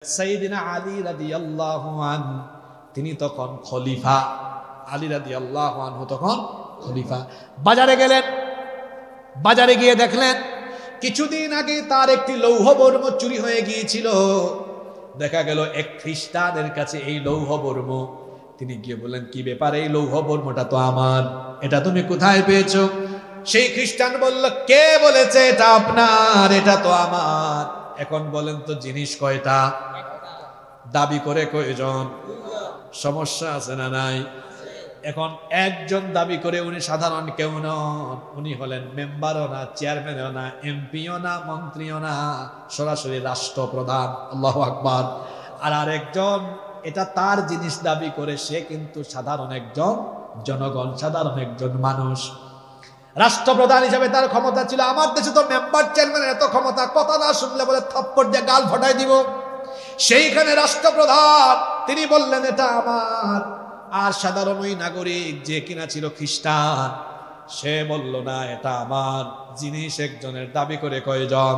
সাইয়েদিনা আলী রাদিয়াল্লাহু আনহু তিনি তখন খলিফা। আলী রাদিয়াল্লাহু আনহু তখন খলিফা। বাজারে গেলেন, বাজারে গিয়ে দেখলেন কিছুদিন আগে তার একটি লৌহবর্ম চুরি হয়ে গিয়েছিল। দেখা গেল এক খ্রিস্টানের কাছে এই লৌহবর্ম। তিনি গিয়ে বললেন, কি ব্যাপার, এই লৌহবর্মটা তো আমার, এটা তুমি কোথায় পেয়েছো? সেই খ্রিস্টান বলল, কে বলেছে এটা আপনার, এটা তো আমার। এখন বলেন তো জিনিস কয়টা? দাবি করে কয়জন? সমস্যা আছে না নাই? এখন একজন দাবি করে, উনি সাধারণ কেউ নন, উনি হলেন মেম্বারও না, চেয়ারম্যানও না, এমপিও না, মন্ত্রীও না, সরাসরি রাষ্ট্রপ্রধান। আল্লাহু আকবার। আর আরেকজন এটা তার জিনিস দাবি করে, সে কিন্তু সাধারণ একজন জনগণ, সাধারণ একজন মানুষ। রাষ্ট্রপ্রধান হিসাবে তার ক্ষমতা ছিল। আমার দেশে তো মেম্বার চেয়ারম্যানের এত ক্ষমতা, কথা না শুনলে বলে থাপ্পড় দিয়ে গাল ফাটাই দিব। সেইখানে রাষ্ট্রপ্রধান তিনি বললেন এটা আমার। আর সাধারণ ওই নাগরিক যে কিনা ছিল খ্রিস্টান, সে বলল না এটা আমার জিনিস। একজনের দাবি করে কয়জন?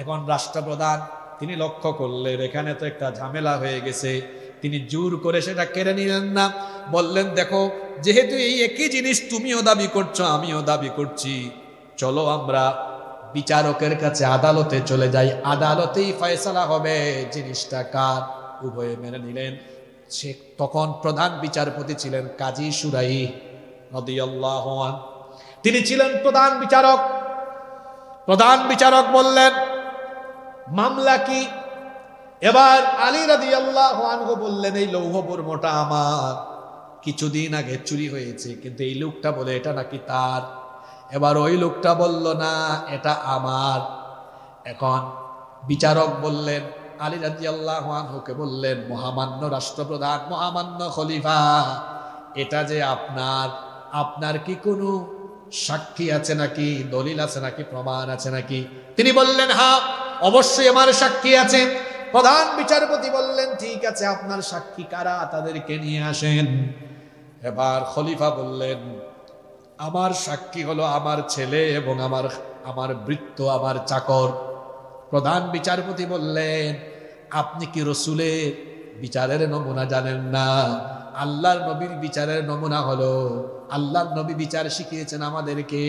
এখন রাষ্ট্রপ্রধান তিনি লক্ষ্য করলেন এখানে তো একটা ঝামেলা হয়ে গেছে। তিনি জোর করে সেটা কেড়ে নিলেন না, বললেন দেখো, যেহেতু এই একই জিনিস তুমিও দাবি করছো, আমিও দাবি করছি, চলো আমরা বিচারকের কাছে আদালতে চলে যাই, আদালতেই ফয়সালা হবে জিনিসটা কার। উভয়ে মেনে নিলেন। সে তখন প্রধান বিচারপতি ছিলেন কাজী সুরাই রাদিয়াল্লাহু আনহু, তিনি ছিলেন প্রধান বিচারক। প্রধান বিচারক বললেন মামলা কি? এবার আলী রাদিয়াল্লাহু আনহু বললেন এই লৌহবর্মটা আমার, কিছুদিন আগে চুরি হয়েছে, কিন্তু এই লোকটা বলে এটা নাকি তার। এবার ওই লোকটা বলল না এটা আমার। এখন বিচারক বললেন, আলী রাদিয়াল্লাহু আনহুকে বললেন, মহামান্য রাষ্ট্রপ্রধান, মহামান্য খলিফা, এটা যে আপনার, আপনার কি কোনো সাক্ষী আছে নাকি, দলিল আছে নাকি, প্রমাণ আছে নাকি? তিনি বললেন হ্যাঁ, অবশ্যই আমার সাক্ষী আছে। প্রধান বিচারপতি বললেন ঠিক আছে, আপনার সাক্ষী কারা, তাদেরকে নিয়ে আসেন। এবার খলিফা বললেন আমার সাক্ষী হলো আমার ছেলে এবং আমার ভৃত্য, আমার চাকর। প্রধান বিচারপতি বললেন আপনি কি রসুলের বিচারের নমুনা জানেন না? আল্লাহর নবীর বিচারের নমুনা হলো, আল্লাহর নবী বিচার শিখিয়েছেন আমাদেরকে,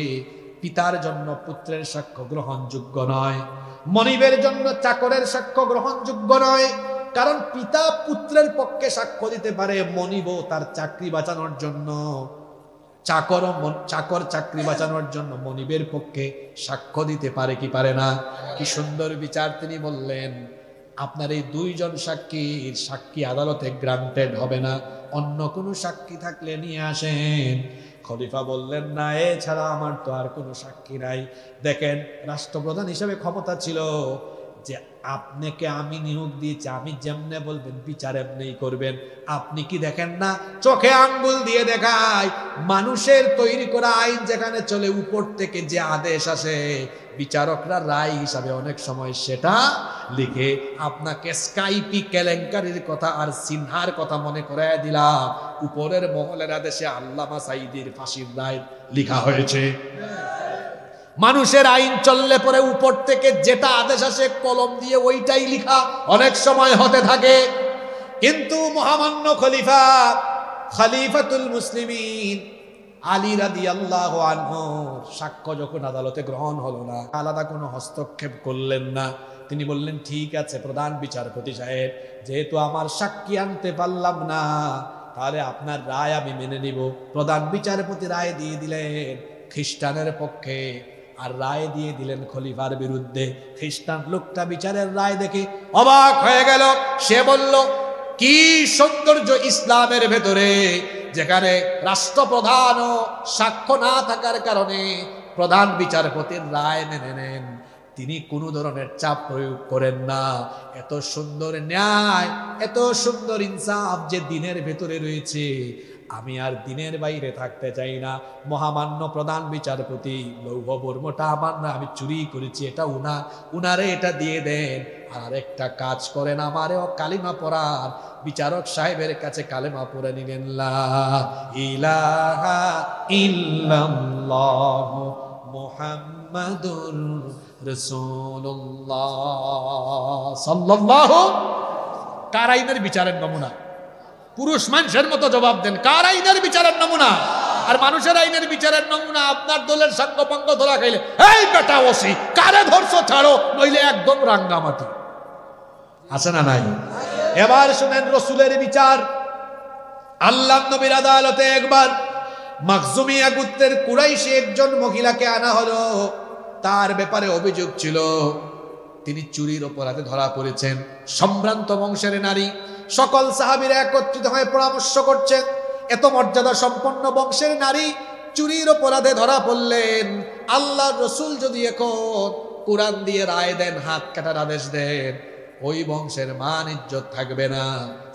পিতার জন্য পুত্রের সাক্ষ্য গ্রহণযোগ্য নয়, মনিবের জন্য চাকরের সাক্ষ্য গ্রহণযোগ্য নয়। কারণ পিতা পুত্রের পক্ষে সাক্ষ্য দিতে পারে, মনিবও তার চাকরি বাঁচানোর জন্য, চাকর চাকরি বাঁচানোর জন্য মনিবের পক্ষে সাক্ষ্য দিতে পারে কি পারে না? কি সুন্দর বিচার! তিনি বললেন আপনার এই দুইজন সাক্ষী আদালতে গ্রান্টেড হবে না, অন্য কোনো সাক্ষী থাকলে নিয়ে আসেন। খলিফা বললেন না, এছাড়া আমার তো আর কোনো সাক্ষী নাই। দেখেন রাষ্ট্রপ্রধান হিসেবে ক্ষমতা ছিল যে আপনাকে আমি নিয়োগ দিয়েছি, আমি যেমনে বলবেন বিচার এমনিই করবেন। আপনি কি দেখেন না, চোখে আঙ্গুল দিয়ে দেখায়, মানুষের তৈরি করা আইন যেখানে চলে, উপর থেকে যে আদেশ আসে, বিচারকরা রায় হিসাবে অনেক সময় সেটা লিখে। আপনাকে স্কাইপি কেলেঙ্কারির কথা আর সিনহার কথা মনে করায় দিলাম, উপরের মহলের আদেশে আল্লামা সাঈদীর ফাঁসির রায় লিখা হয়েছে। মানুষের আইন চললে পরে উপর থেকে যেটা আদেশ আসে কলম দিয়ে ওইটাই লিখা অনেক সময় হতে থাকে। কিন্তু মহামান্য খলিফাতুল মুসলিমিন আলী রাদিয়াল্লাহু আনহু সাক্ষ্য যখন আদালতে গ্রহণ হলো না, আলাদা কোনো হস্তক্ষেপ করলেন না। তিনি বললেন ঠিক আছে প্রধান বিচারপতি সাহেব, যেহেতু আমার সাক্ষী আনতে পারলাম না, তাহলে আপনার রায় আমি মেনে নিব। প্রধান বিচারপতি রায় দিয়ে দিলেন খ্রিস্টানের পক্ষে, আর রায় দিয়ে দিলেন খলিফার বিরুদ্ধে। খ্রিস্টান লোকটা বিচারের রায় দেখে অবাক হয়ে গেল। সে বলল কি সৌন্দর্য ইসলামের ভেতরে, যেখানে রাষ্ট্রপ্রধান ও সাক্ষ্য না থাকার কারণে প্রধান বিচারপতির রায় মেনে নেন, তিনি কোনো ধরনের চাপ প্রয়োগ করেন না। এত সুন্দর ন্যায়, এত সুন্দর ইনসাফ যে দিনের ভেতরে রয়েছে, আমি আর দিনের বাইরে থাকতে চাই না। মহামান্য প্রধান বিচারপতি, লৌহবর্মটা আমার না, আমি চুরি করেছি, এটা উনারে এটা দিয়ে দেন। আর একটা কাজ করেন, আমারেও কালিমা পড়ার। বিচারক সাহেবের কাছে কালেমা পড়ে নিলেন, লা ইলাহা ইল্লাল্লাহ মুহাম্মাদুর রাসূলুল্লাহ সাল্লাল্লাহু কার আইনের বিচারের নমুনা? পুরুষ মানুষের মতো জবাব দেন, কার আইনের বিচারের নমুনা? আর মানুষের আইনের বিচারের নমুনা আপনার দলের সাঙ্গপাঙ্গ ধরা খাইলে, এই বেটা ওসি কারে ধরছো ছাড়ো, নইলে একদম রাঙ্গামাটি। আছে না নাই? এবার শুনেন রসুলের বিচার। আল্লাহ নবীর আদালতে একবার মাখজুমিয়া গোত্রের কুরাইশি একজন মহিলাকে আনা হলো। তার ব্যাপারে অভিযোগ ছিল তিনি চুরির অপরাধে ধরা পড়েছেন। সম্ভ্রান্ত বংশের নারী। সকল সাহাবীরা একত্রিত হয়ে পরামর্শ করছেন, এত মর্যাদা সম্পন্ন বংশের নারী চুরির অপরাধে ধরা পড়লেন। আল্লাহর রসুল যদি এখন কোরআন দিয়ে রায় দেন, হাত কাটার আদেশ দেন, ওই বংশের মান ইজ্জত থাকবে না।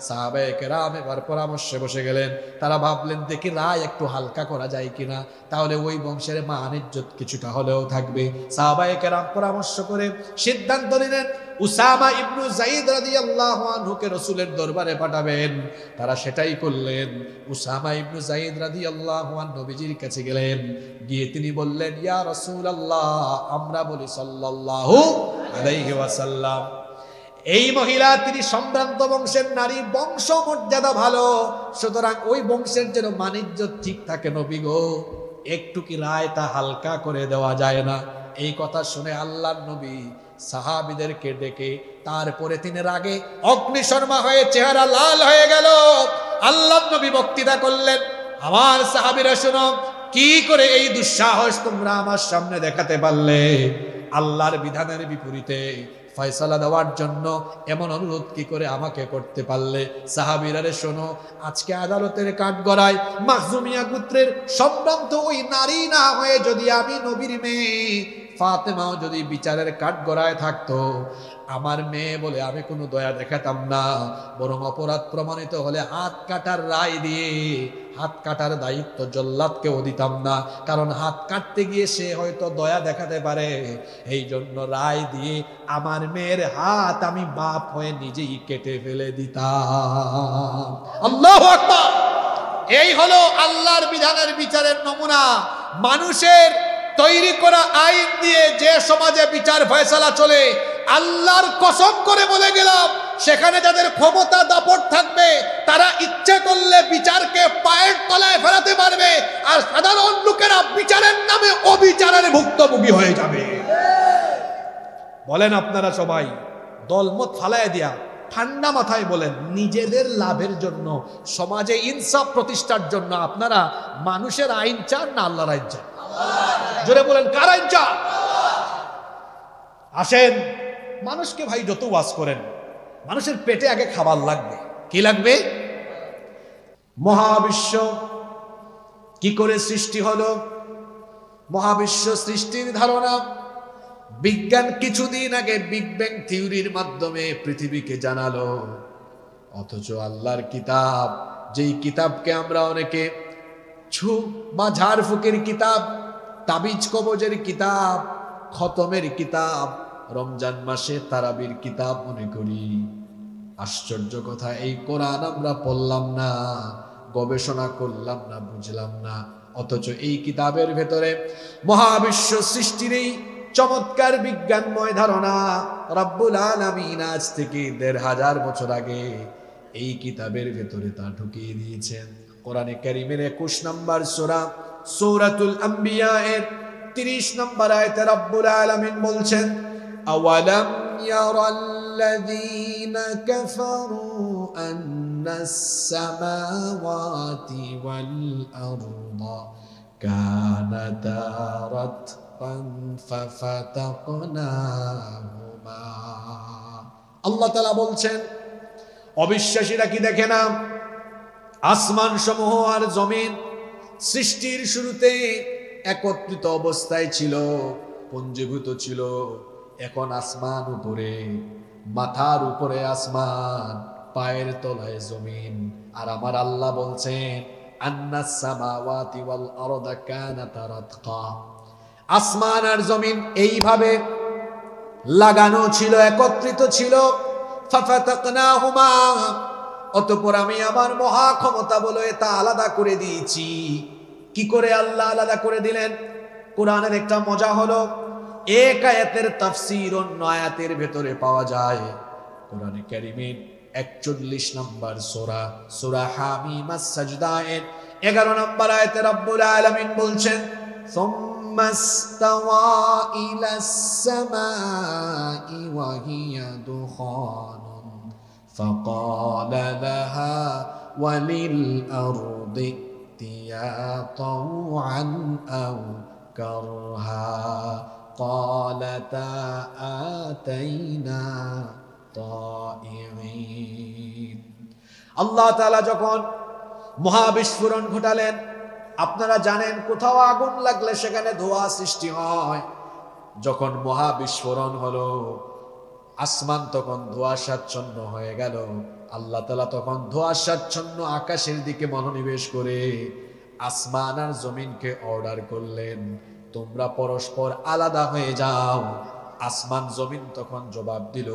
সাহাবায়ে কেরাম এবার পরামর্শে বসে গেলেন। তারা ভাবলেন দেখি রায় একটু হালকা করা যায় কিনা, তাহলে ওই বংশের মান ইজ্জত কিছুটা হলেও থাকবে। সাহাবায়ে কেরাম পরামর্শ করে সিদ্ধান্ত নিলেন উসামা ইবনু যায়েদ রাদিয়াল্লাহু আনহুকে রাসূলের দরবারে পাঠাবেন। তারা সেটাই করলেন। উসামা ইবনু যায়েদ রাদিয়াল্লাহু আনহু নবীজির কাছে গেলেন। গিয়ে তিনি বললেন, ইয়া রাসূলুল্লাহ, আমরা বলি সাল্লাল্লাহু আলাইহি ওয়াসাল্লাম, এই মহিলা তিনি সম্ভ্রান্ত বংশের নারী, বংশ মর্যাদা ভালো, সুতরাং ওই বংশের যেন মানিজ্য ঠিক থাকে নবী গো, একটু কি রায়টা হালকা করে দেওয়া যায় না? এই কথা শুনে আল্লাহর নবী সাহাবীদেরকে ডেকে, তারপরে তিনি রাগে অগ্নিশর্মা হয়ে চেহারা লাল হয়ে গেল। আল্লাহর নবী বক্তৃতা করলেন, আমার সাহাবীরা শোনো, কি করে এই দুঃসাহস তোমরা আমার সামনে দেখাতে পারলে? আল্লাহর বিধানের বিপরীতে ফয়সালা দেওয়ার জন্য এমন অনুরোধ কি করে আমাকে করতে পারলে? সাহাবীরা রে শোনো, আজকে আদালতের কাঠগড়ায় মাখজুমিয়া গোত্রের সম্ভ্রান্ত ওই নারী না হয়ে যদি আমি নবীর মেয়ে ফাতেমাও যদি বিচারের কাঠগড়ায় থাকতো, আমার মেয়ে বলে আমি কোনো দয়া দেখাতাম না, বরং অপরাধ প্রমাণিত হলে হাত কাটার রায় দিয়ে হাত কাটার দায়িত্ব জল্লাদকেও দিতাম না, কারণ হাত কাটতে গিয়ে সে হয়তো দয়া দেখাতে পারে। এই জন্য রায় দিয়ে আমার মেয়ের হাত আমি বাপ হয়ে নিজেই কেটে ফেলে দিতাম। আল্লাহু আকবার! এই হলো আল্লাহর বিধানের বিচারের নমুনা। মানুষের তৈরি করা আইন দিয়ে যে সমাজে বিচার ফয়সালা চলে, আল্লাহর কসম করে বলে গেলাম, সেখানে যাদের ক্ষমতা দাপট থাকবে তারা ইচ্ছে করলে বিচারকে পায়ের তলায় ফেরাতে পারবে, আর সাধারণ লোকেরা বিচারের নামে অবিচারের ভুক্তভোগী হয়ে যাবে। বলেন আপনারা সবাই দলমত ফালায় দিয়া ঠান্ডা মাথায় বলেন, নিজেদের লাভের জন্য, সমাজে ইনসাফ প্রতিষ্ঠার জন্য আপনারা মানুষের আইন চান না আল্লাহর আইন চান? জোরে বলেন, কার আইন চান? আসেন, মানুষকে ভাই যত ওয়াজ করেন, মানুষের পেটে আগে খাবার লাগবে। কি লাগবে? মহাবিশ্ব কি করে সৃষ্টি হলো? মহাবিশ্ব সৃষ্টির ধারণা বিজ্ঞান কিছুদিন আগে বিগ ব্যাং থিওরির মাধ্যমে পৃথিবীকে জানালো। অথচ আল্লাহর কিতাব, যেই কিতাবকে আমরা অনেকে ছু বা ঝাড়ফুকের কিতাব, তাবিজ কবজের কিতাব, খতমের কিতাব, রমজান মাসে তারাবির কিতাব মনে করি, আশ্চর্য কথা, এই কোরআন আমরা পড়লাম না, গবেষণা করলাম না, বুঝলাম না, অথচ এই কিতাবের ভেতরে মহাবিশ্ব সৃষ্টির এই চমৎকার বিজ্ঞানময় ধারণা রব্বুল আলামিন আজ থেকে ১৫০০ বছর আগে এই কিতাবের ভেতরে তা ঢুকিয়ে দিয়েছেন। কোরআনে কারীমের ২১ নম্বর সূরা সূরাতুল আম্বিয়া এর ৩০ নম্বর আয়াতে রব্বুল আলামিন বলছেন, আওয়ালাম ইয়ারাল্লাযীনা কাফারু আন্নাস সামাওয়াতি ওয়াল আরদা কানাতা রাতকান ফাফাতাকনাহুমা। আল্লাহ তাআলা বলছেন, অবিশ্বাসীরা কি দেখে না? আসমান সমূহ আর জমিন সৃষ্টির শুরুতে একত্রিত অবস্থায় ছিল, পুঞ্জীভূত ছিল। এখন আসমান উপরে, মাথার উপরে আসমান, পায়ের তলায় জমিন। আর আমার আল্লাহ বলছেন, আন্নাস সামাওয়াতি ওয়াল আরদা কানাতা রাতকা, আসমান আর জমিন এইভাবে লাগানো ছিল, একত্রিত ছিল। ফাফাতাকনাহুমা, অতঃপর আমি আমার মহা ক্ষমতা বলে তা আলাদা করে দিয়েছি। কি করে আল্লাহ আলাদা করে দিলেন? কোরআনের একটা মজা হলো, এক আয়াতের তাফসীর অন্য আয়াতের ভেতরে পাওয়া যায়। কোরআনে কারীমের 41 নম্বর সূরা, সূরা হামিম আস-সাজদা এর 11 নম্বর আয়াতে রব্বুল আলামিন বলছেন, সুম্মা ইসতাওয়া ইলাস সামাই ওয়া হিয়া দুখানুন ফাকালা লাহা ওয়া লিল আরদি ইতিয়া তাওআন আও কারহা قالتا آتينا طائعين। আল্লাহ তাআলা যখন মহাবিস্ফোরণ ঘটালেন, আপনারা জানেন কোথাও আগুন লাগলে সেখানে ধোঁয়া সৃষ্টি হয়। যখন মহাবিস্ফোরণ হলো, আসমান তখন ধোঁয়াশাচ্ছন্ন হয়ে গেল। আল্লাহ তাআলা তখন ধোঁয়াশাচ্ছন্ন আকাশের দিকে মনোনিবেশ করে আসমান আর জমিনকে অর্ডার করলেন, তোমরা পরস্পর আলাদা হয়ে যাও। আসমান জমিন তখন জবাব দিল,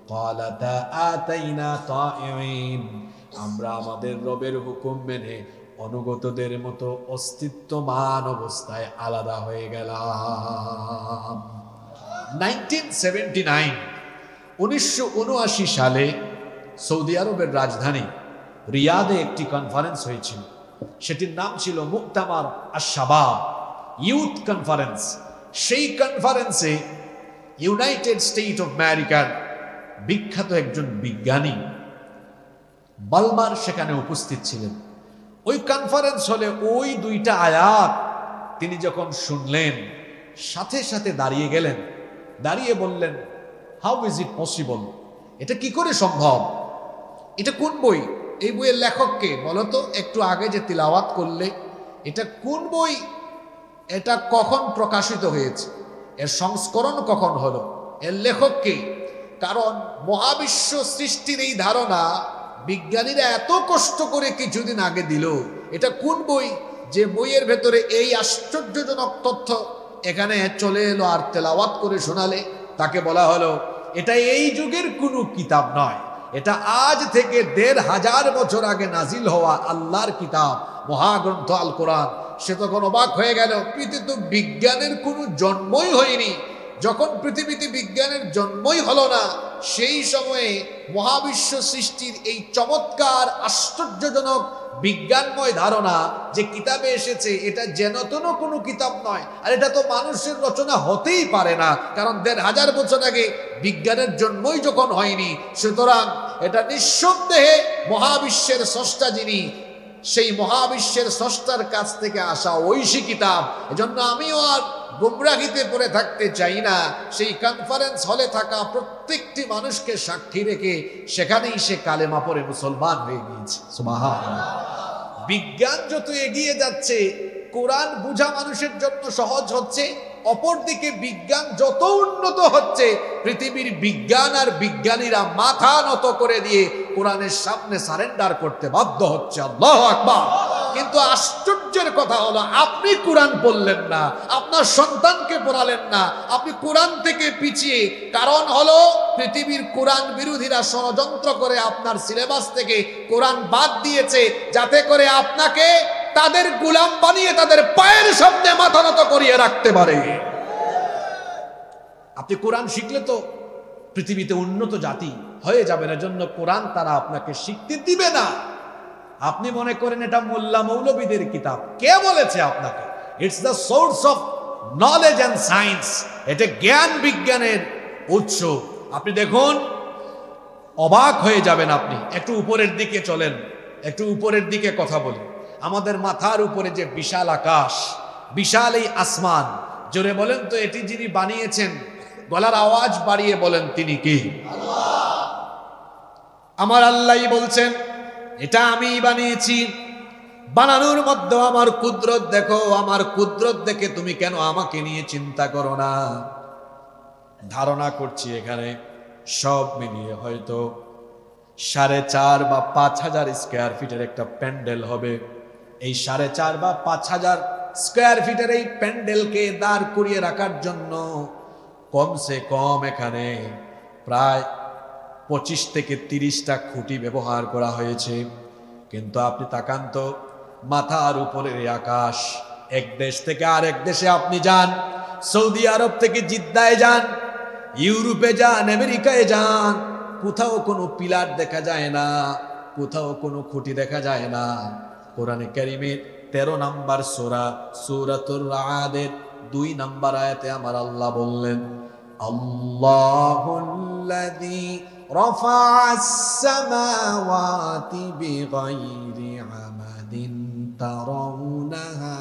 ক্বালাতা আতাইনা তাইঈন, আমরা আমাদের রবের হুকুম মেনে অনুগতদের মতো অস্তিত্বমান অবস্থায় আলাদা হয়ে গেলাম। 1979 সালে সৌদি আরবের রাজধানী রিয়াদে একটি কনফারেন্স হয়েছিল। সেটির নাম ছিল মুক্তামার আশ-শাবাব, ইউথ কনফারেন্স। সেই কনফারেন্সে ইউনাইটেড স্টেট অফ আমেরিকার বিখ্যাত একজন বিজ্ঞানী বালমার সেখানে উপস্থিত ছিলেন। ওই কনফারেন্স হলে ওই দুইটা আয়াত তিনি যখন শুনলেন, সাথে সাথে দাঁড়িয়ে গেলেন, দাঁড়িয়ে বললেন, হাউ ইজ ইট পসিবল, এটা কি করে সম্ভব? এটা কোন বই? এই বইয়ের লেখককে বলতো, একটু আগে যে তিলাওয়াত করলে, এটা কোন বই? এটা কখন প্রকাশিত হয়েছে? এর সংস্করণ কখন হলো? এর লেখককে? কারণ মহাবিশ্ব সৃষ্টির এই ধারণা বিজ্ঞানীরা এত কষ্ট করে কিছুদিন আগে দিল। এটা কোন বই যে বইয়ের ভেতরে এই আশ্চর্যজনক তথ্য এখানে চলে এলো আর তেলাওয়াত করে শোনালে তাকে বলা হলো এটা এই যুগের কোনো কিতাব নয়, এটা আজ থেকে ১৫০০ বছর আগে নাজিল হওয়া আল্লাহর কিতাব, মহাগ্রন্থ আল কোরআন। সে তখন অবাক হয়ে গেল, পৃথিবীতে বিজ্ঞানের কোনো জন্মই হয়নি। যখন পৃথিবীতে বিজ্ঞানের জন্মই হলো না, সেই সময়ে মহাবিশ্ব সৃষ্টির এই চমৎকার আশ্চর্যজনক বিজ্ঞানময় ধারণা যে কিতাবে এসেছে, এটা যেনতেন কোনো কিতাব নয়। আর এটা তো মানুষের রচনা হতেই পারে না, কারণ ১৫০০ বছর আগে বিজ্ঞানের জন্মই যখন হয়নি, সুতরাং এটা নিঃসন্দেহে মহাবিশ্বের স্রষ্টা যিনি, সেই মহাবিশ্বের স্রষ্টার কাছ থেকে আসা ঐশী কিতাব। এজন্য আমিও আর গুমরাহিতে পড়ে থাকতে চাই না। সেই কনফারেন্স হলে থাকা প্রত্যেকটি মানুষকে সাক্ষী রেখে সেখানেই সে কালেমা পড়ে মুসলমান হয়ে গিয়েছে। সুবহানাল্লাহ। বিজ্ঞান যত এগিয়ে যাচ্ছে, কোরআন বুঝা মানুষের জন্য সহজ হচ্ছে। অপরদিকে বিজ্ঞান যত উন্নত হচ্ছে, পৃথিবীর বিজ্ঞান আর বিজ্ঞানীরা মাথা নত করে দিয়ে কোরআনের সামনে সারেন্ডার করতে বাধ্য হচ্ছে। আল্লাহু আকবার। কিন্তু আশ্চর্যের কথা হলো, আপনি কোরআন পড়লেন না, আপনার সন্তানকে পড়ালেন না, আপনি কোরআন থেকে পিছিয়ে। কারণ হলো পৃথিবীর কোরআন বিরোধীরা ষড়যন্ত্র করে আপনার সিলেবাস থেকে কোরআন বাদ দিয়েছে, যাতে করে আপনাকে তাদের গোলাম বানিয়ে তাদের পায়ের সামনে মাথা নত করিয়ে রাখতে পারে। আপনি কোরআন শিখলে তো পৃথিবীতে উন্নত জাতি হয়ে যাবেন, এজন্য কোরআন তারা আপনাকে শিখতে দিবে না। আপনি মনে করেন এটা মোল্লা মৌলবীদের কিতাব, কে বলেছে আপনাকে? It's the source of knowledge and science, এটা জ্ঞান বিজ্ঞানের উৎস। আপনি দেখুন, অবাক হয়ে যাবেন। আপনি একটু উপরের দিকে চলেন, একটু উপরের দিকে কথা বলি। আমাদের মাথার উপরে যে বিশাল আকাশ, বিশাল এই আসমান, জোরে বলেন তো এটি যিনি বানিয়েছেন, গলার আওয়াজ বাড়িয়ে বলেন তিনি কি? আল্লাহ। আমার আল্লাহই বলছেন এটা আমি বানিয়েছি। বানানোর মধ্যে আমার কুদরত দেখো, আমার কুদরত দেখে তুমি কেন আমাকে নিয়ে চিন্তা করো না? ধারণা করছি এখানে সব মিলিয়ে হয়তো ৪.৫ বা ৫,০০০ স্কোয়ার ফিটের একটা প্যান্ডেল হবে। এই ৪.৫ বা ৫,০০০ স্কোয়ার ফিটের এই প্যান্ডেলকে দাঁড় করিয়ে রাখার জন্য কমসে কম এখানে প্রায় ২৫ থেকে ৩০টা খুঁটি ব্যবহার করা হয়েছে। কিন্তু আপনি তাকান তো, মাথার উপরের আকাশ, এক দেশ থেকে আরেক দেশে আপনি যান, সৌদি আরব থেকে জিদ্দায় যান, ইউরোপে যান, আমেরিকায় যান, কোথাও কোনো পিলার দেখা যায় না, কোথাও কোনো খুঁটি দেখা যায় না। কোরআনে কারীমের 13 নম্বর সূরা সূরাতুর রা'দের 2 নম্বর আয়াতে আমার আল্লাহ বললেন, আল্লাহুল্লাযী রাফা'আস সামাওয়াতি বিগাইরি আমাদিন তারাউনাহা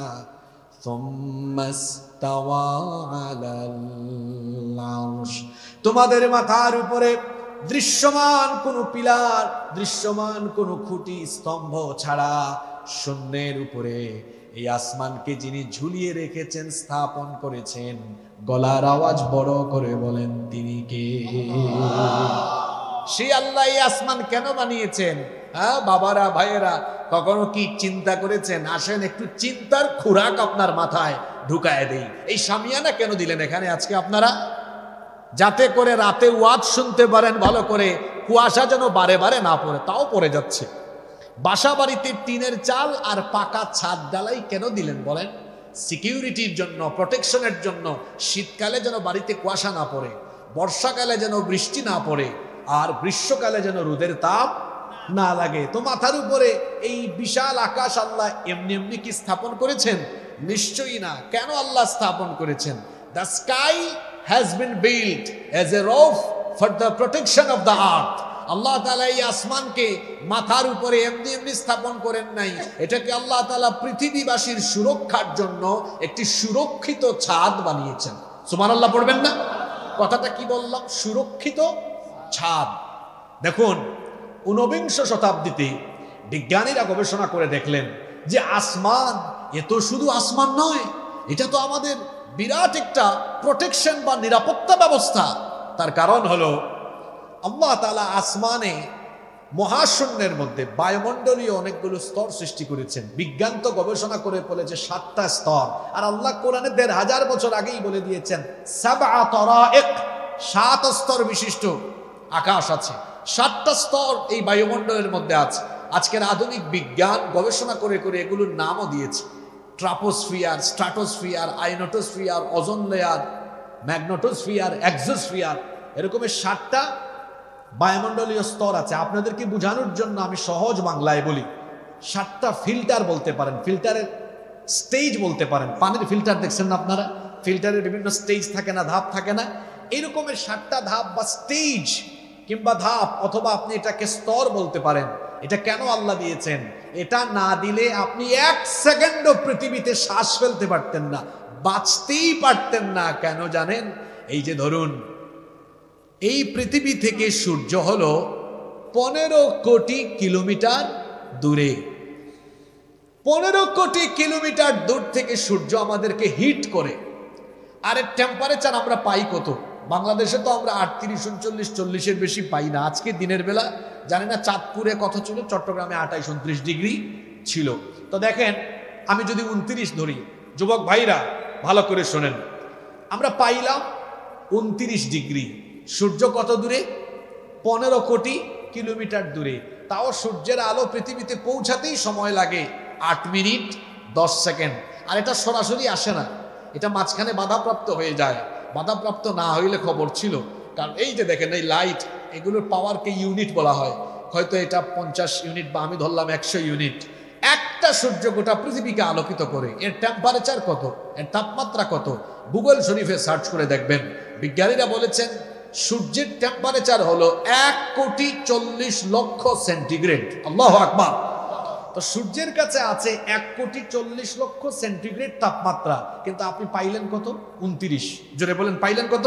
সুম্মা ইসতাওয়া আলাল আরশ। তোমাদের মাথার উপরে দৃশ্যমান কোন পিলার, দৃশ্যমান কোন খুঁটি স্তম্ভ ছাড়া শূন্যের উপরে এই আসমানকে যিনি ঝুলিয়ে রেখেছেন, স্থাপন করেছেন, গলার আওয়াজ বড় করে বলেন তিনি কে? সেই আল্লাহ এই আসমান কেন বানিয়েছেন? হ্যাঁ বাবারা, ভাইয়েরা, কখনো কি চিন্তা করেছেন? আসেন একটু চিন্তার খোরাক আপনার মাথায় ঢুকায় দেই। এই শামিয়ানা কেন দিলেন এখানে আজকে আপনারা? যাতে করে রাতে ওয়াজ শুনতে পারেন ভালো করে, কুয়াশা যেন বারে বারে না পড়ে। তাও পড়ে যাচ্ছে। বাসা বাড়িতে টিনের চাল আর পাকা ছাদ ডালাই কেন দিলেন বলেন? সিকিউরিটির জন্য, প্রোটেকশনের জন্য। শীতকালে যেন বাড়িতে কুয়াশা না পড়ে, বর্ষাকালে যেন বৃষ্টি না পড়ে, আর গ্রীষ্মকালে যেন রোদের তাপ না লাগে। তো মাথার উপরে এই বিশাল আকাশ আল্লাহ এমনি এমনি কি স্থাপন করেছেন? নিশ্চয়ই না। কেন আল্লাহ স্থাপন করেছেন? The sky has been built as a roof for the protection of the earth. আল্লাহ তাআলা এই আসমানকে মাথার উপরে এমনি এমনি স্থাপন করেন নাই। এটাকে আল্লাহ তাআলা পৃথিবীবাসীর সুরক্ষার জন্য একটি সুরক্ষিত ছাদ বানিয়েছেন। সুবহানাল্লাহ পড়বেন না? কথাটা কি বললাম? সুরক্ষিত ছাদ। দেখুন, 19 শতাব্দীতে বিজ্ঞানীরা গবেষণা করে দেখলেন যে আসমান, এ তো শুধু আসমান নয়, এটা তো আমাদের বিরাট একটা প্রোটেকশন বা নিরাপত্তা ব্যবস্থা। তার কারণ হলো আল্লাহ তাআলা আসমানে মহাশূন্যের মধ্যে বায়ুমণ্ডলীয় অনেকগুলো স্তর সৃষ্টি করেছেন। বিজ্ঞান তো গবেষণা করে বলেছে 7টা স্তর, আর আল্লাহ কোরআনে 1500 বছর আগেই বলে দিয়েছেন 7 তারাইক, 7 স্তর বিশিষ্ট আকাশ আছে। 7টা স্তর এই বায়ুমণ্ডলের মধ্যে আছে। আজকের আধুনিক বিজ্ঞান গবেষণা করে করে এগুলোর নামও দিয়েছে। Troposphere, stratosphere, ionosphere, ozone layer, magnetosphere, exosphere, এরকমের 7টা বায়ুমণ্ডলীয় স্তর আছে। আপনাদেরকে বোঝানোর জন্য আমি সহজ বাংলায় বলি, 7টা ফিল্টার বলতে পারেন, ফিল্টারের স্টেজ বলতে পারেন। পানির ফিল্টার দেখছেন না আপনারা? ফিল্টারের বিভিন্ন স্টেজ থাকে না, ধাপ থাকে না? এইরকমের 7টা ধাপ বা স্টেজ কিংবা ধাপ, অথবা আপনি এটাকে স্তর বলতে পারেন। এটা কেন আল্লাহ দিয়েছেন? এটা না দিলে আপনি 1 সেকেন্ডও পৃথিবীতে শ্বাস ফেলতে পারতেন না, বাঁচতেই পারতেন না। কেন জানেন? এই যে ধরুন, এই পৃথিবী থেকে সূর্য হলো 15 কোটি কিলোমিটার দূরে। 15 কোটি কিলোমিটার দূর থেকে সূর্য আমাদেরকে হিট করে। আর এর টেম্পারেচার আমরা পাই কত? বাংলাদেশে তো আমরা 38, 39, 40-এর বেশি পাই না। আজকে দিনের বেলা জানি না চাঁদপুরে কত ছিল, চট্টগ্রামে 28, 29 ডিগ্রি ছিল। তো দেখেন, আমি যদি 29 ধরি, যুবক ভাইরা ভালো করে শোনেন, আমরা পাইলাম 29 ডিগ্রি। সূর্য কত দূরে? 15 কোটি কিলোমিটার দূরে। তাও সূর্যের আলো পৃথিবীতে পৌঁছাতেই সময় লাগে 8 মিনিট 10 সেকেন্ড। আর এটা সরাসরি আসে না, এটা মাঝখানে বাধাপ্রাপ্ত হয়ে যায়। বাধাপ্রাপ্ত না হইলে খবর ছিল। কারণ এই যে দেখেন, এই লাইট, এগুলোর পাওয়ারকে ইউনিট বলা হয়। হয়তো এটা 50 ইউনিট বা আমি ধরলাম 100 ইউনিট। একটা সূর্য গোটা পৃথিবীকে আলোকিত করে। এর টেম্পারেচার কত, এর তাপমাত্রা কত, গুগল শরীফে সার্চ করে দেখবেন। বিজ্ঞানীরা বলেছেন সূর্যের টেম্পারেচার হলো 1,40,00,000 সেন্টিগ্রেড। আল্লাহু আকবার। তো সূর্যের কাছে আছে 1,40,00,000 সেন্টিগ্রেড তাপমাত্রা, কিন্তু আপনি পাইলেন কত? 29। জোরে বলেন, পাইলেন কত?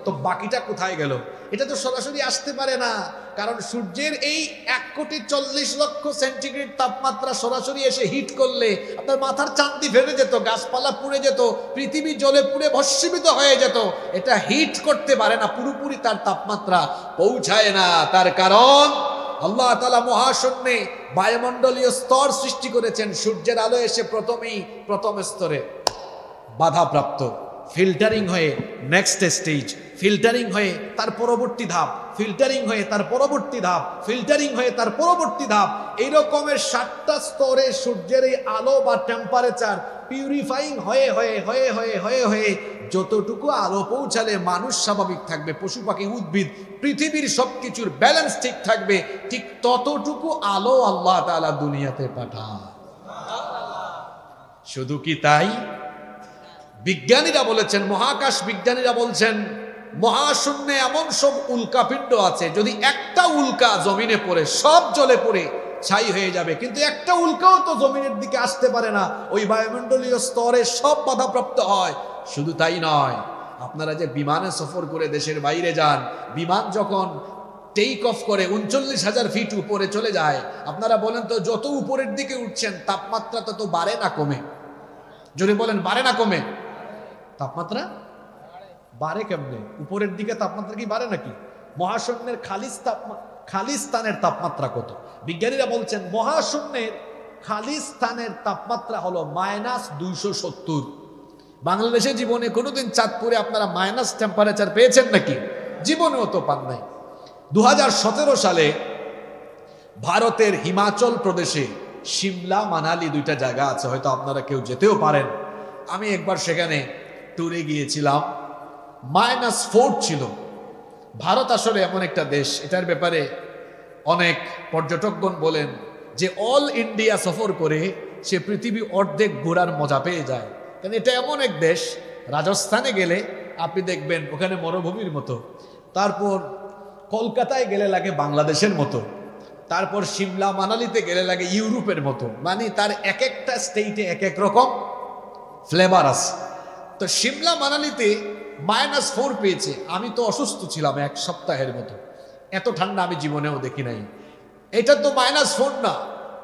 তো বাকিটা কোথায় গেল? এটা তো সরাসরি আসতে পারে না, কারণ সূর্যের এই 1,40,00,000 সেন্টিগ্রেড তাপমাত্রা সরাসরি এসে হিট করলে আপনার মাথার চাঁদি ফেটে যেত, গাছপালা পুড়ে যেত, পৃথিবী জ্বলে পুড়ে ভস্মীভূত হয়ে যেত। এটা হিট করতে পারে না, পুরোপুরি তার তাপমাত্রা পৌঁছায় না। তার কারণ আল্লাহ তাআলা মহাশূন্যে বায়ুমণ্ডলীয় স্তর সৃষ্টি করেছেন। সূর্যের আলো এসে প্রথমেই প্রথম স্তরে বাধাপ্রাপ্ত, ফিল্টারিং হয়ে নেক্সট স্টেজ, ফিল্টারিং হয়ে তার পরবর্তী ধাপ, ফিল্টারিং হয়ে তার পরবর্তী ধাপ, ফিল্টারিং হয়ে তার পরবর্তী ধাপ। এই রকমের 7টা স্তরে সূর্যের এই আলো বা টেম্পারেচার পিউরিফাইং হয়ে হয়ে হয়ে হয়ে হয়ে হয়ে যতটুকু আলো পৌঁছালে মানুষ স্বাভাবিক থাকবে, পশু পাখি উদ্ভিদ পৃথিবীর সবকিছুর ব্যালেন্স ঠিক থাকবে, ঠিক ততটুকু আলো আল্লাহ তাআলা দুনিয়াতে পাঠায়। শুধু কি তাই? বিজ্ঞানীরা বলেছেন, মহাকাশ বিজ্ঞানীরা বলছেন, মহাশূন্যে এমন সব উল্কাপিণ্ড আছে, যদি একটা উল্কা জমিনে পড়ে সব জ্বলে পড়ে ছাই হয়ে যাবে, কিন্তু একটা উল্কাও তো জমিনের দিকে আসতে পারে না, ওই বায়ুমণ্ডলীয় স্তরে সব বাধাপ্রাপ্ত হয়। শুধু তাই নয়, আপনারা যে বিমানে সফর করে দেশের বাইরে যান, বিমান যখন টেক অফ করে 39,000 ফিট উপরে চলে যায়, আপনারা বলেন তো যত উপরের দিকে উঠছেন তাপমাত্রা তত বাড়ে না কমে? যদি বলেন বাড়ে না কমে? তাপমাত্রা বাড়ে কেমনে? উপরের দিকে তাপমাত্রা কি বাড়ে নাকি? মহাশূন্যের খালি স্থানের তাপমাত্রা কত? বিজ্ঞানীরা বলছেন মহাশূন্যের খালি স্থানের তাপমাত্রা হলো -270। বাংলাদেশের জীবনে কোনোদিন চাঁদপুরে আপনারা মাইনাস টেম্পারেচার পেয়েছেন নাকি? জীবনেও তো পান নাই। 2017 সালে ভারতের হিমাচল প্রদেশে সিমলা মানালি দুইটা জায়গা আছে, হয়তো আপনারা কেউ যেতেও পারেন। আমি একবার সেখানে ট্যুরে গিয়েছিলাম, -4 ছিল। ভারত আসলে এমন একটা দেশ, এটার ব্যাপারে অনেক পর্যটকগণ বলেন যে অল ইন্ডিয়া সফর করে সে পৃথিবী অর্ধেক ঘোরার মজা পেয়ে যায়। কারণ এটা এমন এক দেশ, রাজস্থানে গেলে আপনি দেখবেন ওখানে মরুভূমির মতো, তারপর কলকাতায় গেলে লাগে বাংলাদেশের মতো, তারপর সিমলা মানালিতে গেলে লাগে ইউরোপের মতো, মানে তার এক একটা স্টেটে এক এক রকম ফ্লেভার আছে। তো সিমলা মানালিতে -4 পেয়েছে। আমি তো অসুস্থ ছিলাম 1 সপ্তাহের মতো, এত ঠান্ডা আমি জীবনেও দেখি নাই। এটা তো -4 না,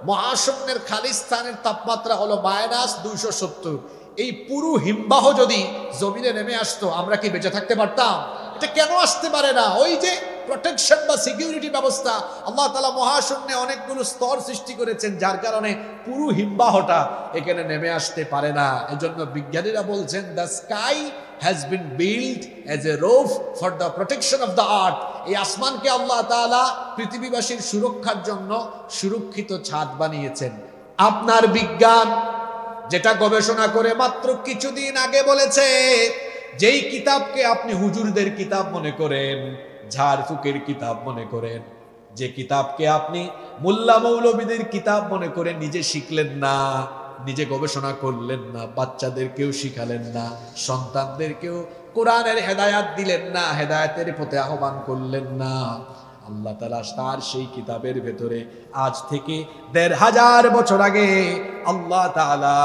মহাশূন্যের খালি স্থানের তাপমাত্রা হলো -270। এই পুরো হিমবাহ যদি জমিনে নেমে আসতো আমরা কি বেঁচে থাকতে পারতাম? এটা কেন আসতে পারে না? ওই যে প্রোটেকশন বা সিকিউরিটি ব্যবস্থা, আল্লাহ তাআলা মহাশূন্যে অনেকগুলো স্তর সৃষ্টি করেছেন, যার কারণে পুরো হিমবাহটা এখানে নেমে আসতে পারে না। এজন্য বিজ্ঞানীরা বলছেন the sky has been build as a roof for the protection of the earth. এই আসমানকে আল্লাহ তাআলা পৃথিবীবাসীর সুরক্ষার জন্য সুরক্ষিত ছাদ বানিয়েছেন। আপনার বিজ্ঞান যেটা গবেষণা করে মাত্র কিছুদিন আগে বলেছে, যেই কিতাবকে আপনি হুজুরদের কিতাব মনে করেন, ঝাড়ফুকের কিতাব মনে করেন, যে কিতাবকে আপনি মোল্লা মৌলবীদের কিতাব মনে করে নিজে শিখলেন না, নিজে গবেষণা করলেন না, বাচ্চাদেরকেও শিখালেন না, সন্তানদেরকেও কোরআনের হেদায়াত দিলেন না, হেদায়াতের পথে আহ্বান করলেন না, আল্লাহ তাআলা তার সেই কিতাবের ভেতরে আজ থেকে ১৫০০ বছর আগে আল্লাহ তাআলা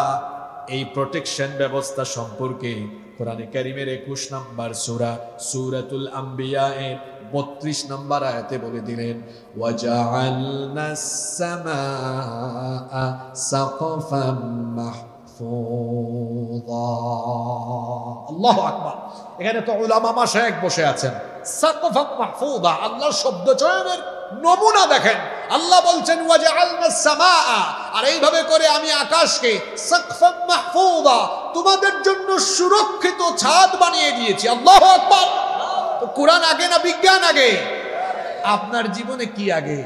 এই প্রোটেকশন ব্যবস্থা সম্পর্কে কোরআনে কারীমের ২১ নম্বর সূরা সূরাতুল আম্বিয়া এর ৩২ নম্বর আয়াতে বলে দিলেন, ওয়াজআলনাস সামাআ সাকফাম মাহফুযা। আল্লাহু আকবার। এখানে তো উলামা মাশায়েখ বসে আছেন। সাকফাম মাহফুযা, আল্লাহর শব্দ চয়নের নমুনা দেখেন। আল্লাহ বলছেন ওয়াজআলনাস সামাআ, আর এইভাবে করে আমি আকাশকে সাকফাম মাহফুযা, তোমাদের জন্য সুরক্ষিত ছাদ বানিয়ে দিয়েছি। আল্লাহু আকবার। তো কোরআন আগে না বিজ্ঞান আগে? আপনার জীবনে কি আগে?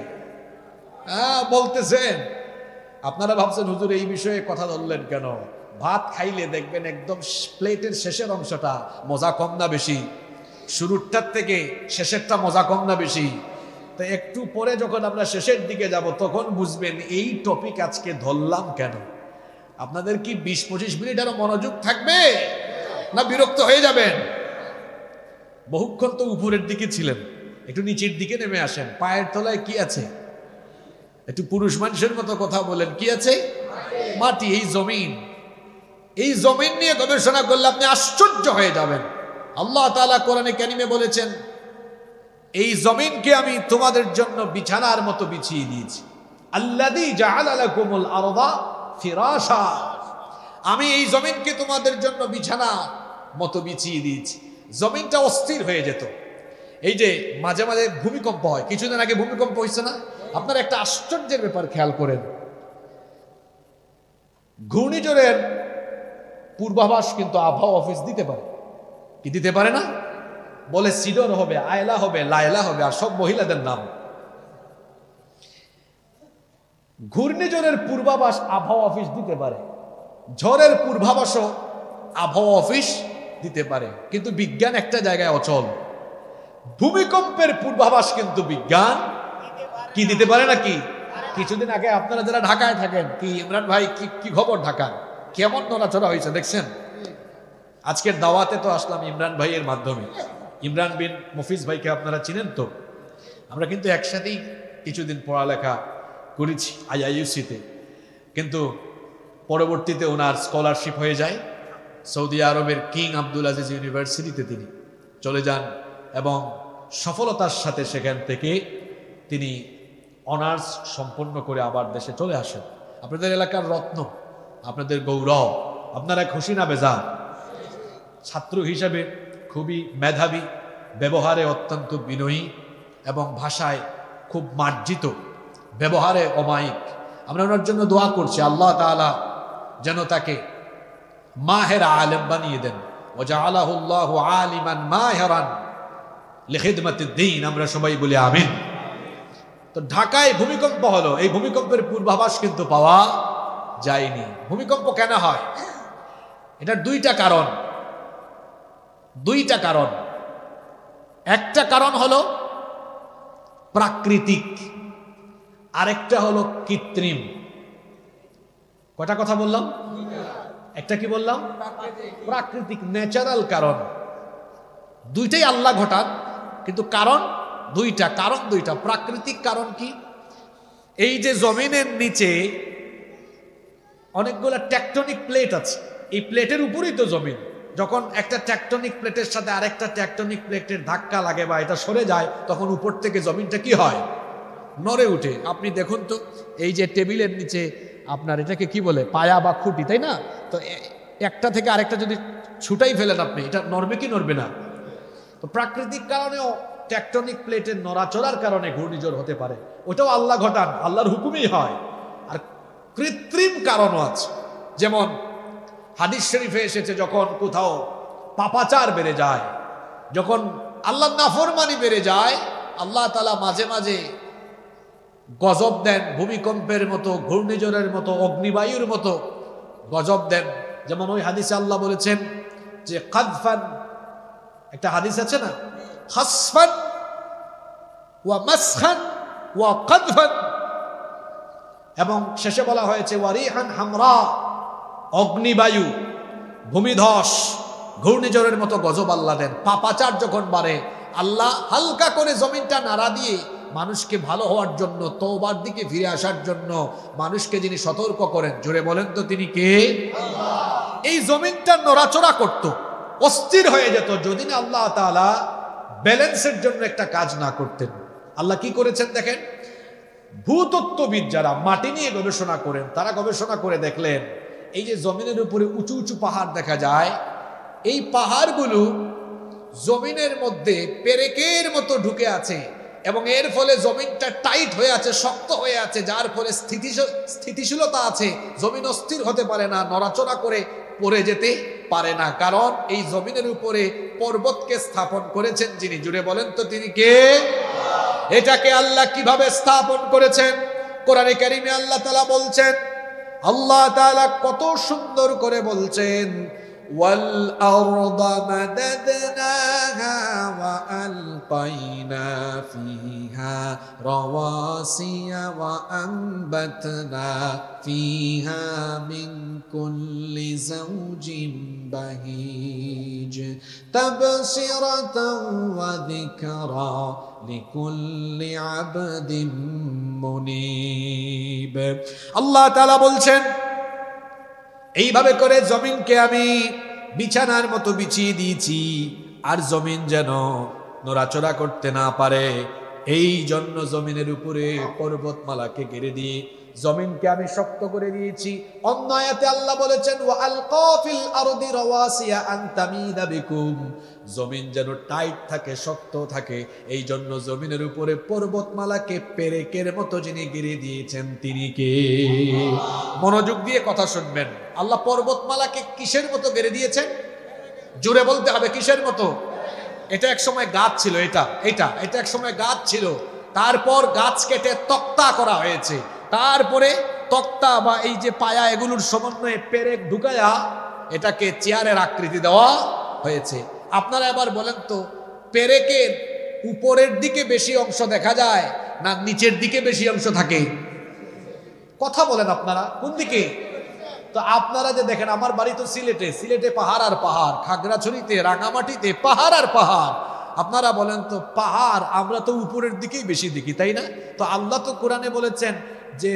বলতেছেন আপনারা ভাবছেন হুজুর এই বিষয়ে কথা বললেন কেন? ভাত খাইলে দেখবেন একদম প্লেটের শেষের অংশটা মজা কম না বেশি? শুরুরটার থেকে শেষেরটা মজা কম না বেশি? তো একটু পরে যখন আমরা শেষের দিকে যাব তখন বুঝবেন এই টপিক আজকে ধরলাম কেন। আপনাদের কি ২০-২৫ মিনিট আরো মনোযোগ থাকবে, না বিরক্ত হয়ে যাবেন? বহুক্ষণ তো উপরের দিকে ছিলেন, একটু নিচের দিকে নেমে আসেন। পায়ের তলায় কি আছে? একটু পুরুষ মানুষের মতো কথা বলেন, কি আছে? মাটি। এই জমিন, এই জমিন নিয়ে গবেষণা করলে আপনি আশ্চর্য হয়ে যাবেন। আল্লাহ তাআলা কোরআনে কারীমে বলেছেন, এই জমিনকে আমি তোমাদের জন্য বিছানার মতো বিছিয়ে দিয়েছি। আল্লাযী জাআলা লাকুমুল আরদা ফিরাশা, আমি এই জমিনকে তোমাদের জন্য বিছানা মতো বিছিয়ে দিয়েছি। জমিনটা অস্থির হয়ে যেত। এই যে মাঝে মাঝে ভূমিকম্প হয়, কিছুদিন আগে ভূমিকম্প হয়েছে না? আপনারা একটা আশ্চর্যের ব্যাপার খেয়াল করেন, ঘূর্ণিঝড়ের পূর্বাভাস কিন্তু আবহাওয়া অফিস দিতে পারে, কি দিতে পারে না? বলে সিডর হবে, আয়লা হবে, লায়লা হবে, আর সব মহিলাদের নাম। ঘূর্ণিঝড়ের পূর্বাভাস আবহাওয়া অফিস দিতে পারে, ঝড়ের পূর্বাভাসও আবহাওয়া অফিস দিতে পারে, কিন্তু বিজ্ঞান একটা জায়গায় অচল। ভূমিকম্পের পূর্বাভাস কিন্তু বিজ্ঞান কি দিতে পারে নাকি? কিছুদিন আগে আপনারা যারা ঢাকায় থাকেন, কি ইমরান ভাই কি খবর, ঢাকা কেমন নড়াচড়া হয়েছে দেখছেন? আজকের দাওয়াতে তো আসলাম ইমরান ভাইয়ের মাধ্যমে। ইমরান বিন মফিজ ভাইকে আপনারা চিনেন তো? আমরা কিন্তু একসাথেই কিছুদিন পড়ালেখা করেছি আইআইইউসিতে, কিন্তু পরবর্তীতে ওনার স্কলারশিপ হয়ে যায় সৌদি আরবের কিং আব্দুল আজিজ ইউনিভার্সিটিতে তিনি চলে যান এবং সফলতার সাথে সেখান থেকে তিনি অনার্স সম্পন্ন করে আবার দেশে চলে আসেন। আপনাদের এলাকার রত্ন, আপনাদের গৌরব, আপনারা খুশি না বেজার? ছাত্র হিসাবে খুবই মেধাবী, ব্যবহারে অত্যন্ত বিনয়ী এবং ভাষায় খুব মার্জিত, ব্যবহারে অমায়িক। আমরা ওনার জন্য দোয়া করছি আল্লাহ তাআলা যেন তাকে মাহের আলেম বানিয়ে দেন। ওয়াজআলাহুল্লাহু আলিমান মাহিরান লিখিদমাতিদ দ্বীন। আমরা সবাই বলি আমিন। তো ঢাকায় ভূমিকম্প হলো, এই ভূমিকম্পের পূর্বাভাস কিন্তু পাওয়া যায়নি। ভূমিকম্প কেন হয়? এটার দুইটা কারণ। একটা কারণ হলো প্রাকৃতিক, আরেকটা হলো কৃত্রিম। কয়টা কথা বললাম? একটা কি বললাম? প্রাকৃতিক, ন্যাচারাল কারণ। দুইটাই আল্লাহ ঘটান, কিন্তু কারণ দুইটা। প্রাকৃতিক কারণ কি? এই যে জমিনের নিচে অনেকগুলো টেকটনিক প্লেট আছে, এই প্লেটের উপরেই তো জমিন। যখন একটা টেকটনিক প্লেটের সাথে আরেকটা টেকটনিক প্লেটের ধাক্কা লাগে বা এটা সরে যায়, তখন উপর থেকে জমিনটা কি হয়? নড়ে উঠে। আপনি দেখুন তো, এই যে টেবিলের নিচে আপনার এটাকে কি বলে, পায়া বা খুঁটি, তাই না? তো একটা থেকে আরেকটা যদি ছুটাই ফেলেন আপনি, এটা নড়বে কি নড়বে না? তো প্রাকৃতিক কারণেও টেকটনিক প্লেটের নড়াচড়ার কারণে ঘূর্ণিঝড় হতে পারে, ওটাও আল্লাহ ঘটান, আল্লাহর হুকুমেই হয়। আর কৃত্রিম কারণও আছে, যেমন হাদিস শরীফে এসেছে যখন কোথাও পাপাচার বেড়ে যায়, যখন আল্লাহর নাফরমানি বেড়ে যায়, আল্লাহ তাআলা মাঝে মাঝে গজব দেন, ভূমিকম্পের মতো, ঘূর্ণিঝড়ের মতো, অগ্নিবায়ুর মতো গজব দেন। যেমন ওই হাদিসে আল্লাহ বলেছেন যে কাদফান, একটা হাদিস আছে না, খাসফান ওয়া মাসখান ওয়া কাদফান, এবং শেষে বলা হয়েছে ওয়ারিহান হামরা, অগ্নিবায়ু, ভূমিধস, ঘূর্ণিঝড়ের মতো গজব আল্লাহ দেন। পাপাচার যখন বাড়ে, আল্লাহ হালকা করে জমিনটা নাড়া দিয়ে মানুষকে ভালো হওয়ার জন্য, তওবার দিকে ফিরে আসার জন্য মানুষকে যিনি সতর্ক করেন, জোরে বলেন তো তিনি কে? এই জমিনটা নড়াচড়া করত, অস্থির হয়ে যেত, যদি না আল্লাহ তাআলা ব্যালেন্সের জন্য একটা কাজ না করতেন। আল্লাহ কি করেছেন দেখেন, ভূতত্ত্ববিদ যারা মাটি নিয়ে গবেষণা করেন, তারা গবেষণা করে দেখলেন এই যে জমিনের উপরে উঁচু উঁচু পাহাড় দেখা যায়, এই পাহাড়গুলো জমিনের মধ্যে পেরেকের মতো ঢুকে আছে এবং এর ফলে জমিনটা টাইট হয়ে আছে, শক্ত হয়ে আছে, যার ফলে স্থিতিশীলতা আছে, জমিন অস্থির হতে পারে না, নড়াচড়া করে পড়ে যেতে পারে না। কারণ এই জমিনের উপরে পর্বতকে স্থাপন করেছেন যিনি, জুড়ে বলেন তো তিনি কে? এটাকে আল্লাহ কিভাবে স্থাপন করেছেন? কোরআনে কারিমে আল্লাহ তাআলা বলছেন, আল্লাহ তাআলা কত সুন্দর করে বলছেন, ওয়াল আরদা মাদাদনাহা ওয়া আলকাইনা ফিহা রাওয়াসিয়া ওয়া আনবাতনা ফিহা মিন কুল্লি যাওজিন বাহিজ তাবসিরাতাও ওয়া যিকরা লিকুল্লি আবদিন মুনিব। আল্লাহ তাআলা বলছেন, এইভাবে করে জমিনকে আমি বিছানার মতো বিছিয়ে দিয়েছি, আর জমিন যেন নড়াচড়া করতে না পারে, এই জন্য জমিনের উপরে পর্বতমালাকে ঘিরে দিয়ে জমিনকে আমি শক্ত করে দিয়েছি। অন্য আয়াতে আল্লাহ বলেছেন, ওয়া আলকা ফিল আরদি রাওয়াসিয়া আন তামিদা বিকুম, জমিন যেন টাইট থাকে, শক্ত থাকে, এই জন্য জমিনের উপরে পর্বতমালাকে পেরেকের মতো যিনি ঘিরে দিয়েছেন তিনি কে? মনোযোগ দিয়ে কথা শুনবেন। আল্লাহ পর্বতমালাকে কিসের মতো ঘিরে দিয়েছেন? জোরে বলতে হবে, কিসের মতো? এটা এক সময় গাছ ছিল, এটা এক সময় গাছ ছিল, তারপর গাছ কেটে তক্তা করা হয়েছে, তারপরে তক্তা বা এই যে পায়া এগুলোর সমন্বয়ে পেরেক ঢুকায়া এটাকে চেয়ারের আকৃতি দেওয়া হয়েছে। আপনারা এবার বলেন তো, পেরেকের উপরের দিকে বেশি অংশ দেখা যায় না নিচের দিকে বেশি অংশ থাকে? কথা বলেন আপনারা, কোন দিকে? তো আপনারা যে দেখেন, আমার বাড়ি তো সিলেটে, সিলেটে পাহাড় আর পাহাড়, খাগড়াছড়িতে রাঙামাটিতে পাহাড় আর পাহাড়। আপনারা বলেন তো, পাহাড় আমরা তো উপরের দিকেই বেশি দেখি, তাই না? তো আল্লাহ তো কোরআনে বলেছেন যে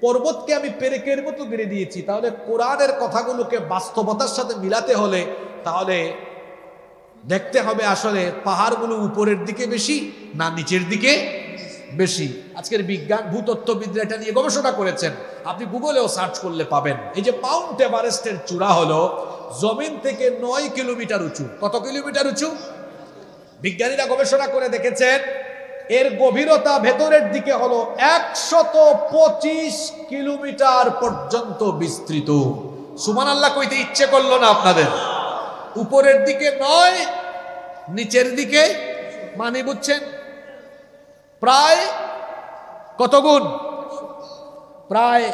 পর্বতকে আমি পেরেকের মতো গেড়ে দিয়েছি। তাহলে কোরআনের কথাগুলোকে বাস্তবতার সাথে মিলাতে হলে তাহলে দেখতে হবে আসলে পাহাড়গুলো উপরের দিকে বেশি না নিচের দিকে বেশি। আজকের বিজ্ঞান ভূতত্ত্ববিদরা এটা নিয়ে গবেষণা করেছেন, আপনি গুগলেও সার্চ করলে পাবেন। এই যে মাউন্ট এভারেস্টের চূড়া হলো জমিন থেকে 9 কিলোমিটার উঁচু। কত কিলোমিটার উঁচু? বিজ্ঞানীরা গবেষণা করে দেখেছেন এর গভীরতা ভেতরের দিকে হলো 125 কিলোমিটার পর্যন্ত বিস্তৃত। সুবহানাল্লাহ কইতে ইচ্ছে করলো না আপনাদের? উপরের দিকে 9, নিচের দিকে মানে বুঝছেন প্রায় কত গুণ? প্রায়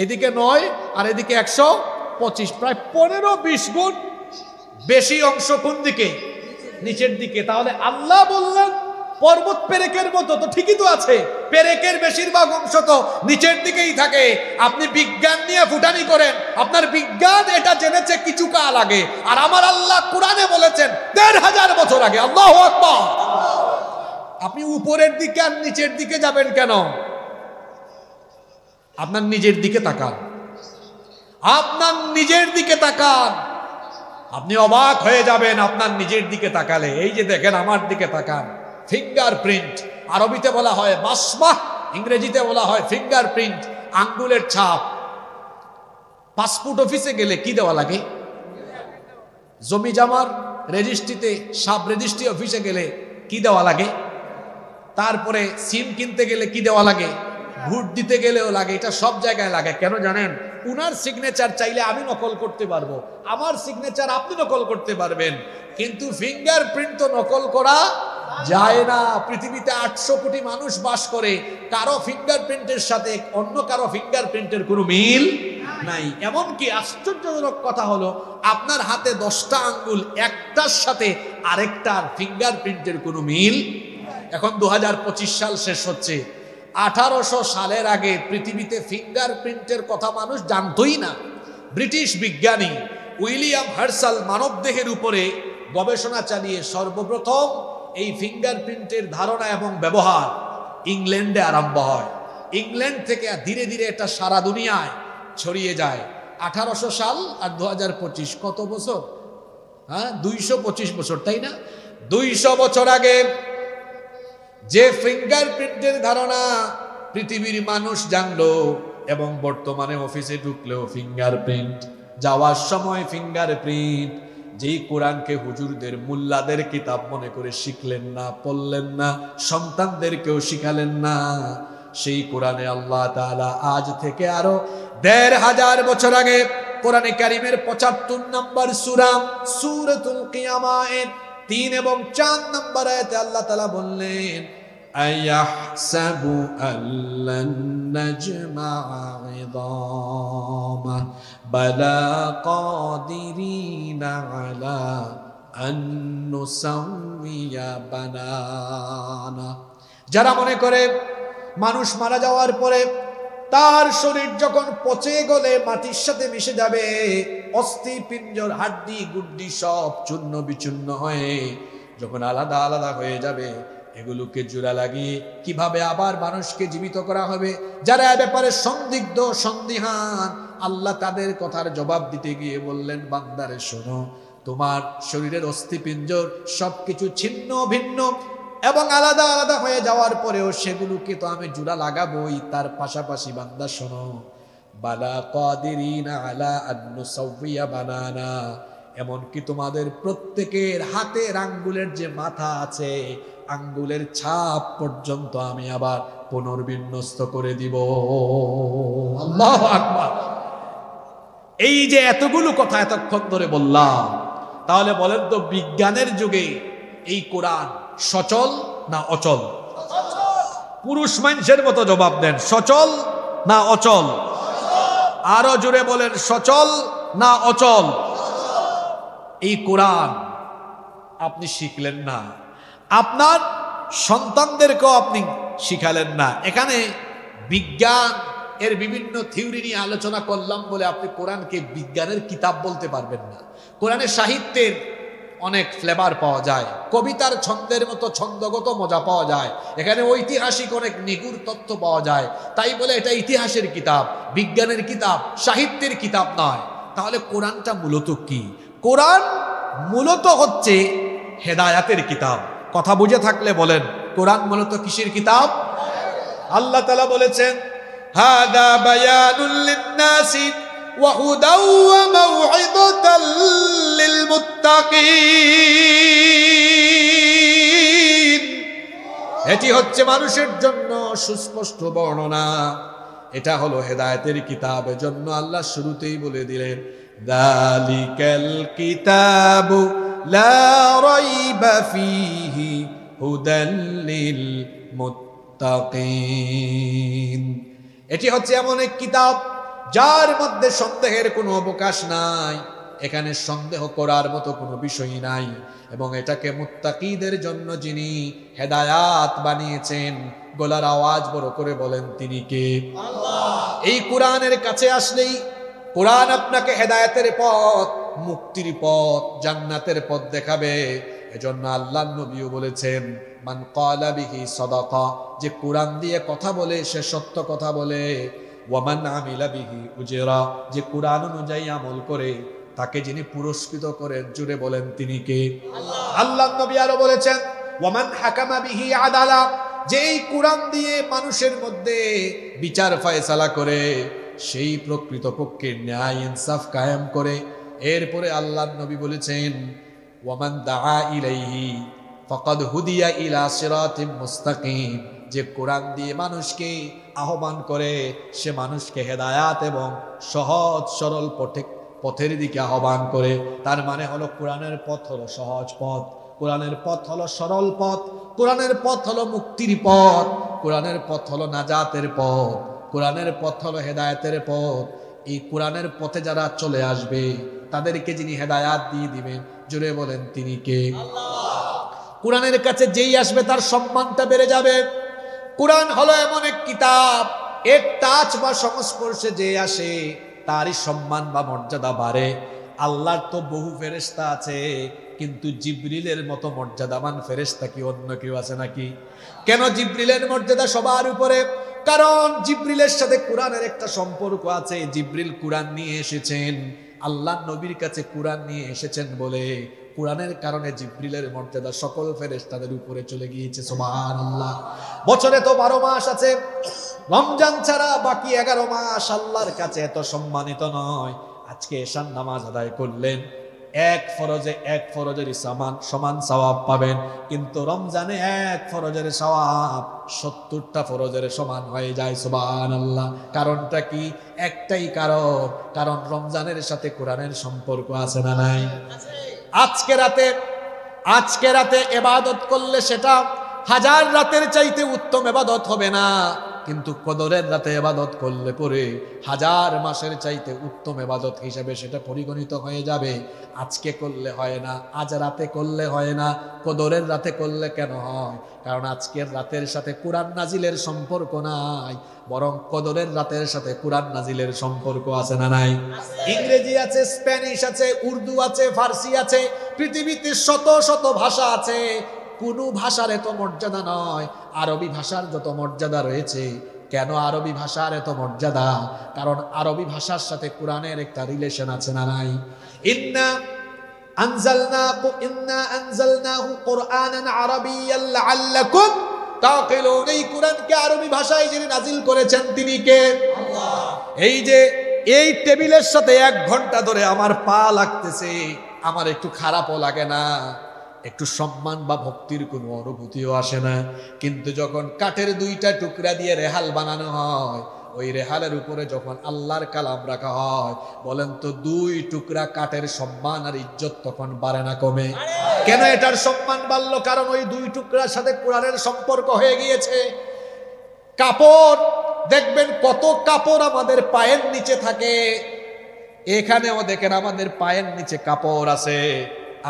এদিকে 9 আর এদিকে 125, প্রায় 15-20 গুণ বেশি অংশ কোন দিকে? নিচের দিকে। তাহলে আল্লাহ বললেন পর্বত পেরেকের মতো, তো ঠিকই তো আছে, পেরেকের বেশিরভাগ অংশ তো নিচের দিকেই থাকে। আপনি বিজ্ঞান নিয়ে ফুটানি করেন, আপনার বিজ্ঞান এটা জেনেছে কিছু কাল আগে, আর আমার আল্লাহ কোরআনে বলেছেন 1500 বছর আগে। আল্লাহু আকবার। আপনি উপরের দিকে আর নিচের দিকে যাবেন কেন? আপনার নিজের দিকে তাকান, আপনার নিজের দিকে তাকান, আপনি অবাক হয়ে যাবেন আপনার নিজের দিকে তাকালে। এই যে দেখেন, আমার দিকে তাকান, ফিঙ্গারপ্রিন্ট, আরবিতে বলা হয় বাসমাহ, ইংরেজিতে বলা হয় ফিঙ্গারপ্রিন্ট, আঙ্গুলের ছাপ। পাসপোর্ট অফিসে গেলে কি দেওয়া লাগে? জমি জমার রেজিস্ট্রিতে, সাব রেজিস্ট্রি অফিসে গেলে কি দেওয়া লাগে? তারপরে সিম কিনতে গেলে কি দেওয়া লাগে? ভোট দিতে গেলেও লাগে। এটা সব জায়গায় লাগে। কেন জানেন? উনার সিগনেচার চাইলে আমি নকল করতে পারবো, আমার সিগনেচার আপনি নকল করতে পারবেন, কিন্তু ফিঙ্গারপ্রিন্ট তো নকল করা যায় না। পৃথিবীতে 800 কোটি মানুষ বাস করে, কারো ফিঙ্গারপ্রিন্টের সাথে অন্য কারো ফিঙ্গারপ্রিন্টের কোনো মিল নাই। এমনকি আশ্চর্যজনক কথা হলো, আপনার হাতে 10টা আঙ্গুল, একটার সাথে আরেকটার ফিঙ্গারপ্রিন্টের কোনো মিল। এখন 2025 সাল শেষ হচ্ছে, 1800 সালের আগে পৃথিবীতে ফিঙ্গারপ্রিন্টের কথা মানুষ জানতই না। ব্রিটিশ বিজ্ঞানী উইলিয়াম হার্সাল মানবদেহের উপরে গবেষণা চালিয়ে সর্বপ্রথম এই ফিঙ্গারপ্রিন্টের ধারণা এবং ব্যবহার ইংল্যান্ডে আরম্ভ হয়। ইংল্যান্ড থেকে ধীরে ধীরে এটা সারা দুনিয়ায় ছড়িয়ে যায়। 1800 সাল আর 2025 কত বছর? 225 বছর, তাই না? 200 বছর আগে যে ফিঙ্গারপ্রিন্টের ধারণা পৃথিবীর মানুষ জানলো, এবং বর্তমানে অফিসে ঢুকলেও ফিঙ্গারপ্রিন্ট, যাওয়ার সময় ফিঙ্গারপ্রিন্ট। যেই কোরআনকে হুজুরদের মুল্লাদের কিতাব মনে করে শিখলেন না, পড়লেন না, সন্তানদেরকেও শিখালেন না, সেই কোরআনে আল্লাহ তাআলা আজ থেকে আরো 1500 বছর আগে কোরআনে কারীমের 75 নম্বর সূরা সূরাতুল কিয়ামার 3 এবং 4 নম্বর আয়াতে আল্লাহ তাআলা বললেন, আয়াহসাবু আল্লান নাজমা'a 'idama বালা কাদিরিনা আলা আন নুসাউইয়া বানানা। যারা মনে করে মানুষ মারা যাওয়ার পরে তার শরীর যখন পচে গলে মাটির সাথে মিশে যাবে, অস্থি পিঞ্জর হাড্ডি গুড্ডি সব চূর্ণ বিচূর্ণ হয়ে যখন আলাদা আলাদা হয়ে যাবে, এগুলোকে জোড়া লাগিয়ে কিভাবে আবার মানুষকে জীবিত করা হবে, যারা এ ব্যাপারে সন্দিগ্ধ সন্দিহান, আল্লাহ তাদের কথার জবাব দিতে গিয়ে বললেন, বান্দারে শোনো, তোমার শরীরের অস্থি পিঞ্জর সবকিছু ছিন্ন ভিন্ন এবং আলাদা আলাদা হয়ে যাওয়ার পরেও সেগুলোকে তো আমি জোড়া লাগাবোই। তার পাশাপাশি বান্দা শোনো, বালা কাদিরিনা আলা আন নুসাউইয়া বানানা, এমনকি তোমাদের প্রত্যেকের হাতের আঙ্গুলের যে মাথা আছে, আঙ্গুলের ছাপ পর্যন্ত আমি আবার পুনর্বিন্যস্ত করে দিব। আল্লাহু আকবার। এই যে এতগুলো কথা এতক্ষণ ধরে বললাম, তাহলে বলেন তো বিজ্ঞানের যুগে এই কোরআন সচল না অচল? পুরুষ মানুষের মতো জবাব দেন, সচল না অচল? আরো জোরে বলেন, সচল না অচল? এই কোরআন আপনি শিখলেন না, আপনার সন্তানদেরকেও আপনি শিখালেন না। এখানে বিজ্ঞান এর বিভিন্ন থিওরি নিয়ে আলোচনা করলাম বলে আপনি কোরআনকে বিজ্ঞানের কিতাব বলতে পারবেন না। কোরআনের সাহিত্যের অনেক ফ্লেভার পাওয়া যায়, কবিতার ছন্দের মতো ছন্দগত মজা পাওয়া যায়, এখানে ঐতিহাসিক অনেক নিগুড় তথ্য পাওয়া যায়। তাই বলে এটা ইতিহাসের কিতাব, বিজ্ঞানের কিতাব, সাহিত্যের কিতাব নয়। তাহলে কোরআনটা মূলত কি? কোরআন মূলত হচ্ছে হেদায়াতের কিতাব। কথা বুঝে থাকলে বলেন, কোরআন মূলত কিসের কিতাব? আল্লাহ তাআলা বলেছেন, হাদা বায়ানুল লিন-নাসি ওয়া হুদাও ওয়া মাউইযাতাল লিল মুত্তাকিন। এটি হচ্ছে মানুষের জন্য সুস্পষ্ট বর্ণনা, এটা হলো হেদায়েতের কিতাব। এজন্য আল্লাহ শুরুতেই বলে দিলেন, যালিকাল কিতাবু লা রাইবা ফীহি হুদাল লিল মুত্তাকিন। এটি হচ্ছে এমন এক কিতাব যার মধ্যে সন্দেহের কোনো অবকাশ নাই, এখানে সন্দেহ করার মতো কোনো বিষয় নাই, এবং এটাকে মুত্তাকিদের জন্য যিনি হেদায়াত বানিয়েছেন, গলার আওয়াজ বড় করে বলেন তিনি কে? আল্লাহ। এই কোরআনের কাছে আসলেই কোরআন আপনাকে হেদায়েতের পথ, মুক্তির পথ, জান্নাতের পথ দেখাবে। এজন্য আল্লাহর নবীও বলেছেন, মান ক্বালা বিহি সাদাকা, যে কোরআন দিয়ে কথা বলে সে সত্য কথা বলে, ওয়া মান আমিলা বিহি উজরা, যে কোরআন অনুযায়ী আমল করে তাকে যিনি পুরস্কৃত করেন, জুড়ে বলেন তিনি কে? আল্লাহ। আল্লাহর নবী আরো বলেছেন, ওয়া মান হাকামা বিহি আদালা, যে এই কোরআন দিয়ে মানুষের মধ্যে বিচার ফয়সালা করে, সেই প্রকৃতপক্ষে ন্যায় ইনসাফ কায়েম করে। এরপরে আল্লাহর নবী বলেছেন, ওয়ামান দাআ ইলাইহি ফাকাদ হুদিয়া ইলা সিরাতিম মুস্তাকিম, যে কোরআন দিয়ে মানুষকে আহ্বান করে সে মানুষকে হেদায়াত এবং সহজ সরল পথের দিকে আহ্বান করে। তার মানে হলো কোরআনের পথ হলো সহজ পথ, কোরআনের পথ হলো সরল পথ, কোরআনের পথ হলো মুক্তির পথ, কোরআনের পথ হলো নাজাতের পথ, কোরআনের পথ হলো হেদায়েতের পথ। এই কোরআনের পথে যারা চলে আসবে তাদেরকে যিনি হেদায়াত দিয়ে দিবেন, জুড়ে বলেন তিনি কে? আল্লাহ। কোরআনের কাছে যেই আসবে তার সম্মানটা বেড়ে যাবে। কোরআন হলো এমন এক কিতাব, এর টাচ বা সংস্পর্শে যে আসে তারই সম্মান বা মর্যাদা বাড়ে। আল্লাহর তো বহু ফেরেশতা আছে, কিন্তু জিবরিলের মতো মর্যাদাবান ফেরেশতা কি অন্য কেউ আছে নাকি? কেন জিবরিলের মর্যাদা সবার উপরে? কারণ জিবরিলের সাথে কোরআনের একটা সম্পর্ক আছে। জিবরিল কোরআন নিয়ে এসেছেন, আল্লাহ নবীর কাছে কোরআন নিয়ে এসেছেন বলে কোরআনের কারণে জিবরিলের মর্যাদা সকল ফেরেশতাদের উপরে চলে গিয়েছে। সুবহানাল্লাহ। বছরে তো 12 মাস আছে, রমজান ছাড়া বাকি 11 মাস আল্লাহর কাছে এত সম্মানিত নয়। আজকে এশার নামাজ আদায় করলেন, এক ফরজের সমান সওয়াব পাবেন, কিন্তু রমজানে এক ফরজের সওয়াব 70টা ফরজের সমান হয়ে যায়। সুবহানাল্লাহ। কারণটা কি? একটাই কারণ রমজানের সাথে কোরআনের সম্পর্ক আছে না নাই? আজকে রাতে ইবাদত করলে সেটা 1000 রাতের চাইতে উত্তম ইবাদত হবে না, কিন্তু কদরের রাতে ইবাদত করলে পরে 1000 মাসের চাইতে উত্তম ইবাদত হিসেবে সেটা পরিগণিত হয়ে যাবে। আজকে করলে হয় না, আজ রাতে করলে হয় না, কদরের রাতে করলে কেন হয়? কারণ আজকের রাতের সাথে কোরআন নাজিলের সম্পর্ক নাই, বরং কদরের রাতের সাথে কোরআন নাজিলের সম্পর্ক আছে না নাই? ইংরেজি আছে, স্প্যানিশ আছে, উর্দু আছে, ফার্সি আছে, পৃথিবীতে শত শত ভাষা আছে, কোন ভাষার এত মর্যাদা নয় আরবি ভাষার যত মর্যাদা রয়েছে। কেন আরবি ভাষার এত মর্যাদা? কারণ আরবি ভাষার সাথে কোরআনের একটা রিলেশন আছে না নাই? ইন্না আনজালনাহু কুরআনান আরাবিয়্যান লাআল্লাকুম তাকিলুন। এই কোরআনকে আরবি ভাষায় যিনি নাজিল করেছেন তিনি কে? আল্লাহ। এই যে এই টেবিলের সাথে 1 ঘন্টা ধরে আমার পা লাগতেছে, আমার একটু খারাপও লাগে না, একটু সম্মান বা ভক্তির কোনো অনুভূতিও আসে না। কিন্তু যখন কাঠের 2টা টুকরা দিয়ে রেহাল বানানো হয়, ওই রেহালের উপরে যখন আল্লাহর কালাম রাখা হয়, বলেন তো 2 টুকরা কাঠের সম্মান আর ইজ্জত তখন বাড়ে না কমে? কেন এটার সম্মান বাড়লো? কারণ ওই 2 টুকরার সাথে কোরআনের সম্পর্ক হয়ে গিয়েছে। কাপড় দেখবেন কত কাপড় আমাদের পায়ের নিচে থাকে। এখানেও দেখেন আমাদের পায়ের নিচে কাপড় আছে,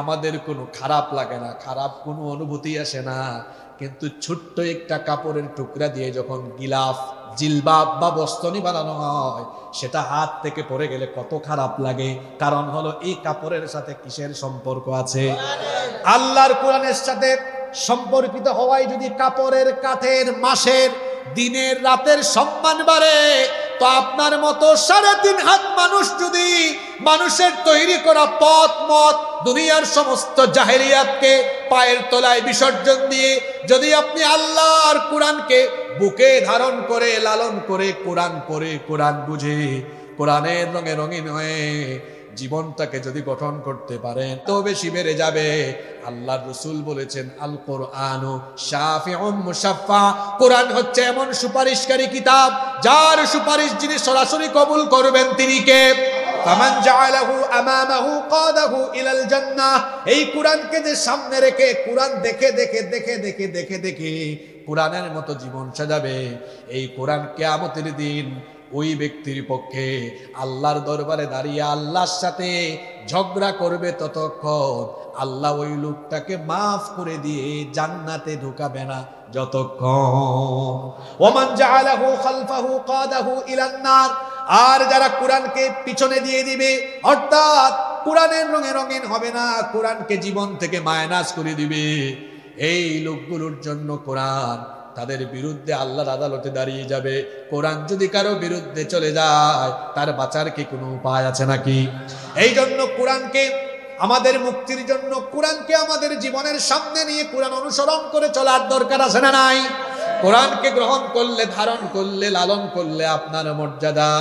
আমাদের কোনো খারাপ লাগে না, খারাপ কোনো অনুভূতি আসে না। কিন্তু ছোট্ট একটা কাপড়ের টুকরা দিয়ে যখন গিলাফ, জিলবাব বা বস্তনি বানানো হয়, সেটা হাত থেকে পড়ে গেলে কত খারাপ লাগে। কারণ হলো এই কাপড়ের সাথে কিসের সম্পর্ক আছে? আল্লাহর কোরআনের সাথে সম্পর্কিত হওয়ায় যদি কাপড়ের, কাঠের, মাসের, দিনের, রাতের সম্মান বাড়ে, তো আপনার মতো 3.5 হাত মানুষ যদি মানুষের তৈরি করা পথ মত দুনিয়ার সমস্ত জাহেলিয়াতকে পায়ের তলায় বিসর্জন দিয়ে যদি আপনি আল্লাহর কোরআনকে বুকে ধারণ করে, লালন করে, কোরআন পড়ে, কোরআন বুঝে, কোরআনের রঙে রঙিন হয়ে জীবনটাকে যদি গঠন করতে পারেন, তো বেশি বেড়ে যাবে। আল্লাহর রাসূল বলেছেন, আল কোরআনু শাফিউম মুশাফফা, কোরআন হচ্ছে এমন সুপারিশকারী কিতাব যার সুপারিশ যিনি সরাসরি কবুল করবেন তিনি কে? ফামান জাআলাহু আমামাহু কাদাহু ইলাল জান্নাহ। এই কোরআনকে যে সামনে রেখে কোরআন দেখে দেখে দেখে দেখে দেখে দেখে কোরআনের মতো জীবন সাজাবে, এই কোরআন কিয়ামতের দিন ওই ব্যক্তির পক্ষে আল্লাহর দরবারে দাঁড়িয়ে আল্লাহর সাথে ঝগড়া করবে ততক্ষণ আল্লাহ ওই লোকটাকে মাফ করে দিয়ে জান্নাতে ঢুকাবে না যতক্ষণ। ওমান জাআলাহু খালফাহু কাদাহু ইলান নার। আর যারা কোরআনকে পিছনে দিয়ে দিবে, অর্থাৎ কোরআনের রঙে রঙিন হবে না, কোরআনকে জীবন থেকে মাইনাস করে দিবে, এই লোকগুলোর জন্য কোরআন তাদের বিরুদ্ধে আল্লাহর আদালতে দাঁড়িয়ে যাবে। কোরআন যদি কারো বিরুদ্ধে চলে যায়, তার বাঁচার কি কোনো উপায় আছে নাকি? এই জন্য কোরআনকে আমাদের মুক্তির জন্য, কোরআনকে আমাদের জীবনের সামনে নিয়ে কোরআন অনুসরণ করে চলার দরকার আছে না নাই? কোরআনকে গ্রহণ করলে, ধারণ করলে, লালন করলে আপনার মর্যাদা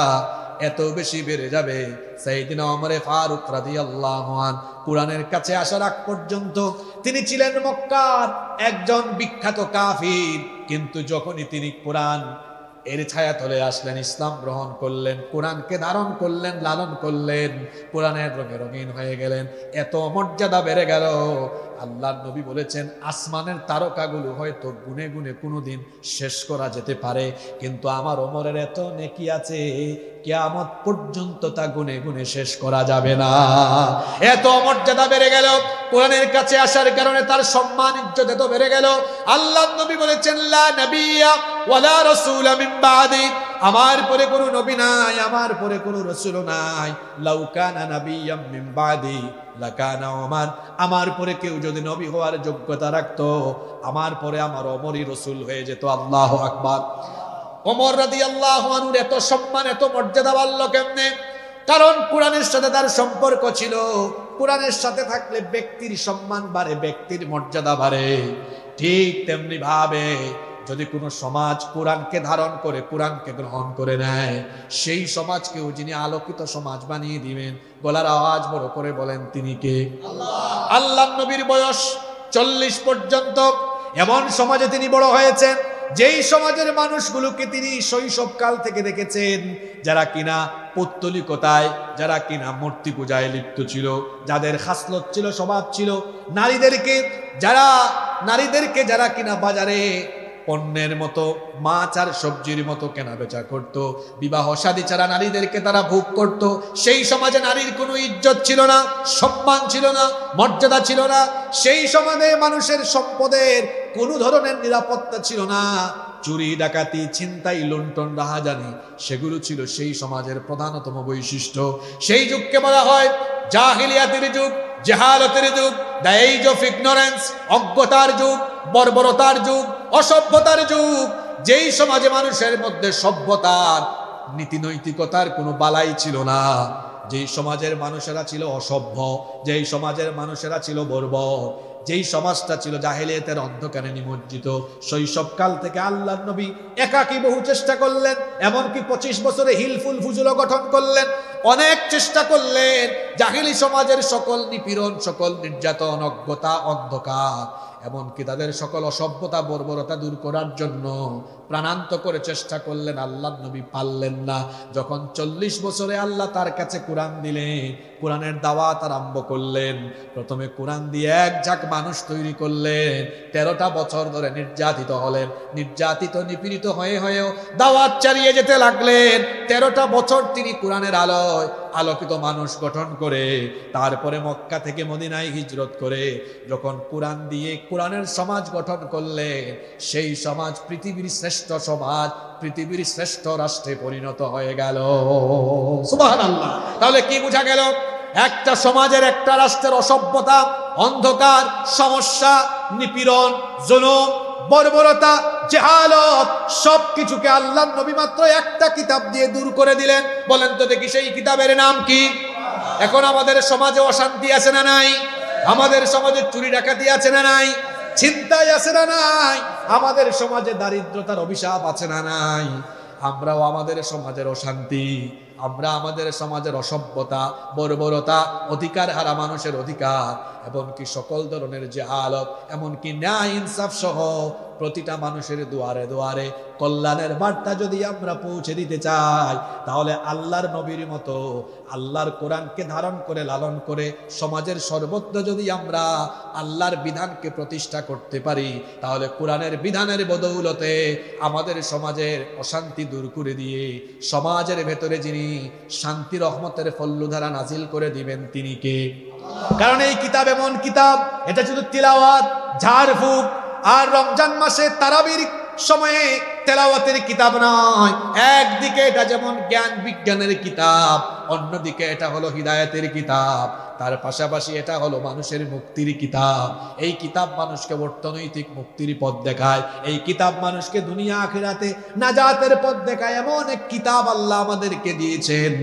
এত বেশি বেড়ে যাবে। সাইয়েদনা ওমর ফারুক রাদিয়াল্লাহু আনহু কোরআনের কাছে আসার আগ পর্যন্ত তিনি ছিলেন মক্কার একজন বিখ্যাত কাফির, কিন্তু যখনই তিনি কোরআন এর ছায়াতলে আসলেন, ইসলাম গ্রহণ করলেন, কোরআনকে ধারণ করলেন, লালন করলেন, কোরআনের রঙে রঙিন হয়ে গেলেন, এত মর্যাদা বেড়ে গেল। আল্লাহর নবী বলেছেন, আসমানের তারকাগুলো হয়তো গুনে গুনে কোনোদিন শেষ করা যেতে পারে, কিন্তু আমার ওমরের এত নেকি আছে, কিয়ামত পর্যন্ত তা গুনে গুনে শেষ করা যাবে না। এত মর্যাদা বেড়ে গেল কোরআনের কাছে আসার কারণে, তার সম্মান ইজ্জত এত বেড়ে গেল। আল্লাহর নবী বলেছেন, লা নাবিয়্যা ওয়ালা রাসূলা মিন বাদি, আমার পরে কোনো নবী নাই, আমার পরে কোনো রাসূল নাই। লাউ কানা নাবিয়্যাম মিন বাদি লাকানা ওমর, আমার পরে কেউ যদি নবী হওয়ার যোগ্যতা রাখতো, আমার পরে আমার ওমরই রাসূল হয়ে যেত। আল্লাহু আকবার। ওমর রাদিয়াল্লাহু আনহুর এত সম্মান, এত মর্যাদা বাড়ল কেমনে? কারণ কোরআনের সাথে তার সম্পর্ক ছিল। কোরআনের সাথে থাকলে ব্যক্তির সম্মান বাড়ে, ব্যক্তির মর্যাদা বাড়ে। ঠিক তেমনি ভাবে যদি কোনো সমাজ কোরআনকে ধারণ করে, কোরআনকে গ্রহণ করে নেয়, সেই সমাজকেও যিনি আলোকিত সমাজ বানিয়ে দিবেন, গলার আওয়াজ বড় করে বলেন তিনি কে? আল্লাহ। আল্লাহর নবীর বয়স 40 পর্যন্ত এমন সমাজে তিনি বড় হয়েছেন, যেই সমাজের মানুষগুলোকে তিনি শৈশবকাল থেকে দেখেছেন, যারা কিনা পৌত্তলিকতায়, যারা কিনা মূর্তি পূজায় লিপ্ত ছিল, যাদের খাসলত ছিল, স্বভাব ছিল, নারীদেরকে যারা কিনা বাজারে পণ্যের মতো, মাছ আর সবজির মতো কেনা বেচা করত, বিবাহ শাদী ছাড়া নারীদেরকে তারা ভোগ করত। সেই সমাজে নারীর কোনো ইজ্জত ছিল না, সম্মান ছিল না, মর্যাদা ছিল না। সেই সমাজে মানুষের সম্পদের কোনো ধরনের নিরাপত্তা ছিল না। চুরি, ডাকাতি, ছিনতাই, লুণ্ঠন, রাহাজানি, সেগুলো ছিল সেই সমাজের প্রধানতম বৈশিষ্ট্য। সেই যুগকে বলা হয় জাহিলিয়াতের যুগ, জাহালতের যুগ, দ্য এজ অফ ইগনোরেন্স, অজ্ঞতার যুগ, বর্বরতার যুগ, অসভ্যতার যুগ। যেই সমাজে মানুষের মধ্যে সভ্যতার, নীতি নৈতিকতার কোনো বালাই ছিল না, যেই সমাজের মানুষেরা ছিল অসভ্য, যেই সমাজের মানুষেরা ছিল বর্বর, যেই সমাজটা ছিল জাহেলিয়াতের অন্ধকারে নিমজ্জিত, শৈশবকাল থেকে আল্লাহর নবী একাকী বহু চেষ্টা করলেন, এমনকি 25 বছরে হিলফুল ফুজুল গঠন করলেন, অনেক চেষ্টা করলেন জাহেলি সমাজের সকল নিপীড়ন, সকল নির্যাতন, অজ্ঞতা, অন্ধকার এমনকি তাদের সকল অসভ্যতা বর্বরতা দূর করার জন্য প্রাণান্ত করে চেষ্টা করলেন, আল্লাহর নবী পারলেন না। যখন 40 বছরে আল্লাহ তার কাছে কোরআন দিলেন, কোরআনের দাওয়াত আরম্ভ করলেন। প্রথমে কোরআন দিয়ে এক ঝাঁক মানুষ তৈরি করলেন, 13টা বছর ধরে নির্যাতিত হলেন, নির্যাতিত নিপীড়িত হয়েও দাওয়াত চালিয়ে যেতে লাগলেন। 13টা বছর তিনি কোরআনের আলোয় আলোকিত মানুষ গঠন করে তারপরে মক্কা থেকে মদিনায় হিজরত করে যখন কোরআন দিয়ে কোরআনের সমাজ গঠন করলেন, সেই সমাজ পৃথিবীর শ্রেষ্ঠ সমাজ, পৃথিবীর শ্রেষ্ঠ রাষ্ট্রে পরিণত হয়ে গেল। সুবহানাল্লাহ। তাহলে কি বোঝা গেল? একটা সমাজের, একটা রাষ্ট্রের অসভ্যতা, অন্ধকার, সমস্যা, নিপীড়ন, জুলুম, বর্বরতা, জাহালত সবকিছুকে আল্লাহর নবী মাত্র একটা কিতাব দিয়ে দূর করে দিলেন। বলেন তো দেখি সেই কিতাবের নাম কি? এখন আমাদের সমাজে অশান্তি আছে না নাই? আমাদের সমাজে চুরি ডাকাতি আছে না নাই? চিন্তাই আছে না নাই? আমাদের সমাজে দারিদ্রতার অভিশাপ আছে না নাই? আমরাও আমাদের সমাজের অশান্তি, আমরা আমাদের সমাজের অসভ্যতা, বর্বরতা, অধিকার হারা মানুষের অধিকার, এমনকি সকল ধরনের জাহালত, এমনকি ন্যায় ইনসাফ সহ প্রতিটা মানুষের দুয়ারে দুয়ারে কল্যাণের বার্তা যদি আমরা পৌঁছে দিতে চাই, তাহলে আল্লাহর নবীর মতো আল্লাহর কোরআনকে ধারণ করে লালন করে সমাজের সর্বত্র যদি আমরা আল্লাহর বিধানকে প্রতিষ্ঠা করতে পারি, তাহলে কোরআনের বিধানের বদৌলতে আমাদের সমাজের অশান্তি দূর করে দিয়ে সমাজের ভেতরে যিনি শান্তি রহমতের ফল্লুধারা নাজিল করে দিবেন তিনি কে? কারণ এই কিতাব এমন কিতাব, এটা শুধু তিলাওয়াত, ঝাড়ফুঁক আর রমজান মাসে তারাবির সময়ে তেলাওয়াতের কিতাব নয়। একদিকে এটা যেমন জ্ঞান বিজ্ঞানের কিতাব, অন্যদিকে এটা হলো হিদায়াতের কিতাব, তার পাশাপাশি এটা হলো মানুষের মুক্তির কিতাব। এই কিতাব মানুষকে অর্থনৈতিক মুক্তির পথ দেখায়, এই কিতাব মানুষকে দুনিয়া আখিরাতে নাজাতের পথ দেখায়। এমন এক কিতাব আল্লাহ আমাদেরকে দিয়েছেন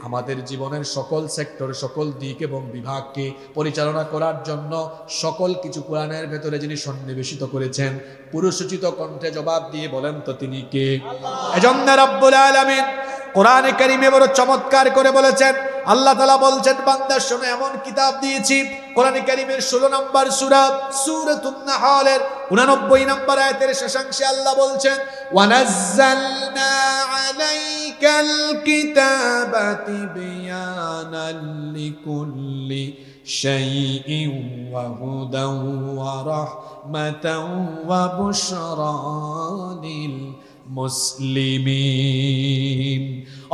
আমাদের জীবনের সকল সেক্টর, সকল দিক এবং বিভাগকে পরিচালনা করার জন্য সকল কিছু কোরআনের ভেতরে যিনি সন্নিবেশিত করেছেন, পুরুষোচিত কণ্ঠে জবাব দিয়ে বলেন তো তিনি কে? এজন্য রব্বুল আলামিন কোরআনে কারীমে বড় চমৎকার করে বলেছেন। আল্লাহ তাআলা বলছেন, বান্দা শোনো, এমন কিতাব দিয়েছি। কোরআনে কারীমের 16 নম্বর সূরা সূরাতুন নাহলের 89 নম্বর আয়াতের শেষাংশে আল্লাহ বলছেন, ওয়ানাজ্জালনা আলাইকাল কিতাবা তিবয়ানাল লিকুল্লি শাইইন ওয়া হুদান ওয়া রাহমাতান ওয়া বুশরা লিল মুসলিমিন।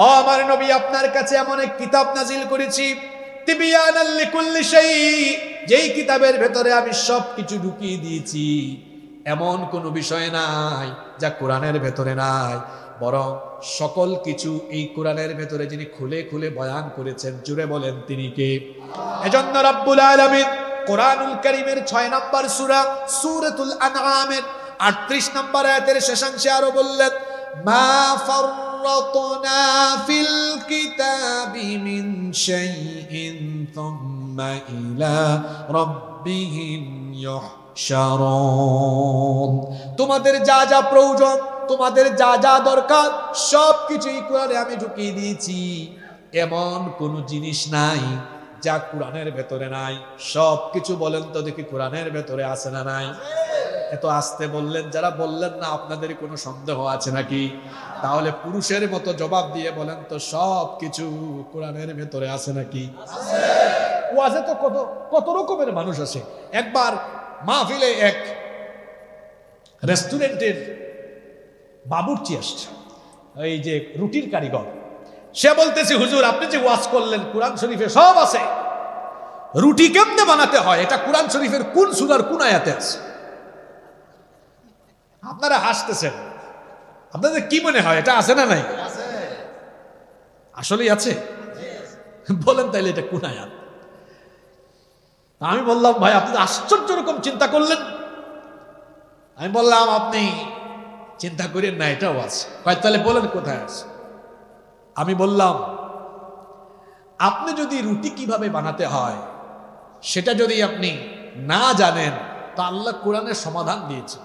ও আমার নবী, আপনার কাছে এমন এক কিতাব নাজিল করেছি, তিবয়ানাল লিকুল্লি শাই, যেই কিতাবের ভেতরে আমি সব কিছু ঢুকিয়ে দিয়েছি। এমন কোনো বিষয় নাই যা কোরআনের ভেতরে নাই, বরং সকল কিছু এই কোরআনের ভেতরে যিনি খুলে খুলে বয়ান করেছেন, জুড়ে বলেন তিনি কে? এজন্য রব্বুল আলামিন কোরআনুল কারীমের 6 নম্বর সূরা সূরাতুল আনআমের 38 নম্বর আয়াতের শেষাংশে আরো বললেন, মা ফাররাতনা ফিল কিতাবি মিন শাইইন থুম্মা ইলা রাব্বিহিম ইউহশারুন। তোমাদের যা যা প্রয়োজন, তোমাদের যা যা দরকার সব কিছুই কোরআনে আমি ঢুকিয়ে দিয়েছি। এমন কোন জিনিস নাই যা কোরআনের ভেতরে নাই। সব কিছু বলেন তো দেখি কোরআনের ভেতরে আছে না নাই? এত আস্তে বললেন, যারা বললেন না আপনাদের কোনো সন্দেহ আছে নাকি? তাহলে পুরুষের মতো জবাব দিয়ে বলেন তো সব কিছু কোরআনের ভেতরে আছে নাকি? ওয়াজে তো কত কত রকমের মানুষ আছে। একবার মাহফিলে এক রেস্টুরেন্টের বাবুর্চি আসছে, এই যে রুটির কারিগর, সে বলতেছে, হুজুর আপনি যে ওয়াজ করলেন কোরআন শরীফে সব আছে, রুটি কেমনে বানাতে হয় এটা কোরআন শরীফের কোন সূরার কোন আয়াতে আছে? আপনারা হাসতেছেন, আপনাদের কি মনে হয় এটা আছে না নাই? আসলেই আছে? বলেন তাইলে এটা কোন আয়াত? আমি বললাম, ভাই আপনি আশ্চর্য রকম চিন্তা করলেন। আমি বললাম, আপনি চিন্তা করেন না, এটাও আছে। তাহলে বলেন কোথায় আছে? আমি বললাম, আপনি যদি রুটি কিভাবে বানাতে হয় সেটা যদি আপনি না জানেন, তা আল্লাহ কোরআনের সমাধান দিয়েছে।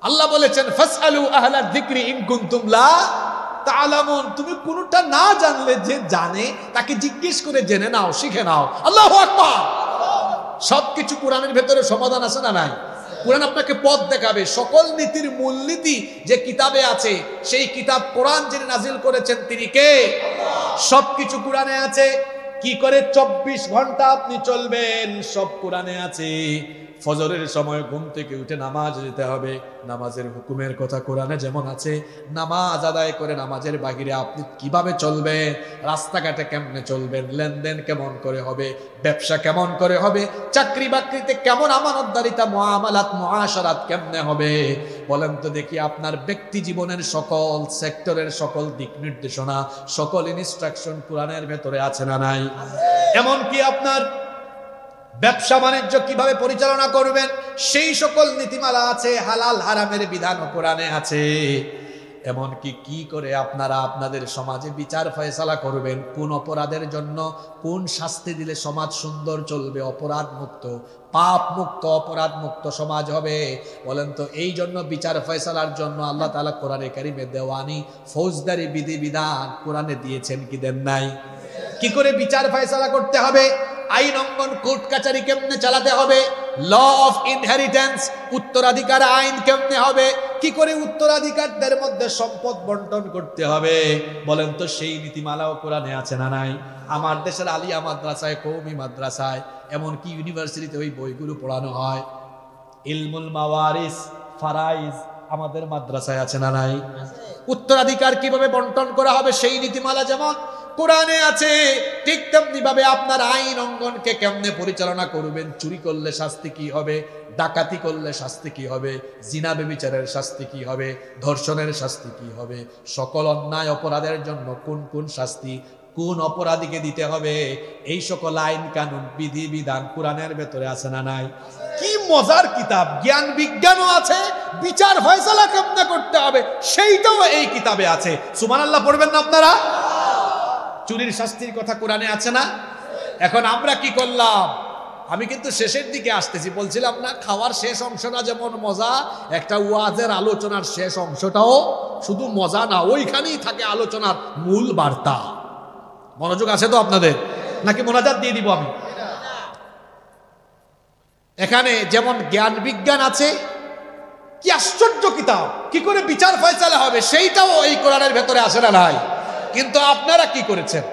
আল্লাহ বলেছেন, ফাসআলু আহলা যিকরি ইন কুনতুম লা তা'লামুন। তুমি কোনটা না জানলে যে জানে তাকে জিজ্ঞেস করে জেনে নাও, শিখে নাও। আল্লাহু আকবার। সবকিছু কোরআনের ভেতরে সমাধান আছে না নাই? কোরআন আপনাকে পথ দেখাবে। সকল নীতির মূলনীতি যে কিতাবে আছে, সেই কিতাব কোরআন যিনি নাজিল করেছেন তিনি কে? সবকিছু কোরআনে আছে। কি করে 24 ঘন্টা আপনি চলবেন সব কোরআনে আছে। ফজরের সময় ঘুম থেকে উঠে নামাজ যেতে হবে, নামাজের হুকুমের কথা কোরআনে যেমন আছে। নামাজ আদায় করে নামাজের বাহিরে আপনি কিভাবে চলবেন, রাস্তাঘাটে কেমনে চলবেন, লেনদেন কেমন করে হবে, ব্যবসা কেমন করে হবে, চাকরি বাকরিতে কেমন আমানতদারিতা মুআমালাত মুআশারাত কেমনে হবে, বলেন তো দেখি। আপনার ব্যক্তি জীবনের সকল সেক্টরের সকল দিক নির্দেশনা, সকল ইনস্ট্রাকশন কোরআনের ভেতরে আছে না নাই? এমনকি আপনার ব্যবসা বাণিজ্য কিভাবে পরিচালনা করবেন সেই সকল নীতিমালা আছে। হালাল হারামের বিধান কোরআনে আছে। এমনকি কি করে আপনারা আপনাদের সমাজে বিচার ফয়সালা করবেন, কোন অপরাধের জন্য কোন শাস্তি দিলে সমাজ সুন্দর চলবে, অপরাধ মুক্ত, পাপ মুক্ত, অপরাধ মুক্ত সমাজ হবে। বলেন তো এই জন্য বিচার ফয়সালার জন্য আল্লাহ তাআলা কোরআনে কারিমে দেওয়ানি ফৌজদারি বিধিবিধান কোরআনে দিয়েছেন কি দেন নাই? কি করে বিচার ফয়সালা করতে হবে, আইন অঙ্গন কোর্ট কাচারি কেমনে চালাতে হবে, ল অফ ইনহেরিটেন্স উত্তরাধিকার আইন কেমনে হবে, কি করে উত্তরাধিকারদের মধ্যে সম্পদ বন্টন করতে হবে, বলেন তো সেই নীতিমালাও কোরআনে আছে না নাই? আমার দেশের আলিয়া মাদ্রাসায়, কওমি মাদ্রাসায়, এমনকি ইউনিভার্সিটিতে ওই বইগুলো পড়ানো হয়। ইলমুল মাওয়ারিস ফারাইজ আমাদের মাদ্রাসায় আছে না নাই? উত্তরাধিকার কিভাবে বন্টন করা হবে সেই নীতিমালা যেমন কোরআনে আছে, ঠিক তেমনি ভাবে আপনার আইন অঙ্গনকে কেমনে পরিচালনা করবেন, চুরি করলে শাস্তি কি হবে, ডাকাতি করলে শাস্তি কি হবে, জিনা ব্যভিচারের শাস্তি কি হবে, ধর্ষণের শাস্তি কি হবে, সকল অন্যায় অপরাধের জন্য কোন কোন শাস্তি কোন অপরাধীকে দিতে হবে, এই সকল আইন কানুন বিধি বিধান কোরআনের ভেতরে আছে না নাই? কি মজার কিতাব! জ্ঞান বিজ্ঞানও আছে, বিচার ফয়সালা কেমনে করতে হবে সেইটাও এই কিতাবে আছে। সুবহানাল্লাহ পড়বেন না আপনারা? চুরির শাস্তির কথা কোরআনে আছে না? এখন আমরা কি করলাম? আমি কিন্তু শেষের দিকে আসতেছি, বলছিলাম না খাওয়ার শেষ অংশটা যেমন মজা, একটা ওয়াজের আলোচনার শেষ অংশটাও শুধু মজা না, ওইখানেই থাকে আলোচনার মূল বার্তা। মনোযোগ আছে তো আপনাদের? নাকি মোনাজাত দিয়ে দিব আমি? এখানে যেমন জ্ঞান বিজ্ঞান আছে, কি আশ্চর্য কিতাব, কি করে বিচার ফয়সালা হবে সেইটাও এই কোরআনের ভেতরে আসে না নাই? কিন্তু আপনারা কি করেছেন?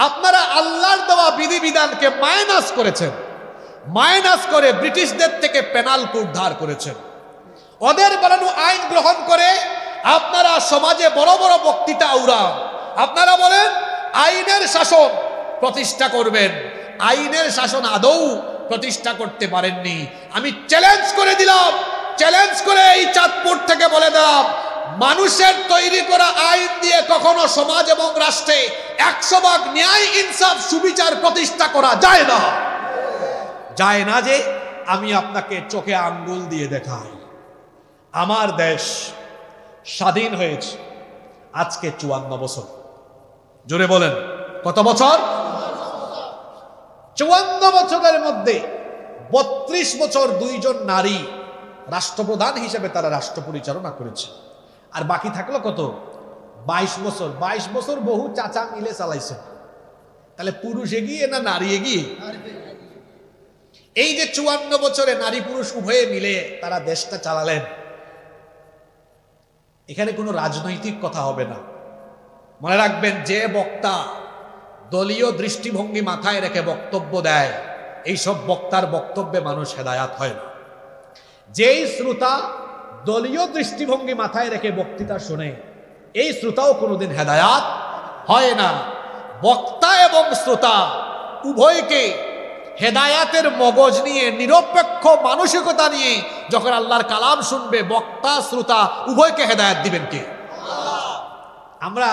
আপনারা আল্লাহর দেওয়া বিধিবিধানকে মাইনাস করেছেন, মাইনাস করে ব্রিটিশদের থেকে পেনাল কোড ধার করেছেন, ওদের বানানো আইন গ্রহণ করে আপনারা সমাজে বড় বড় বক্তৃতা উড়ান। আপনারা বলেন আইনের শাসন প্রতিষ্ঠা করবেন, আইনের শাসন আদৌ প্রতিষ্ঠা করতে পারেননি। আমি চ্যালেঞ্জ করে দিলাম, চ্যালেঞ্জ করে এই চাঁদপুর থেকে বলে দিলাম, মানুষের তৈরি করা আইন দিয়ে কখনো সমাজ এবং রাষ্ট্রে 100% ন্যায় ইনসাফ সুবিচার প্রতিষ্ঠা করা যায় না। যায় না যে আমি আপনাকে চোখে আঙ্গুল দিয়ে দেখাই। আমার দেশ স্বাধীন হয়েছে আজকে 54 বছর। জোরে বলেন কত বছর? 54 বছরের মধ্যে 32 বছর 2 জন নারী রাষ্ট্রপ্রধান হিসেবে তারা রাষ্ট্র পরিচালনা করেছে। আর বাকি থাকলো কত? 22 বছর। 22 বছর বহু চাচা মিলে চালাইছে। তাহলে পুরুষ এগিয়ে না নারী এগিয়ে? এই যে 54 বছরে নারী পুরুষ উভয়ে মিলে তারা দেশটা চালালেন, এখানে কোনো রাজনৈতিক কথা হবে না। মনে রাখবেন, যে বক্তা দলীয় দৃষ্টিভঙ্গি মাথায় রেখে বক্তব্য দেয়, এইসব বক্তার বক্তব্যে মানুষ হেদায়াত হয় না। যেই শ্রোতা দলীয় দৃষ্টিভঙ্গি মাথায় রেখে বক্তৃতা শোনে, এই শ্রোতাও কোনোদিন হেদায়াত হয় না। বক্তা এবং শ্রোতা উভয়কে হেদায়াতের মগজ নিয়ে, নিরপেক্ষ মানসিকতা নিয়ে যখন আল্লাহর কালাম শুনবে, বক্তা শ্রোতা উভয়কে হেদায়াত দিবেন কে? আমরা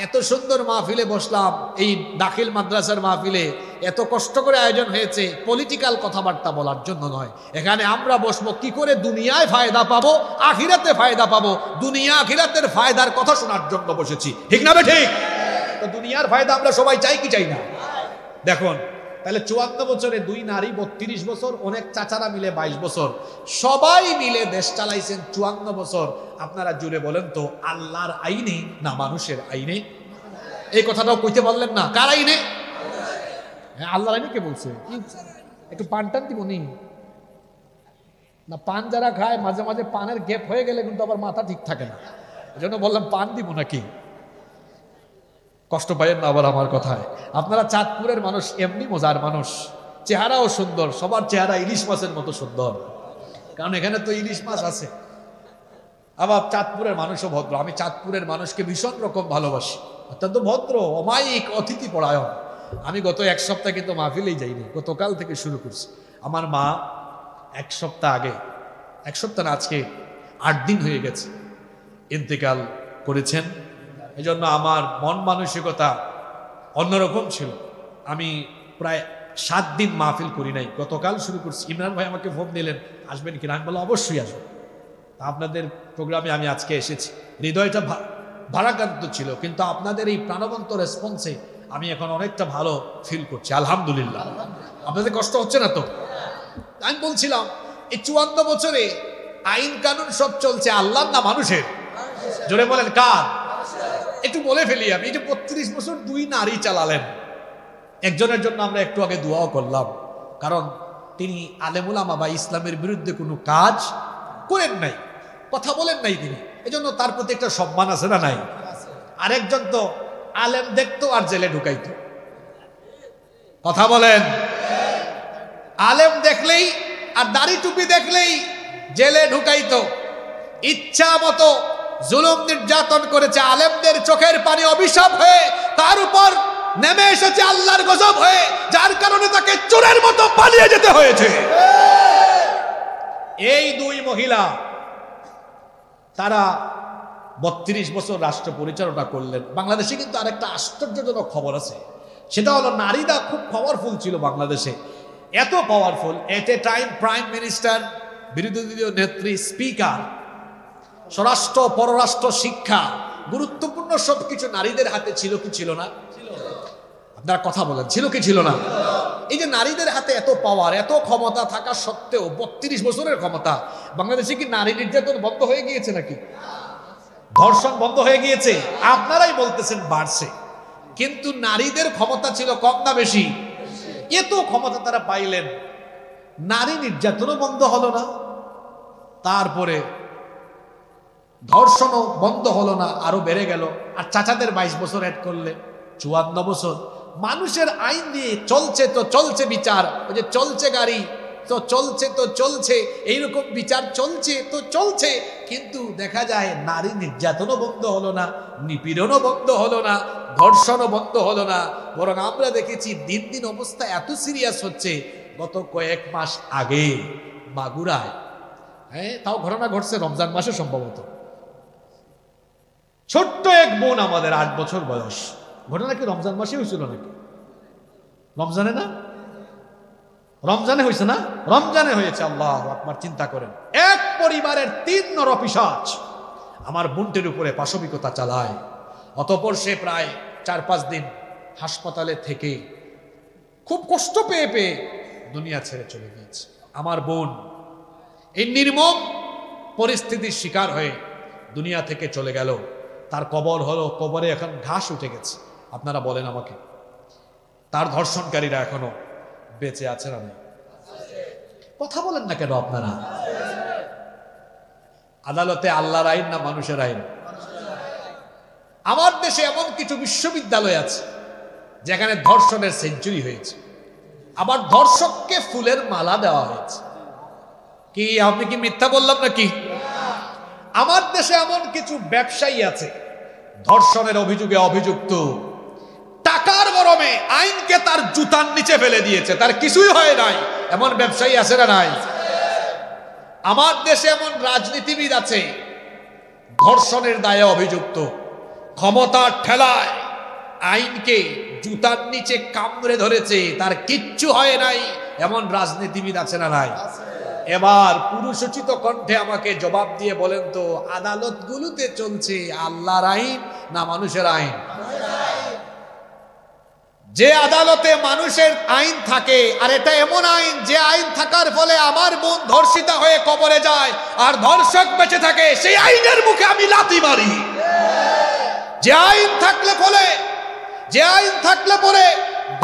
এত সুন্দর মাহফিলে বসলাম, এই দাখিল মাদ্রাসার মাহফিলে এত কষ্ট করে আয়োজন হয়েছে পলিটিক্যাল কথাবার্তা বলার জন্য নয়। এখানে আমরা বসবো কি করে দুনিয়ায় ফায়দা পাবো, আখিরাতে ফায়দা পাবো। দুনিয়া আখিরাতের ফায়দার কথা শোনার জন্য বসেছি, ঠিক না? ঠিক। তো দুনিয়ার ফায়দা আমরা সবাই চাই কি চাই না? দেখুন, তাহলে 54 বছরে 2 নারী 32 বছর, অনেক চাচারা মিলে 22 বছর, সবাই মিলে দেশ চালাইছেন 54 বছর। আপনারা জুড়ে বলেন তো, আল্লাহর আইনে না মানুষের আইনে? এই কথাটাও কইতে বললেন না। কার আইনে? হ্যাঁ, আল্লাহর আইনে। কে বলছে? একটু পান টান দিব নি? না, পান যারা খায় মাঝে মাঝে পানের গ্যাপ হয়ে গেলে কিন্তু আবার মাথা ঠিক থাকে না, এই জন্য বললাম পান দিব নাকি, কষ্ট পাইয়েন না আবার আমার কথায়। আপনারা চাঁদপুরের মানুষ এমনি মজার মানুষ, চেহারাও সুন্দর, সবার চেহারা ইলিশ মাছের মতো সুন্দর, কারণ এখানে তো ইলিশ মাছ আছে। আবার চাঁদপুরের মানুষও ভদ্র, আমি চাঁদপুরের মানুষকে ভীষণ রকম ভালোবাসি, অত্যন্ত ভদ্র, অমায়িক, অতিথি পরায়ণ। আমি গত এক সপ্তাহ কিন্তু মাহফিলেই যাইনি, গতকাল থেকে শুরু করছি। আমার মা এক সপ্তাহ আগে, এক সপ্তাহ না, আজকে 8 দিন হয়ে গেছে ইন্তেকাল করেছেন। এই জন্য আমার মন মানসিকতা অন্যরকম ছিল। আমি প্রায় 7 দিন মাহফিল করি নাই, গতকাল শুরু করছি। ইমরান ভাই আমাকে ফোন দিলেন আসবেন কিনা, আমি বললাম অবশ্যই আসবো। আপনাদের প্রোগ্রামে আমি আজকে এসেছি, হৃদয়টা ভারাক্রান্ত ছিল, কিন্তু আপনাদের এই প্রাণবন্ত রেসপন্সে আমি এখন অনেকটা ভালো ফিল করছি, আলহামদুলিল্লাহ। আপনাদের কষ্ট হচ্ছে না তো? আমি বলছিলাম এই 54 বছরে আইন কানুন সব চলছে আল্লাহর না মানুষের? জোরে বলেন কার? একটু বলে ফেলি আমি, এই যে 32 বছর 2 নারী চালালেন, একজনের জন্য আমরা একটু আগে দোয়াও করলাম, কারণ তিনি আলেম উলামা বা ইসলামের বিরুদ্ধে কোনো কাজ করেন নাই, কথা বলেন নাই তিনি, এজন্য তার প্রতি একটা সম্মান আছে না নাই? আরেকজন তো আলেম দেখতো আর জেলে ঢুকাইতো, কথা বলেন, আলেম দেখলেই আর দাড়ি টুপি দেখলেই জেলে ঢুকাইতো, ইচ্ছা মতো জুলুম নির্যাতন করেছে, আলেমদের চোখের পানি অভিশাপ হয়ে তার উপর নেমে এসেছে আল্লাহর গজব হয়ে, যার কারণে তাকে চোরের মতো পালিয়ে যেতে হয়েছে। এই 2 মহিলা তারা 32 বছর রাষ্ট্র পরিচালনা করলেন। বাংলাদেশে কিন্তু আরেকটা আশ্চর্যজনক খবর আছে, সেটা হলো নারীরা খুব পাওয়ারফুল ছিল বাংলাদেশে, এত পাওয়ারফুল, এট এ টাইম প্রাইম মিনিস্টার, বিরোধী দলীয় নেত্রী, স্পিকার, স্বরাষ্ট্র, পররাষ্ট্র, শিক্ষা, গুরুত্বপূর্ণ সবকিছু নারীদের হাতে ছিল কি ছিল না? আপনারা কথা বলেন, ছিল কি ছিল না? এই যে নারীদের হাতে এত পাওয়ার, এত ক্ষমতা থাকা সত্ত্বেও 32 বছরের ক্ষমতা, বাংলাদেশে কি নারী নির্যাতন বন্ধ হয়ে গিয়েছে নাকি? ধর্ষণ বন্ধ হয়ে গিয়েছে? আপনারাই বলতেছেন বাড়ছে, কিন্তু নারীদের ক্ষমতা ছিল কম না বেশি? এত ক্ষমতা তারা পাইলেন, নারী নির্যাতনও বন্ধ হলো না, তারপরে ধর্ষণও বন্ধ হলো না, আরো বেড়ে গেল। আর চাচাদের 22 বছর অ্যাড করলে 54 বছর। মানুষের আইন দিয়ে চলছে তো চলছে বিচার, ওই যে চলছে গাড়ি তো চলছে, এইরকম বিচার চলছে তো চলছে, কিন্তু দেখা যায় নারী নির্যাতনও বন্ধ হলো না, নিপীড়নও বন্ধ হলো না, ধর্ষণও বন্ধ হলো না, বরং আমরা দেখেছি দিন দিন অবস্থা এত সিরিয়াস হচ্ছে। গত কয়েক মাস আগে মাগুরায়, তাও ঘটনা ঘটছে রমজান মাসে সম্ভবত, ছোট্ট এক বোন আমাদের 8 বছর বয়স, ঘটনা কি রমজান মাসে হয়েছিল নাকি? রমজানে না? রমজানে হয়েছে না? রমজানে হয়েছে। আল্লাহু আকবার, চিন্তা করেন, এক পরিবারের 3 নরপিশাচ আমার বোনটির উপরে পাশবিকতা চালায়। অতঃপর সে প্রায় 4-5 দিন হাসপাতালে থেকে খুব কষ্ট পেয়ে পেয়ে দুনিয়া ছেড়ে চলে গিয়েছে। আমার বোন এই নির্মম পরিস্থিতির শিকার হয়ে দুনিয়া থেকে চলে গেল। তার কবর হলো, কবরে এখন ঘাস উঠে গেছে। আপনারা বলেন আমাকে, তার ধর্ষণকারীরা এখনো বেঁচে আছে না? কথা বলেন না কেন আপনারা? আদালতে আল্লাহর আইন না মানুষের আইন? আমার দেশে এমন কিছু বিশ্ববিদ্যালয় আছে যেখানে ধর্ষণের সেঞ্চুরি হয়েছে, আবার ধর্ষককে ফুলের মালা দেওয়া হয়েছে। কি আমি কি মিথ্যা বললাম নাকি? আমার দেশে এমন কিছু ব্যবসায়ী আছে ধর্ষণের অভিযোগে অভিযুক্ত, টাকার গরমে আইনকে তার জুতার নিচে ফেলে দিয়েছে, তার কিছুই হয় নাই, এমন ব্যবসায়ী আছে না নাই? আমার দেশে এমন রাজনীতিবিদ আছে ধর্ষণের দায়ে অভিযুক্ত, ক্ষমতার ঠেলায় আইনকে জুতার নিচে কামড়ে ধরেছে, তার কিচ্ছু হয় নাই, এমন রাজনীতিবিদ আছে না নাই? এবার পুরুষোচিত কণ্ঠে আমাকে জবাব দিয়ে বলেন তো, আদালতগুলোতে চলছে আল্লাহর আইন না মানুষের আইন? যে আদালতে মানুষের আইন থাকে, আর এটা এমন আইন যে আইন থাকার ফলে আমার বোন ধর্ষিতা হয়ে কবরে যায় আর ধর্ষক বেঁচে থাকে, সেই আইনের মুখে আমি লাথি মারি। যে আইন থাকলে পরে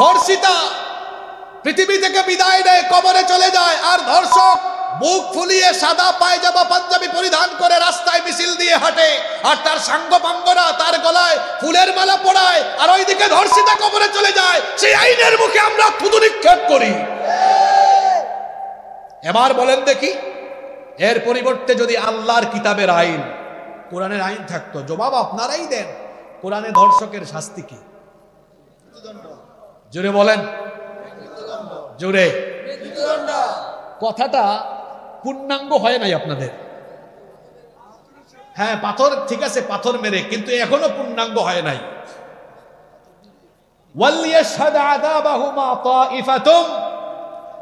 ধর্ষিতা পৃথিবী থেকে বিদায় নেয়, কবরে চলে যায়, আর ধর্ষক বুক ফুলিয়ে সাদা পায়জামা পাঞ্জাবি পরিধান করে রাস্তায় মিছিল দিয়ে হাঁটে, আর তার সাঙ্গপাঙ্গরা তার গলায় ফুলের মালা পরায়, আর ওইদিকে ধর্ষিতা কবরে চলে যায়, সেই আইনের মুখে আমরা থুতু নিক্ষেপ করি। এবার বলেন দেখি, এর পরিবর্তে যদি আল্লাহর কিতাবের আইন, কোরআনের আইন থাকতো, জবাব আপনারাই দেন, কোরআনে ধর্ষকের শাস্তি কি? জোরে বলেন, জোরে। কথাটা পূর্ণাঙ্গ হয় নাই আপনাদের। হ্যাঁ, পাথর ঠিক আছে, পাথর মেরে, কিন্তু এখনো পূর্ণাঙ্গ হয় নাই।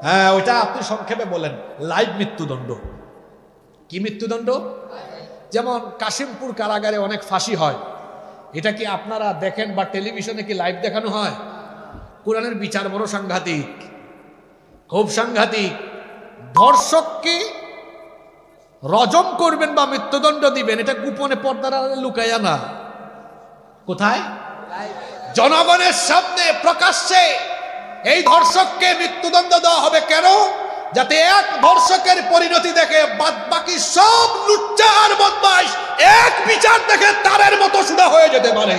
হ্যাঁ, ওইটা আপনি সংক্ষেপে বলেন, লাইভ মৃত্যুদণ্ড। কি মৃত্যুদণ্ড? যেমন কাশিমপুর কারাগারে অনেক ফাঁসি হয়, এটা কি আপনারা দেখেন বা টেলিভিশনে কি লাইভ দেখানো হয়? কোরআনের বিচার বড় সাংঘাতিক, খুব সাংঘাতিক। ধর্ষককে রজম করবেন বা মৃত্যুদণ্ড দিবেন, এটা গোপনে পর্দার আড়ালে লুকাইয়া না। কোথায়? জনগণের সামনে প্রকাশ্যে এই ধর্ষককে মৃত্যুদণ্ড দেওয়া হবে। কেন? যাতে এক ধর্ষকের পরিণতি দেখে বাদবাকি সব লুচ্চা আর বদমাশ এক বিচার দেখে তারের মতো সুদা হয়ে যেতে পারে।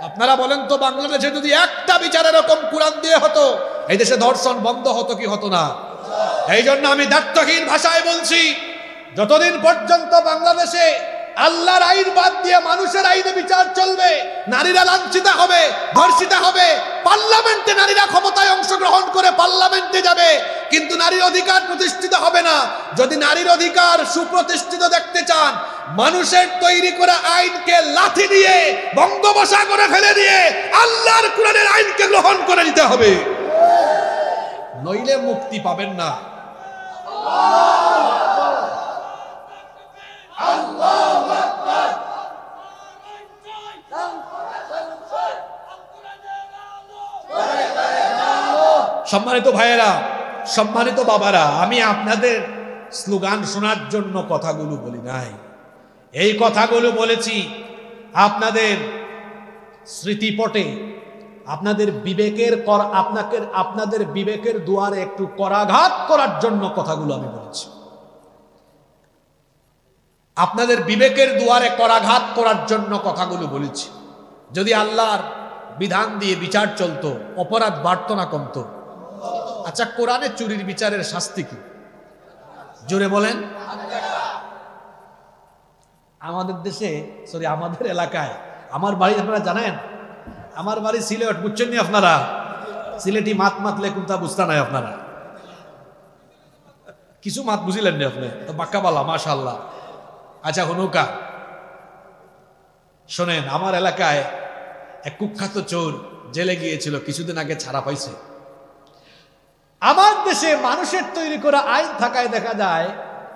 আপনারা বলেন তো, বাংলাদেশে যদি একটা বিচার এরকম কোরআন দিয়ে হতো, এই দেশে ধর্ষণ বন্ধ হতো কি হতো না? এই জন্য আমি দায়িত্বহীন ভাষায় বলছি, যতদিন পর্যন্ত বাংলাদেশে আল্লাহর আইন বাদ দিয়ে মানুষের আইনে বিচার চলবে, নারীরা লাঞ্ছিত হবে, ধর্ষিতা হবে, পার্লামেন্টে নারীরা ক্ষমতায় অংশগ্রহণ করে পার্লামেন্টে যাবে, কিন্তু নারীর অধিকার প্রতিষ্ঠিত হবে না। যদি নারীর অধিকার সুপ্রতিষ্ঠিত দেখতে চান, মানুষের তৈরি করা আইনকে লাথি দিয়ে বঙ্গোপসাগরে ফেলে দিয়ে আল্লাহর কোরআনের আইনকে গ্রহণ করে নিতে হবে, নইলে মুক্তি পাবেন না। সম্মানিত ভাইয়েরা, সম্মানিত বাবারা, আমি আপনাদের স্লোগান শোনার জন্য কথাগুলো বলি নাই। এই কথাগুলো বলেছি আপনাদের স্মৃতিপটে, আপনাদের বিবেকের দুয়ারে একটু করাঘাত করার জন্য কথাগুলো আমি বলেছি। আপনাদের বিবেকের দুয়ারে করাঘাত করার জন্য কথাগুলো বলেছি। যদি আল্লাহর বিধান দিয়ে বিচার চলতো, অপরাধ বাড়তো না কমতো? আচ্ছা, কোরআনে চুরির বিচারের শাস্তি কি? জোরে বলেন। আমাদের দেশে, সরি আমাদের এলাকায়, আমার বাড়ি আপনারা জানেন, আমার বাড়ি সিলেট, বুঝছেন নি আপনারা? সিলেটি মাত মাতলে কোনটা বুঝতে নাই আপনারা, কিছু মাত বুঝিলেন নি আপনি তো, বাক্কাবালা মাশাআল্লাহ। আচ্ছা হনুকা, শোনেন, আমার এলাকায় এক কুখ্যাত চোর জেলে গিয়েছিল, কিছুদিন আগে ছাড়া পাইছে। আমার দেশে মানুষের তৈরি করা আইন থাকায় দেখা যায়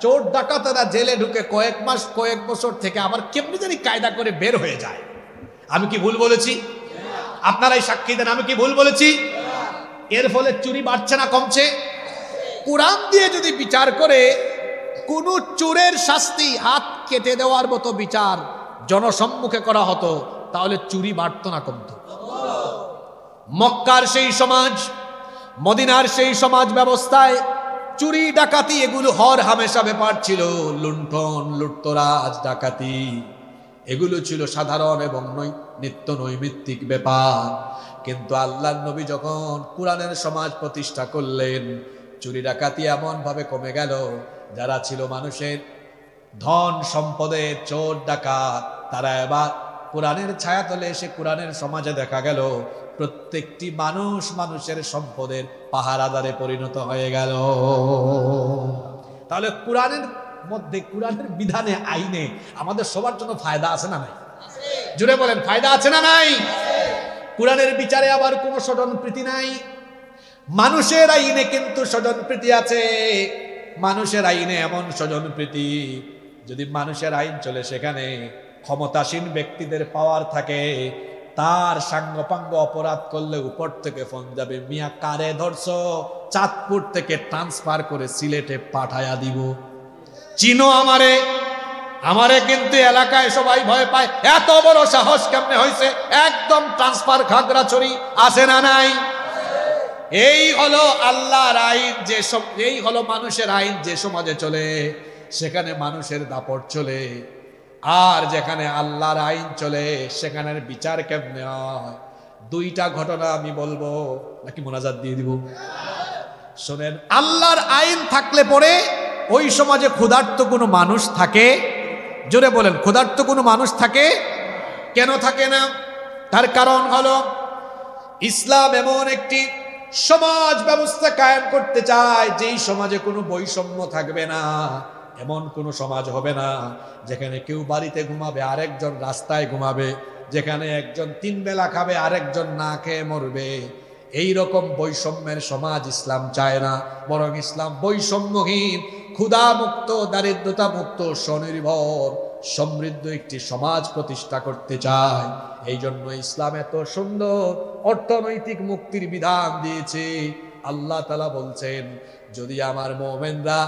চোর ডাকাতেরা জেলে ঢুকে কয়েক মাস কয়েক বছর থেকে আবার কেমনি জানি কায়দা করে বের হয়ে যায়। আমি কি ভুল বলেছি? আপনারাই সাক্ষী দেন, আমি কি ভুল বলেছি? এর ফলে চুরি বাড়ছে না কমছে? কোরআন দিয়ে যদি বিচার করে কোন চোরের শাস্তি হাত কেটে দেওয়ার মতো বিচার জনসম্মুখে করা হতো, তাহলে চুরি বাড়তো না কমতো? মক্কার সেই সমাজ, মদিনার সেই সমাজ ব্যবস্থায় চুরি ডাকাতি এগুলো হর হামেশা ব্যাপার ছিল। লুণ্ঠন, লুটতরাজ, ডাকাতি এগুলো ছিল সাধারণ এবং নিত্য নৈমিত্তিক ব্যাপার। কিন্তু আল্লাহর নবী যখন কোরআনের সমাজ প্রতিষ্ঠা করলেন, চুরি ডাকাতি এমন ভাবে কমে গেল, যারা ছিল মানুষের ধন সম্পদের চোর ডাকাত, তারা এবার কোরআনের ছায়াতলে এসে কোরআনের সমাজে দেখা গেল প্রত্যেকটি মানুষ মানুষের সম্পদের পাহারাদারে পরিণত হয়ে গেল। তাহলে কোরআনের মধ্যে, কোরআনের বিধানে, আইনে আমাদের সবার জন্য ফায়দা আছে না নাই? জুড়ে বলেন, ফায়দা আছে না নাই? কোরআনের বিচারে আবার কোনো স্বজনপ্রীতি নাই। মানুষের আইনে কিন্তু স্বজনপ্রীতি আছে। মানুষের আইনে এমন স্বজনপ্রীতি, যদি মানুষের আইন চলে সেখানে ক্ষমতাসীন ব্যক্তিদের পাওয়ার থাকে, তার সাঙ্গপাঙ্গ অপরাধ করলে উপর থেকে ফোন যাবে, মিয়া কারে ধরছো, চাঁদপুর থেকে ট্রান্সফার করে সিলেটে পাঠায়া দিব। চিনো আমারে? আমারে কিন্তু এলাকায় সবাই ভয় পায়, এত বড় সাহস কেমনে হয়েছে? একদম ট্রান্সফার খাগড়াছড়ি, আছে না নাই? এই হলো আল্লাহর আইন, এই হলো মানুষের আইন। যে সমাজে চলে সেখানে মানুষের দাপট চলে, আর যেখানে আল্লাহর আইন চলে সেখানের বিচার কেমনে হয়। দুইটা ঘটনা আমি বলবো, নাকি মোনাজাত দিয়ে দিব? শোনেন, আল্লাহর আইন থাকলে পরে ওই সমাজে ক্ষুধার্ত কোনো মানুষ থাকে? জোরে বলেন, ক্ষুধার্ত কোনো মানুষ থাকে? কেন থাকে না? তার কারণ হলো ইসলাম এমন একটি সমাজ ব্যবস্থা কায়েম করতে চায় যেই সমাজে কোনো বৈষম্য থাকবে না। এমন কোনো সমাজ হবে না যেখানে কেউ বাড়িতে ঘুমাবে আরেকজন রাস্তায় ঘুমাবে, যেখানে একজন 3 বেলা খাবে আরেকজন না খেয়ে মরবে। এই রকম বৈষম্যের সমাজ ইসলাম চায় না, বরং ইসলাম বৈষম্যহীন, ক্ষুধামুক্ত, দারিদ্রতা মুক্ত, স্বনির্ভর, সমৃদ্ধ একটি সমাজ প্রতিষ্ঠা করতে চায়। এই জন্য ইসলাম এত সুন্দর অর্থনৈতিক মুক্তির বিধান দিয়েছে। আল্লাহ তাআলা বলছেন, যদি আমার মুমিনরা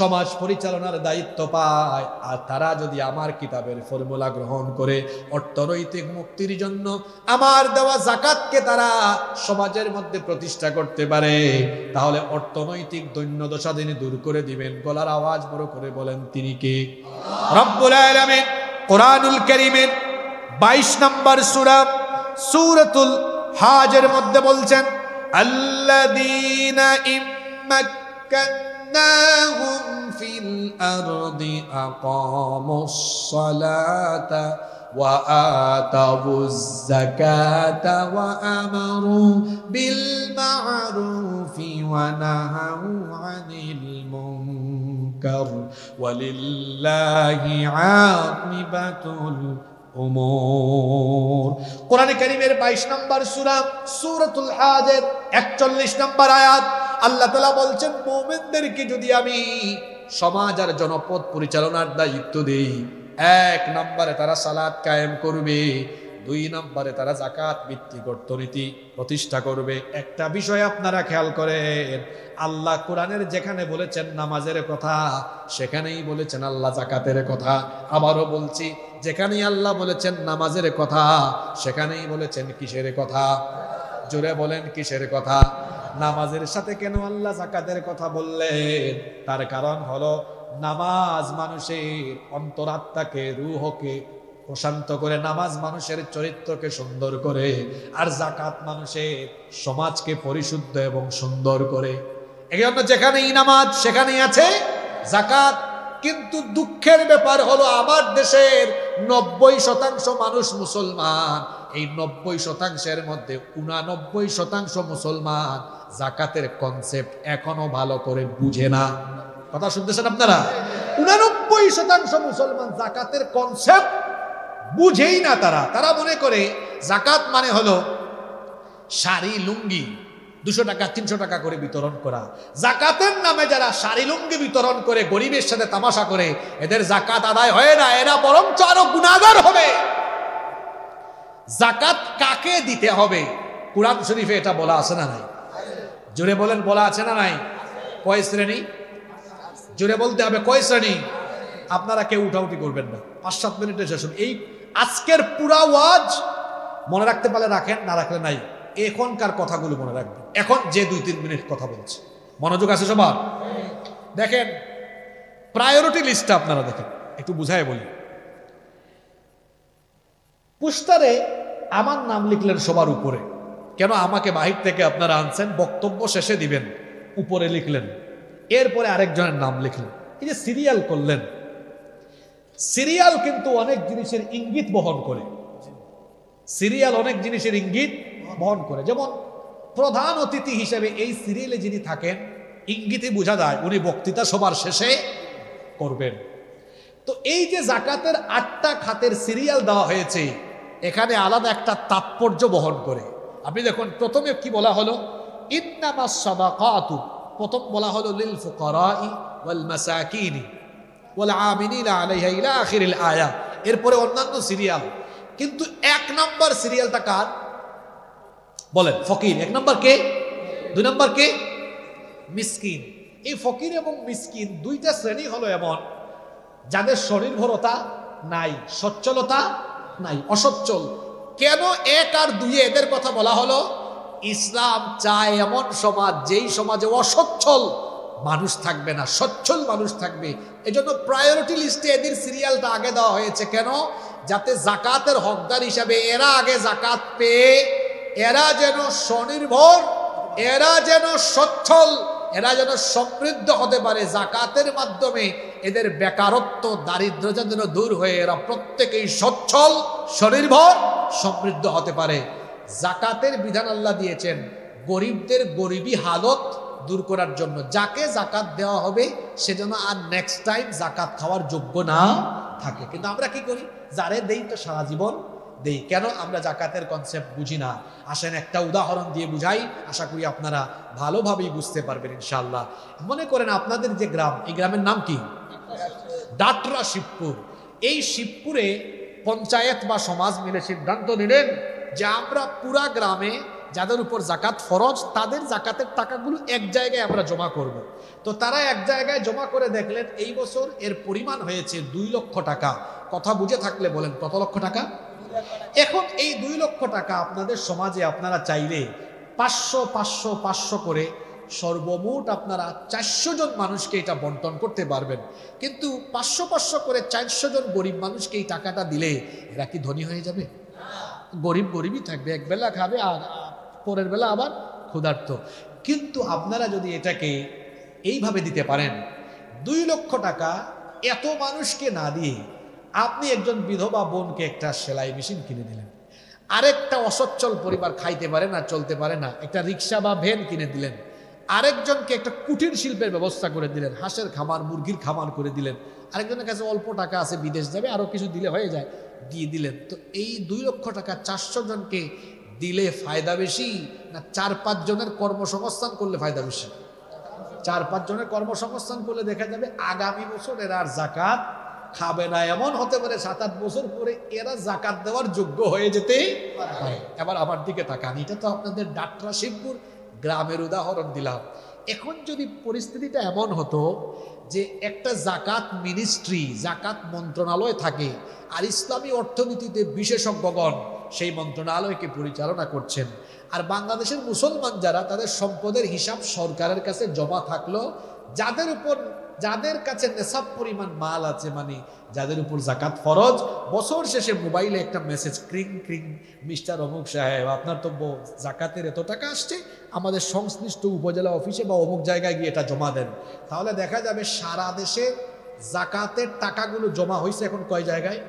সমাজ পরিচালনার দায়িত্ব পায় আর তারা যদি আমার কিতাবের ফর্মুলা গ্রহণ করে অর্থনৈতিক মুক্তির জন্য আমার দেওয়া যাকাতকে তারা সমাজের মধ্যে প্রতিষ্ঠা করতে পারে, তাহলে অর্থনৈতিক দৈন্যদশা তিনি দূর করে দিবেন। গলার আওয়াজ বড় করে বলেন, তিনি কে? রব্বুল আলামিন কোরআনুল কারীমের 22 নম্বর সূরা সূরাতুল হাজের মধ্যে বলছেন, আল্লাযীনা ইম্মাক্কানাহুম ফিল আরদি আকামুস সালাতা ওয়া আতাবুজ যাকাতা ওয়া আমারু বিল মা'রুফি ওয়া নাহাউ আনিল মুনকার ওয়ালিল্লাহি আকিবাতুল উমুর। কোরআনে কারীমের 22 নম্বর সূরা সূরাতুল হাজের 41 নম্বর আয়াত আল্লাহ তাআলা বলছেন, মুমিনদেরকে যদি আমি সমাজ আর জনপদ পরিচালনার দায়িত্ব দেই, 1 নম্বরে তারা সালাত কায়েম করবে, 2 নম্বরে তারা যাকাত ভিত্তিক অর্থনীতি প্রতিষ্ঠা করবে। একটা বিষয় আপনারা খেয়াল করেন, আল্লাহ কোরআনের যেখানে বলেছেন নামাজের কথা সেখানেই বলেছেন আল্লাহ যাকাতের কথা। আবারও বলছি, যেখানেই আল্লাহ বলেছেন নামাজের কথা সেখানেই বলেছেন কিসের কথা? জোরে বলেন, কিসের কথা? নামাজের সাথে কেন আল্লাহ যাকাতের কথা বললেন? তার কারণ হলো নামাজ মানুষের অন্তরাত্মাকে, রূহকে প্রশান্ত করে, নামাজ মানুষের চরিত্রকে সুন্দর করে, আর যাকাত মানুষের সমাজকে পরিশুদ্ধ এবং সুন্দর করে। এই জন্য যেখানেই নামাজ সেখানেই আছে যাকাত। কিন্তু দুঃখের ব্যাপার হলো আমার দেশের 90% মানুষ মুসলমান। এই 90%-এর মধ্যে 89% মুসলমান যাকাতের কনসেপ্ট এখনো ভালো করে বুঝে না। কথা শুনতেছেন আপনারা? 89% মুসলমান যাকাতের কনসেপ্ট বুঝেই না। তারা মনে করে যাকাত মানে হলো শাড়ি লুঙ্গি 200 টাকা 300 টাকা করে বিতরণ করা। যাকাতের নামে যারা শাড়ি লুঙ্গি বিতরণ করে গরিবের সাথে তামাশা করে, এদের যাকাত আদায় হয় না, এরা বরঞ্চ আরো গুনাহগার হবে। যাকাত কাকে দিতে হবে? কুরআন শরীফে এটা বলা আছে না নাই? জোরে বলেন, বলা আছে না নাই? কয় শ্রেণী? জোরে বলতে হবে, কয় শ্রেণী? আপনারা কেউ উঠাউঠি করবেন না, 5-7 মিনিটে শেষ হবে। এই আজকের পুরা ওয়াজ মনে রাখতে পারলে রাখেন, না রাখলে নাই। এখনকার কথাগুলো মনে রাখবেন। এখন যে 2-3 মিনিট কথা বলছে, মনোযোগ আছে সবার? দেখেন প্রায়োরিটি লিস্টটা আপনারা দেখেন, একটু বুঝায় বলি। পোস্টারে আমার নাম লিখলেন সবার উপরে। কেন? আমাকে বাহির থেকে আপনারা আনছেন, বক্তব্য শেষে দিবেন, উপরে লিখলেন, এরপরে আরেকজনের নাম লিখলেন। এই যে সিরিয়াল করলেন, সিরিয়াল কিন্তু অনেক জিনিসের ইঙ্গিত বহন করে। সিরিয়াল অনেক জিনিসের ইঙ্গিত বহন করে। যেমন প্রধান অতিথি হিসেবে এই সিরিয়ালে যিনি থাকেন, ইঙ্গিতে বোঝা যায় উনি বক্তৃতা সবার শেষে করবেন। তো এই যে যাকাতের 8টা খাতের সিরিয়াল দেওয়া হয়েছে, এখানে আলাদা একটা তাৎপর্য বহন করে। আপনি দেখুন, প্রথমে কি বলা হলো? ইন্নামাস সাদাকাতু, প্রথম বলা হলো লিল ফুকারাই ওয়াল মাসাকিনি ওয়াল আমিনিনা আলাইহা ইলা আখিরিল আয়াত। এরপরে অন্যান্য সিরিয়াল। কিন্তু 1 নম্বর সিরিয়ালটা কার? বলেন, ফকির। 1 নম্বর কে? 2 নম্বর কে? মিসকিন। এই ফকির এবং মিসকিন 2টা শ্রেণী হলো এমন যাদের স্বনির্ভরতা নাই, সচ্ছলতা নাই, অসচ্ছল। কেন 1 আর 2 এদের কথা বলা হলো? ইসলাম চায় এমন সমাজ, যেই সমাজে অসচ্ছল মানুষ থাকবে না, সচ্ছল মানুষ থাকবে। এজন্য প্রায়োরিটি লিস্টে এদের সিরিয়ালটা আগে দেওয়া হয়েছে। কেন? যাতে জাকাতের হকদার হিসাবে এরা আগে জাকাত পেয়ে এরা যেন স্বনির্ভর, এরা যেন সচ্ছল, এরা যেন সমৃদ্ধ হতে পারে। জাকাতের মাধ্যমে এদের বেকারত্ব, দারিদ্র্য যেন দূর হয়ে এরা প্রত্যেকেই সচ্ছল, স্বনির্ভর, সমৃদ্ধ হতে পারে। জাকাতের বিধান আল্লাহ দিয়েছেন গরিবদের গরিবী হালত দূর করার জন্য। যাকে জাকাত দেওয়া হবে সে যেন আর নেক্সট টাইম জাকাত খাওয়ার যোগ্য না থাকে। কিন্তু আমরা কি করি? যারে দেই তো সারা জীবন দেই। কেন? আমরা জাকাতের কনসেপ্ট বুঝি না। আসেন একটা উদাহরণ দিয়ে বুঝাই, আশা করি আপনারা ভালোভাবেই বুঝতে পারবেন ইনশাআল্লাহ। মনে করেন আপনাদের যে গ্রাম, এই গ্রামের নাম কি? ডাটরা শিবপুর। এই শিবপুরে পঞ্চায়েত বা সমাজ মিলে সিদ্ধান্ত নিলেন যে আমরা পুরা গ্রামে যাদের উপর জাকাত ফরজ তাদের জাকাতের টাকাগুলো এক জায়গায় আমরা জমা করব। তো তারা এক জায়গায় জমা করে দেখলেন এই বছর এর পরিমাণ হয়েছে 2 লক্ষ টাকা। কথা বুঝে থাকলে বলেন কত লক্ষ টাকা? এখন এই 2 লক্ষ টাকা আপনাদের সমাজে আপনারা চাইলে 500 500 500 করে সর্বমোট আপনারা 400 জন মানুষকে এটা বন্টন করতে পারবেন। কিন্তু 500 500 করে 400 জন গরিব মানুষকে এই টাকাটা দিলে এরা কি ধনী হয়ে যাবে? গরিব গরিবই থাকবে, এক বেলা খাবে আর পরের বেলা আবার ক্ষুধার্ত। কিন্তু আপনারা যদি এটাকে এইভাবে দিতে পারেন, 2 লক্ষ টাকা এত মানুষকে না দিয়ে আপনি একজন বিধবা বোনকে একটা সেলাই মেশিন কিনে দিলেন, আরেকটা অসচ্ছল পরিবার খাইতে পারে না, চলতে পারে না, একটা রিক্সা বা ভ্যান কিনে দিলেন, আরেকজনকে একটা কুটির শিল্পের ব্যবস্থা করে দিলেন, হাঁসের খামার, মুরগির খামার করে দিলেন, আরেকজনের কাছে অল্প টাকা আছে, বিদেশ যাবে, আরো কিছু দিলে হয়ে যায়, দিয়ে দিলেন। তো এই 2 লক্ষ টাকা 400 জনকে দিলে ফায়দা বেশি না 4-5 জনের কর্মসংস্থান করলে ফায়দা বেশি? 4-5 জনের কর্মসংস্থান করলে দেখা যাবে আগামী বছর এরা আর জাকাত খাবে না। এমন হতে পারে 7-8 বছর পরে এরা জাকাত দেওয়ার যোগ্য হয়ে যেতে পারে। এবার আমার দিকে তাকান, এটা তো আপনাদের ডাটরা শিবপুর গ্রামের উদাহরণ দিলাম। এখন যদি পরিস্থিতিটা এমন হতো যে একটা জাকাত মিনিস্ট্রি, জাকাত মন্ত্রণালয় থাকে, আর ইসলামী অর্থনীতিতে বিশেষজ্ঞগণ সেই মন্ত্রণালয়কে পরিচালনা করছেন, আর বাংলাদেশের মুসলমান যারা তাদের সম্পদের হিসাব সরকারের কাছে জমা থাকলো, যাদের কাছে নেশাব পরিমাণ মাল আছে, মানে যাদের উপর জাকাত ফরজ, বছর শেষে মোবাইলে একটা মেসেজ, ক্রিং ক্রিং, মিস্টার অমুক সাহেব আপনার তো জাকাতের এত টাকা আসছে, আমাদের সংশ্লিষ্ট উপজেলা অফিসে বা অমুক জায়গায় গিয়ে এটা জমা দেন। তাহলে দেখা যাবে সারা দেশে জাকাতের টাকাগুলো জমা হয়েছে এখন কয় জায়গায়?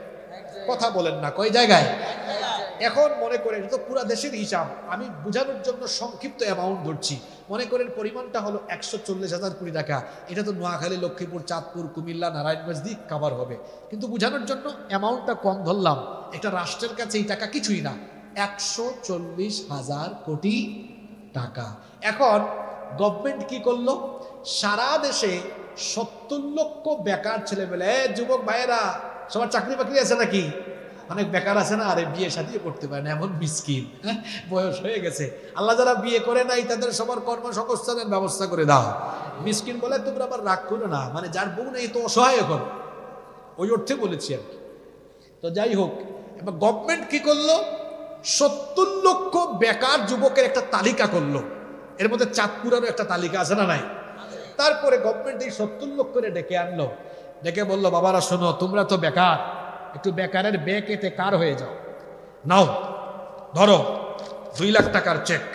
কথা বলেন না, কয় জায়গায়? এখন মনে করেন, এটা তো পুরা দেশের হিসাব, আমি বোঝানোর জন্য সংক্ষিপ্ত অ্যামাউন্ট ধরছি। মনে করেন পরিমাণটা হলো 140,000 কোটি টাকা। এটা তো নোয়াখালী, লক্ষ্মীপুর, চাঁদপুর, কুমিল্লা, নারায়ণগঞ্জ দিক কাভার হবে, কিন্তু বোঝানোর জন্য অ্যামাউন্টটা কম ধরলাম। এটা রাষ্ট্রের কাছে এই টাকা কিছুই না, 140,000 কোটি টাকা। এখন গভর্নমেন্ট কি করলো? সারা দেশে 70 লক্ষ বেকার ছেলেমেলে, যুবক ভাইয়েরা, সবার চাকরি বাকরি আছে নাকি? অনেক বেকার আছে না, আরে বিয়ে শাদিও করতে পারে না, এমন মিসকিন, বয়স হয়ে গেছে। আল্লাহ যারা বিয়ে করে নাই তাদের সবার কর্মসংস্থানের ব্যবস্থা করে দাও। মিসকিন বলে তোমরা আবার রাগ করো না, মানে যার বউ নেই তো অসহায়, এখন ওই অর্থে বলেছি আর কি। তো যাই হোক, এবার গভর্নমেন্ট কি করলো? 70 লক্ষ বেকার যুবকের একটা তালিকা করলো। এর মধ্যে চাঁদপুরেরও একটা তালিকা আছে না নাই? তারপরে গভর্নমেন্ট এই 70 লক্ষরে ডেকে আনলো, ডেকে বললো, বাবারা শোনো, তোমরা তো বেকার, একটু বেকারের ব্যাগ এতে কার হয়ে যাও, নাও ধরো 2 লাখ টাকার চেক।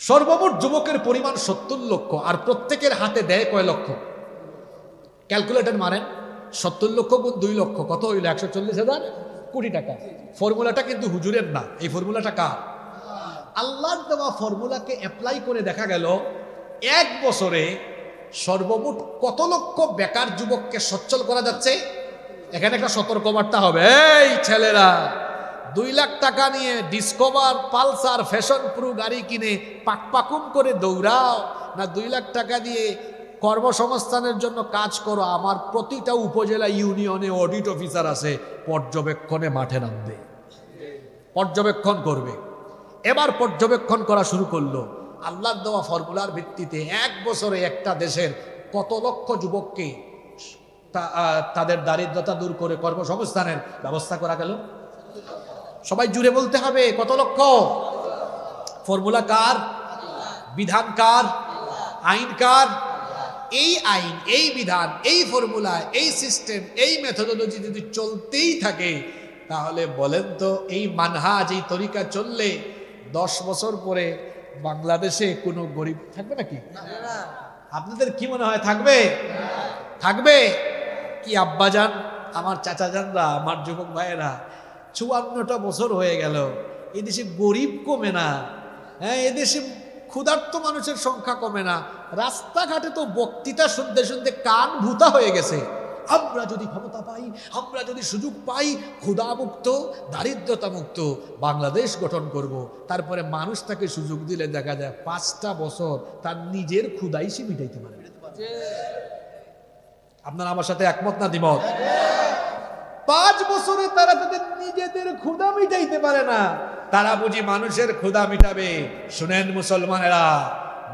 সর্বমোট যুবকের পরিমাণ 70 লক্ষ, আর প্রত্যেকের হাতে দেয় কয় লক্ষ? ক্যালকুলেটর মারেন, 70 লক্ষ গুণ 2 লক্ষ কত হইল? 140,000 কোটি টাকা। ফর্মুলাটা কিন্তু হুজুরের না, এই ফর্মুলাটা কার? আল্লাহর দেওয়া ফর্মুলাকে অ্যাপ্লাই করে দেখা গেল 1 বছরে সর্বমোট কত লক্ষ বেকার যুবককে সচ্ছল করা যাচ্ছে। এখানে একটা সতর্কবার্তা হবে, এই ছেলেরা 2 লাখ টাকা নিয়ে ডিসকভার, পালসার, ফ্যাশন প্রো গাড়ি কিনে পাকপাকুম করে দৌড়াও না, 2 লাখ টাকা দিয়ে কর্মসংস্থানের জন্য কাজ করো। আমার প্রতিটা উপজেলা ইউনিয়নে অডিট অফিসার আছে, পর্যবেক্ষণে মাঠে নামবে, পর্যবেক্ষণ করবে। এবার পর্যবেক্ষণ করা শুরু করলো আল্লাহর দেওয়া ফর্মুলার ভিত্তিতে। 1 বছরে একটা দেশের কত লক্ষ যুবককে তাদের দারিদ্রতা দূর করে কর্মসংস্থানের ব্যবস্থা করা গেল? সবাই জুড়ে বলতে হবে, কত লক্ষ? ফর্মুলা কার? বিধান কার? আইন কার? এই আইন, এই বিধান, এই ফর্মুলা, এই সিস্টেম, এই মেথোডোলজি যদি চলতেই থাকে, তাহলে বলেন তো এই মানহাজ, এই তরিকা চললে 10 বছর পরে বাংলাদেশে কোনো গরিব থাকবে নাকি? আপনাদের কি মনে হয় থাকবে? থাকবে কি? আব্বাজান, আমার চাচাজানরা, আমার যুবক ভাইয়েরা, 54টা বছর হয়ে গেল, এদেশে গরিব কমে না। হ্যাঁ, এদেশে ক্ষুধার্ত মানুষের সংখ্যা কমে না। রাস্তাঘাটে তো বক্তৃতা শুনতে শুনতে কান ভূতা হয়ে গেছে। আমরা যদি ক্ষমতা পাই, আমরা যদি সুযোগ পাই, ক্ষুধামুক্ত, দারিদ্রতা মুক্ত বাংলাদেশ গঠন করব। তারপরে মানুষ তাকে সুযোগ দিলে দেখা যায় 5টা বছর তার নিজের ক্ষুধাই সে মিটাইতে পারে। আপনারা আমার সাথে একমত না দ্বিমত? 5 বছরে তারা তাদের নিজেদের ক্ষুধা মিটাইতে পারে না, তারা বুঝি মানুষের ক্ষুধা মিটাবে? শুনেন মুসলমানেরা,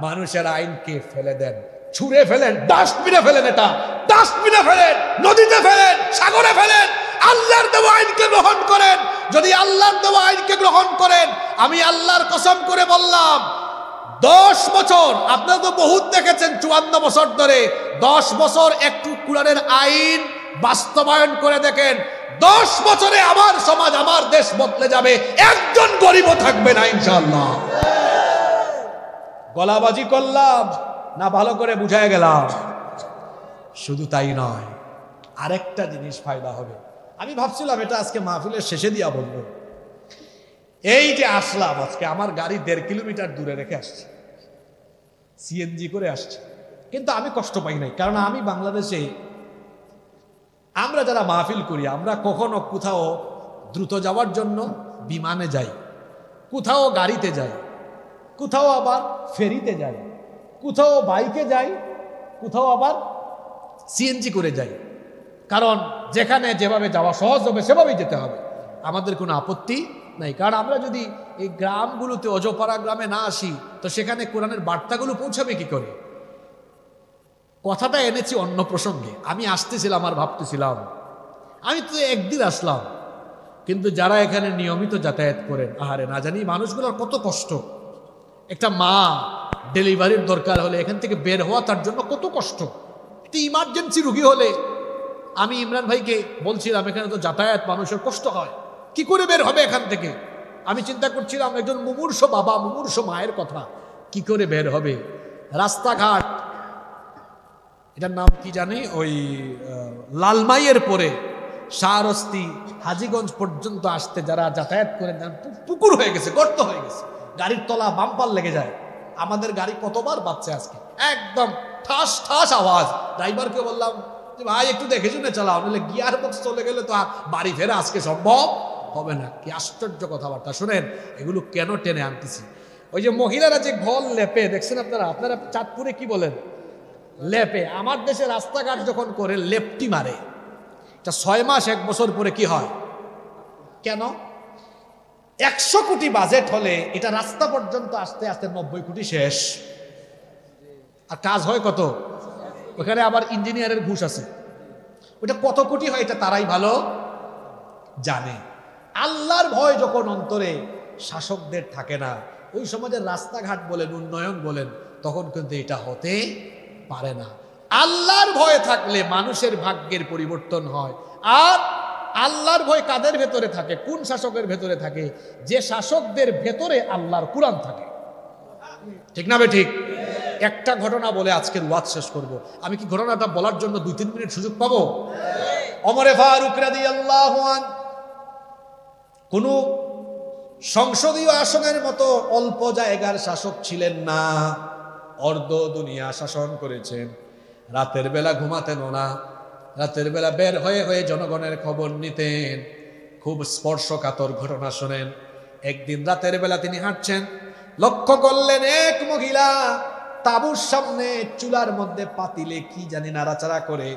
মানুষের আইনকে ফেলে দেন, ছুঁড়ে ফেলেন, ডাস্টবিনে ফেলেন, এটা ডাস্টবিনে ফেলেন, নদীতে ফেলেন, সাগরে ফেলেন। আল্লাহর দেওয়া আইনকে গ্রহণ করেন। যদি আল্লাহর দেওয়া আইনকে গ্রহণ করেন, আমি আল্লাহর কসম করে বললাম, 10 বছর, আপনারা তো বহুত দেখেছেন 54 বছর ধরে, 10 বছর একটু কোরআনের আইন বাস্তবায়ন করে দেখেন, 10 বছরে আমার সমাজ, আমার দেশ বদলে যাবে, একজন গরিবও থাকবে না ইনশাআল্লাহ। গলাবাজি করলাম না ভালো করে বুঝায় গেলাম? শুধু তাই নয়, আরেকটা জিনিস ফায়দা হবে। আমি ভাবছিলাম এটা আজকে মাহফিলের শেষে দিয়া বলবো। এই যে আসলাম আজকে, আমার গাড়ি 1.5 কিলোমিটার দূরে রেখে আসছি, সিএনজি করে আসছি, কিন্তু আমি কষ্ট পাই নাই। কারণ আমি বাংলাদেশে, আমরা যারা মাহফিল করি, আমরা কখনো কোথাও দ্রুত যাওয়ার জন্য বিমানে যাই, কোথাও গাড়িতে যাই, কোথাও আবার ফেরিতে যাই, কোথাও বাইকে যাই, কোথাও আবার সিএনজি করে যাই। কারণ যেখানে যেভাবে যাওয়া সহজ হবে সেভাবেই যেতে হবে, আমাদের কোনো আপত্তি নাই। কারণ আমরা যদি এই গ্রামগুলোতে, অজপাড়া গ্রামে না আসি, তো সেখানে কোরআনের বার্তাগুলো পৌঁছাবে কি করে? কথাটা এনেছি অন্য প্রসঙ্গে। আমি আসতেছিলাম আর ভাবতেছিলাম, আমি তো একদিন আসলাম, কিন্তু যারা এখানে নিয়মিত যাতায়াত করেন, আহারে না জানি মানুষগুলোর কত কষ্ট। একটা মা ডেলিভারির দরকার হলে এখান থেকে বের হওয়া তার জন্য কত কষ্ট। একটি ইমার্জেন্সি রুগী হলে, আমি ইমরান ভাইকে বলছিলাম, এখানে তো যাতায়াত মানুষের কষ্ট হয়, কি করে বের হবে এখান থেকে? আমি চিন্তা করছিলাম একজন মুমূর্ষ বাবা, মুমূর্ষ মায়ের কথা, কি করে বের হবে? রাস্তাঘাট, এটার নাম কি জানি, ওই লালমাইয়ের পরে শাহরস্তি, হাজীগঞ্জ পর্যন্ত আসতে যারা যাতায়াত করেন, পুকুর হয়ে গেছে, গর্ত হয়ে গেছে, গাড়ির তলা বাম্পার লেগে যায়। আমাদের গাড়ি কতবার বাজছে আজকে, একদম ঠাস ঠাস আওয়াজ। ড্রাইভারকে বললাম যে ভাই একটু দেখে শুনে চালাও, নাহলে গিয়ার বক্স চলে গেলে তো বাড়ি ফেরা আজকে সম্ভব হবে না। কি আশ্চর্য কথাবার্তা শুনেন, এগুলো কেন টেনে আনতেছি? ওই যে মহিলারা যে ঘর লেপে, দেখছেন আপনারা? আপনারা চাঁদপুরে কি বলেন? লেপে। আমার দেশে রাস্তাঘাট যখন করে লেপটি মারে, এটা 6 মাস 1 বছর পরে কি হয়? কেন? 100 কোটি বাজেট হলে এটা রাস্তা পর্যন্ত আসতে আসতে 90 কোটি শেষ। আর কাজ হয় কত? ওখানে আবার ইঞ্জিনিয়ারের ঘুষ আছে। ওটা কত কোটি হয় এটা তারাই ভালো জানে। আল্লাহর ভয় যখন অন্তরে শাসকদের থাকে না, ওই সমাজের রাস্তাঘাট বলেন, উন্নয়ন বলেন, তখন কিন্তু এটা হতে পারে না। আল্লাহর ভয় থাকলে মানুষের ভাগ্যের পরিবর্তন হয়। আর আল্লাহর ভয় কাদের ভেতরে থাকে? কোন শাসকের ভেতরে থাকে? যে শাসকদের ভেতরে আল্লাহর কুরআন থাকে। ঠিক না বে ঠিক? একটা ঘটনা বলে আজকের ওয়াজ শেষ করব। আমি কি ঘটনাটা বলার জন্য 2-3 মিনিট সুযোগ পাবো? ওমরে ফারুক রাদিয়াল্লাহু আনহু কোন সংসদীয় আসনের মতো অল্প জায়গার শাসক ছিলেন না, অর্ধ দুনিয়া শাসন করেছেন। রাতের বেলা ঘুমাতেন না, রাতের বেলা বের হয়ে হয়ে জনগণের খবর নিতেন। খুব স্পর্শকাতর ঘটনা শোনেন। একদিন রাতের বেলা তিনি হাঁটছেন, লক্ষ্য করলেন এক মহিলা তাঁবুর সামনে চুলার মধ্যে পাতিলে কি জানি নাড়াচাড়া করে,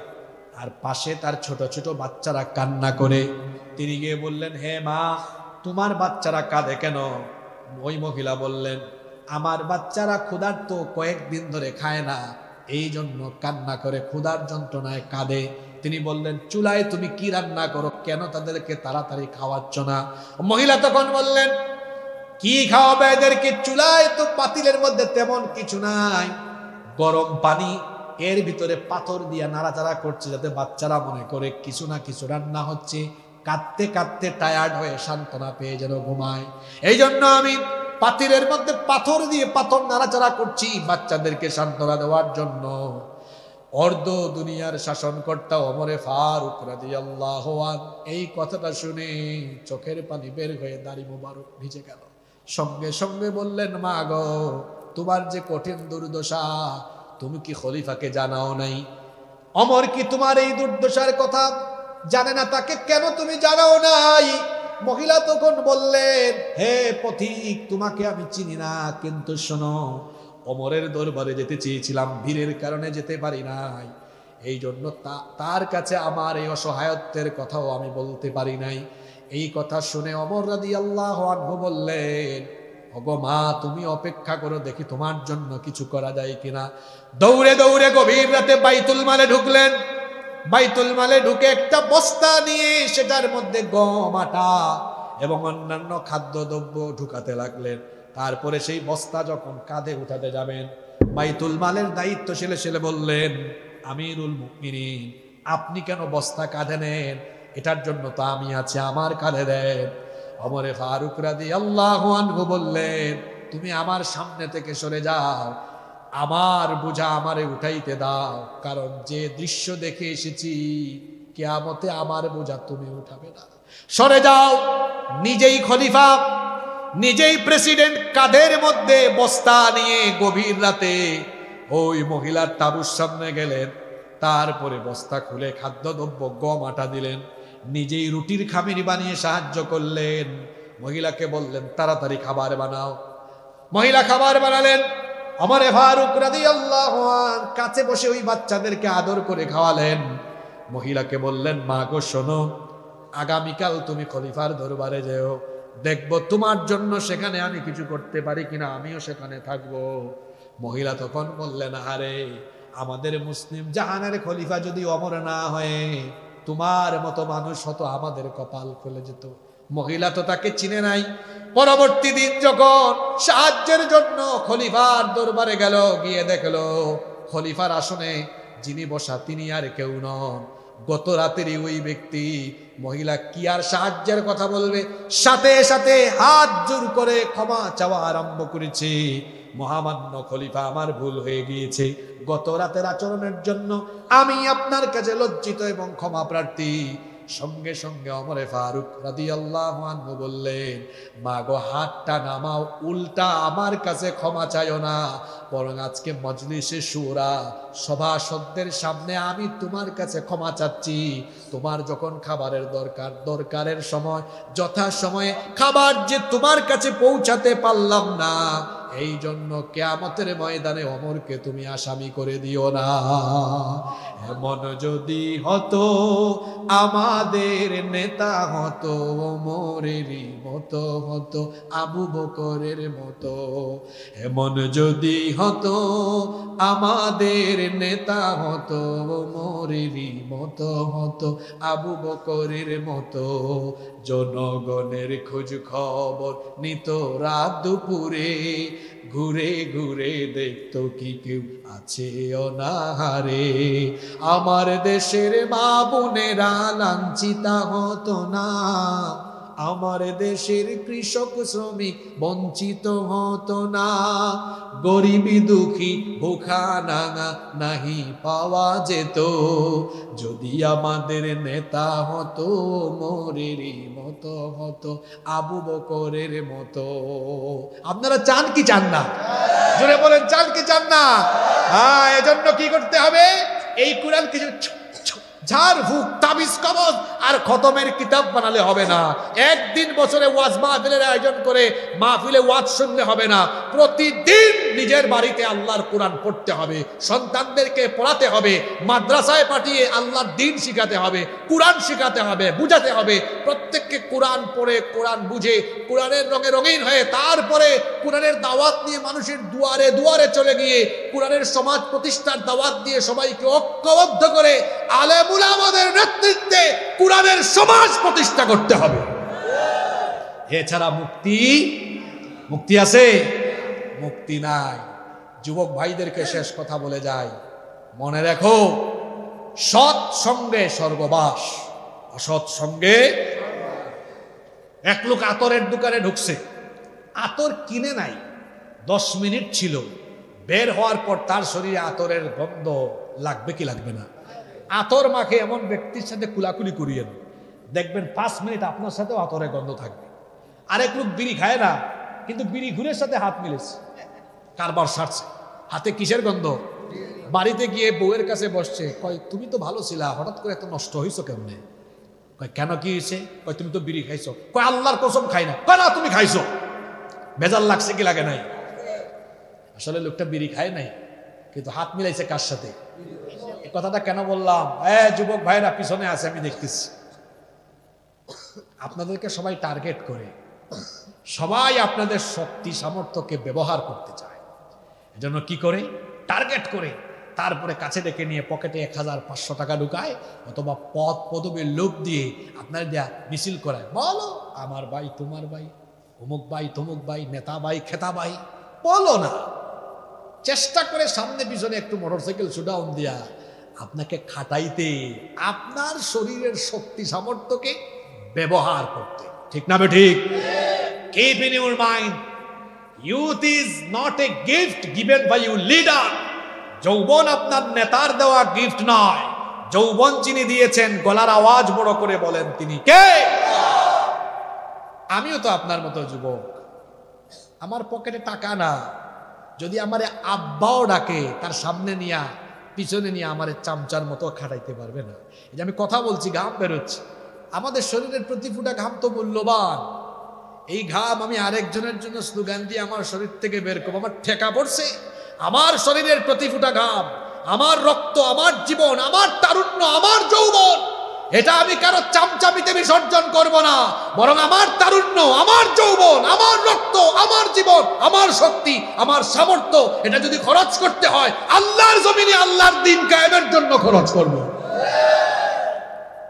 আর পাশে তার ছোট ছোট বাচ্চারা কান্না করে। তিনি গিয়ে বললেন, হে মা, তোমার বাচ্চারা কাঁদে কেন? ওই মহিলা বললেন, আমার বাচ্চারা ক্ষুধার্ত, কয়েকদিন ধরে খায় না, এই জন্য কান্না করে, ক্ষুধার যন্ত্রণায় কাঁদে। তিনি বললেন, চুলায় তুমি কি রান্না করো, কেন তাদেরকে তাড়াতাড়ি খাওয়াচ্ছ না? মহিলা তখন বললেন, কি খাওয়াবে এদেরকে? চুলায় তো পাতিলের মধ্যে তেমন কিছু নাই, গরম পানি, এর ভিতরে পাথর দিয়ে নাড়াচাড়া করছে যাতে বাচ্চারা মনে করে কিছু না কিছু রান্না হচ্ছে। কাঁদতে কাঁদতে টায়ার্ড হয়ে সান্ত্বনা পেয়ে যেন ঘুমায়। এই জন্য আমি পাতিলের মধ্যে পাথর দিয়ে পাথর নাড়াচাড়া করছি বাচ্চাদেরকে সান্ত্বনা দেওয়ার জন্য। অর্ধ দুনিয়ার শাসনকর্তা ওমরে ফারুক রাদিয়াল্লাহু আনহু এই কথাটা শুনে চোখের পানি বের হয়ে দাড়ি মোবারক ভিজে গেল। সঙ্গে সঙ্গে বললেন, মা গো, তোমার যে কঠিন দুর্দশা, তুমি কি খলিফাকে জানাও নাই? ওমর কি তোমার এই দুর্দশার কথা জানে না? তাকে কেন তুমি জানাও নাই? মহিলা তখন বললেন, হে পথিক, তোমাকে আমি চিনি না, কিন্তু শোনো, ওমরের দরবারে যেতে চেয়েছিলাম, ভিড়ের কারণে যেতে পারি নাই, এই জন্য তার কাছে আমার এই অসহায়ত্বের কথাও আমি বলতে পারি নাই। এই কথা শুনে ওমর রাদিয়াল্লাহু আনহু বললেন, ওগো মা, তুমি অপেক্ষা করো, দেখি তোমার জন্য কিছু করা যায় কিনা। দৌড়ে দৌড়ে গভীর রাতে বাইতুল মালে ঢুকলেন। বাইতুল মালে ঢুকে একটা বস্তা নিয়ে সেটার মধ্যে গম, আটা এবং অন্যান্য খাদ্যদ্রব্য ঢুকাতে লাগলেন। তারপরে সেই বস্তা যখন কাঁধে উঠাতে যাবেন, বাইতুল মালের দায়িত্বশীল ছেলে বললেন, আমিরুল মুমিনিন, আপনি কেন বস্তা কাঁধে নেন? এটার জন্য তো আমি আছি, আমার কাঁধে দেন। ওমরে ফারুক রাদিয়াল্লাহু আনহু বললেন, তুমি আমার সামনে থেকে সরে যাও, আমার বোঝা আমারে উঠাইতে দাও, কারণ যে দৃশ্য দেখে এসেছি, কিয়ামতে আমার বোঝা তুমি উঠাবে না। সরে যাও। নিজেই খলিফা, নিজেই প্রেসিডেন্ট, কাঁধের মধ্যে বস্তা নিয়ে গভীর রাতে ওই মহিলার তাঁবুর সামনে গেলেন। তারপরে বস্তা খুলে খাদ্যদ্রব্য, গম, আটা দিলেন। নিজেই রুটির খামির বানিয়ে সাহায্য করলেন। মহিলাকে বললেন, তাড়াতাড়ি খাবার বানাও। মহিলা খাবার বানালেন। ওমরে ফারুক রাদিয়াল্লাহু আনহু কাছে বসে ওই বাচ্চাদেরকে আদর করে খাওয়ালেন। মহিলাকে বললেন, মা গো, শোনো, আগামীকাল তুমি খলিফার দরবারে যেও, দেখবো তোমার জন্য সেখানে আমি কিছু করতে পারি কিনা, আমিও সেখানে থাকবো। মহিলা তখন বললেন, আরে, আমাদের মুসলিম জাহানের খলিফা যদি ওমর না হয়ে তোমার মতো মানুষ হতো, আমাদের কপাল খুলে যেত। মহিলা তো তাকে চিনে নাই। পরবর্তী দিন যখন সাহায্যের জন্য খলিফার দরবারে গেল, গিয়ে দেখলো খলিফার আসনে যিনি বসা তিনি আর কেউ নন, গত রাতেরই ওই ব্যক্তি। মহিলা কি আর সাহায্যের কথা বলবে, সাথে সাথে হাত জোর করে ক্ষমা চাওয়া আরম্ভ করেছে। মহামান্য খলিফা, আমার ভুল হয়ে গিয়েছে, গত রাতের আচরণের জন্য আমি আপনার কাছে লজ্জিত এবং ক্ষমা প্রার্থী। সঙ্গে সঙ্গে ওমরে ফারুক রাদিয়াল্লাহু আনহু বললেন, মা গো, হাতটা নামাও, উল্টা আমার কাছে ক্ষমা চাইও না, বরং আজকে মজলিসে শুরা, সভাসদদের সামনে আমি তোমার কাছে ক্ষমা চাচ্ছি। তোমার যখন খাবারের দরকারের সময় যথাসময়ে খাবার যে তোমার কাছে পৌঁছাতে পারলাম না, এই জন্য কিয়ামতের ময়দানে ওমরকে তুমি আসামি করে দিও না। এমন যদি হতো আমাদের নেতা হতো ওমরেরই মতো, হতো আবু বকরের মতো। এমন যদি হতো আমাদের নেতা হতো ওমরেরই মতো, হতো আবু বকরের মতো। জনগণের খোঁজ খবর নিত রাত দুপুরে, ঘুরে ঘুরে দেখতো কি কেউ আছে অনাহারে। আমার দেশের মা বোনেরা লাঞ্ছিতা হতো না, আমার দেশের কৃষক শ্রমিক বঞ্চিত হতো না, গরিবী দুঃখী ভুখা নাঙা নাহি পাওয়া যেত, যদি আমাদের নেতা হতো ওমরেরই মতো, হতো আবু বকরের মতো। আপনারা চান কি চান না? জোরে বলেন, চান কি চান না? হ্যাঁ, এজন্য কি করতে হবে? এই কোরআন কিছু ঝাড় ফুক, তাবিজ কবজ আর খতমের কিতাব বানালে হবে না। একদিন বছরে ওয়াজ মাহফিলের আয়োজন করে মাহফিলে ওয়াজ শুনলে হবে না। প্রতিদিন নিজের বাড়িতে আল্লাহর কোরআন পড়তে হবে, সন্তানদেরকে পড়াতে হবে, মাদ্রাসায় পাঠিয়ে আল্লাহর দ্বীন শিখাতে হবে, কোরআন শিখাতে হবে, বুঝাতে হবে। প্রত্যেককে কোরআন পড়ে, কোরআন বুঝে, কোরআনের রঙে রঙিন হয়ে, তারপরে কোরআনের দাওয়াত নিয়ে মানুষের দুয়ারে দুয়ারে চলে গিয়ে কোরআনের সমাজ প্রতিষ্ঠার দাওয়াত দিয়ে সবাইকে ঐক্যবদ্ধ করে আলেম উলামাদের নেতৃত্বে কোরআনের সমাজ প্রতিষ্ঠা করতে হবে। এছাড়া মুক্তি মুক্তি আছে? মুক্তি নাই। যুবক ভাইদেরকে শেষ কথা বলে যায়, মনে রেখো, সৎ সঙ্গে স্বর্গবাস, অসৎ সঙ্গে। এক লোক আতরের দোকানে ঢুকছে, আতর কিনে নাই, 10 মিনিট ছিল, বের হওয়ার পর তার শরীরে আতরের গন্ধ লাগবে কি লাগবে না? আতর মাখে এমন ব্যক্তির সাথে কুলাকুলি করিয়েন, দেখবেন 5 মিনিট আপনার সাথেও আতরের গন্ধ থাকবে। আরেক লোক বিড়ি খায় না, কিন্তু বিড়ি ঘুরের সাথে হাত মিলেছে, কারবার সারছে, হাতে কিসের গন্ধ? বাড়িতে গিয়ে বউয়ের কাছে বসছে, কয় তুমি তো ভালো ছিলা, হঠাৎ করে এত নষ্ট হইছো কেমনে? কয় কেন, কি হয়েছে? কয় তুমি তো বিড়ি খাইছো। কয় আল্লাহর কসম খাই না। কয় না, তুমি খাইছো। ভেজাল লাগছে কি লাগে নাই? আসলে লোকটা বিড়ি খায় নাই, কিন্তু হাত মিলাইছে কার সাথে? এই কথাটা কেন বললাম? যুবক ভাইরা পিছনে আছে, আমি দেখতেছি। আপনাদেরকে সবাই টার্গেট করে, সবাই আপনাদের শক্তি সামর্থ্যকে ব্যবহার করতে চায়। এজন্য কি করে? টার্গেট করে, তারপরে কাছে ডেকে নিয়ে পকেটে 1000-500 টাকা ঢুকায়, অথবা পদ পদবীর লোভ দিয়ে আপনার দেয়া মিছিল করায়। বলো আমার ভাই, তোমার ভাই, অমুক ভাই, তমুক ভাই, নেতা ভাই, খেতা ভাই, বলো না। চেষ্টা করে সামনে পিছনে একটু মোটরসাইকেল শুডাউন দিয়া আপনাকে খাটাইতে, আপনার শরীরের শক্তি সামর্থ্যকে ব্যবহার করতে। ঠিক না ঠিক? Keep in your mind, youth is not a gift given by your leader. যৌবন আপনার নেতার দেওয়া গিফট নয়। যৌবন যিনি দিয়েছেন, গলার আওয়াজ বড় করে বলেন তিনি কে? আমিও তো আপনার মতো যুবক, আমার পকেটে টাকা না, যদি আমারে আব্বাও ডাকে, তার সামনে নিয়া পিছনে নিয়ে আমারে চামচার মতো খাটাইতে পারবে না। এই যে আমি কথা বলছি, ঘাম বেরোচ্ছে, আমাদের শরীরের প্রতি ফুটা ঘাম তো মূল্যবান। এই ঘাম আমি আরেকজনের জন্য স্লোগান দিয়ে আমার শরীর থেকে বের করবো, আমার ঠেকা পড়ছে। আমার শরীরের প্রতি ফুটা ঘাম, আমার রক্ত, আমার জীবন, আমার তারুণ্য, আমার যৌবন, এটা আমি কারো চামচামিতে বিসর্জন করব না, বরং আমার তারুণ্য, আমার যৌবন, আমার রক্ত, আমার জীবন, আমার শক্তি, আমার সামর্থ্য, এটা যদি খরচ করতে হয় আল্লাহর জমিনে আল্লাহর দ্বীন কায়েমের জন্য খরচ করব।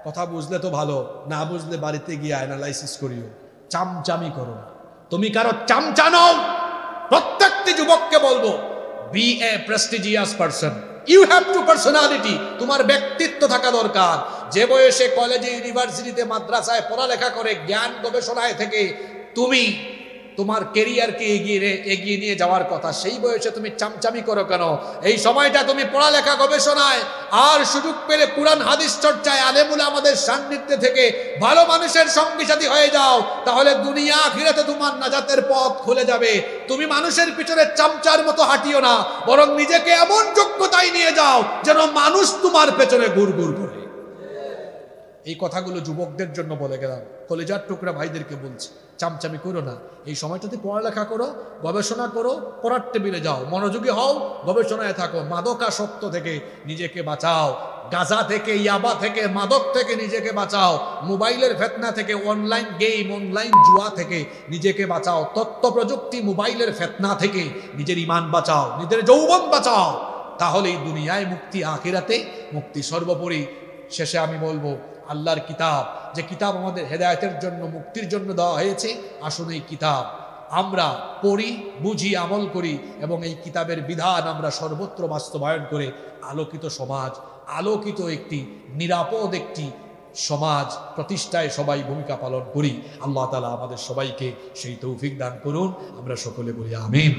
কথা বুঝলে তো ভালো, না বুঝলে বাড়িতে গিয়ে অ্যানালাইসিস করিও। চামচামি করো না, তুমি কারো চামচা নও। প্রত্যেকটি যুবককে বলবো, be a prestigious person, you have to personality. তোমার ব্যক্তিত্ব থাকা দরকার। যে বয়সে কলেজে, ইউনিভার্সিটিতে, মাদ্রাসায় পড়ালেখা করে জ্ঞান গবেষণায় থেকে তুমি তোমার কেরিয়ারকে এগিয়ে নিয়ে যাওয়ার কথা, সেই বয়সে তুমি চামচামি করো কেন? এই সময়টা তুমি পড়ালেখা গবেষণায় আর সুযোগ পেলে কুরআন হাদিস চর্চায়, আলেমুল আমাদের সান্নিধ্যে থেকে ভালো মানুষের সঙ্গী সাথী হয়ে যাও, তাহলে দুনিয়া আখিরাতে তোমার নাজাতের পথ খুলে যাবে। তুমি মানুষের পিছনে চামচার মতো হাঁটিও না, বরং নিজেকে এমন যোগ্যতায় নিয়ে যাও যেন মানুষ তোমার পেছনে ঘুরঘুর করে। এই কথাগুলো যুবকদের জন্য বলে গেলাম, কলেজার টুকরা ভাইদেরকে বলছি, চামচামি করো না। এই সময়টাতে পড়ালেখা করো, গবেষণা করো, পড়ার টেবিলে যাও, মনোযোগী হও, গবেষণায় থাকো। মাদকাসক্ত থেকে নিজেকে বাঁচাও, গাঁজা থেকে, ইয়াবা থেকে, মাদক থেকে নিজেকে বাঁচাও, মোবাইলের ফেতনা থেকে, অনলাইন গেম, অনলাইন জুয়া থেকে নিজেকে বাঁচাও, তথ্য প্রযুক্তি, মোবাইলের ফেতনা থেকে নিজের ঈমান বাঁচাও, নিজের যৌবন বাঁচাও। তাহলেই দুনিয়ায় মুক্তি, আখিরাতে মুক্তি। সর্বোপরি শেষে আমি বলবো, আল্লাহর কিতাব, যে কিতাব আমাদের হেদায়েতের জন্য, মুক্তির জন্য দেওয়া হয়েছে, আসুন এই কিতাব আমরা পড়ি, বুঝি, আমল করি, এবং এই কিতাবের বিধান আমরা সর্বত্র বাস্তবায়ন করে আলোকিত সমাজ, আলোকিত একটি নিরাপদ একটি সমাজ প্রতিষ্ঠায় সবাই ভূমিকা পালন করি। আল্লাহ তাআলা আমাদের সবাইকে সেই তৌফিক দান করুন। আমরা সকলে বলি আমিন।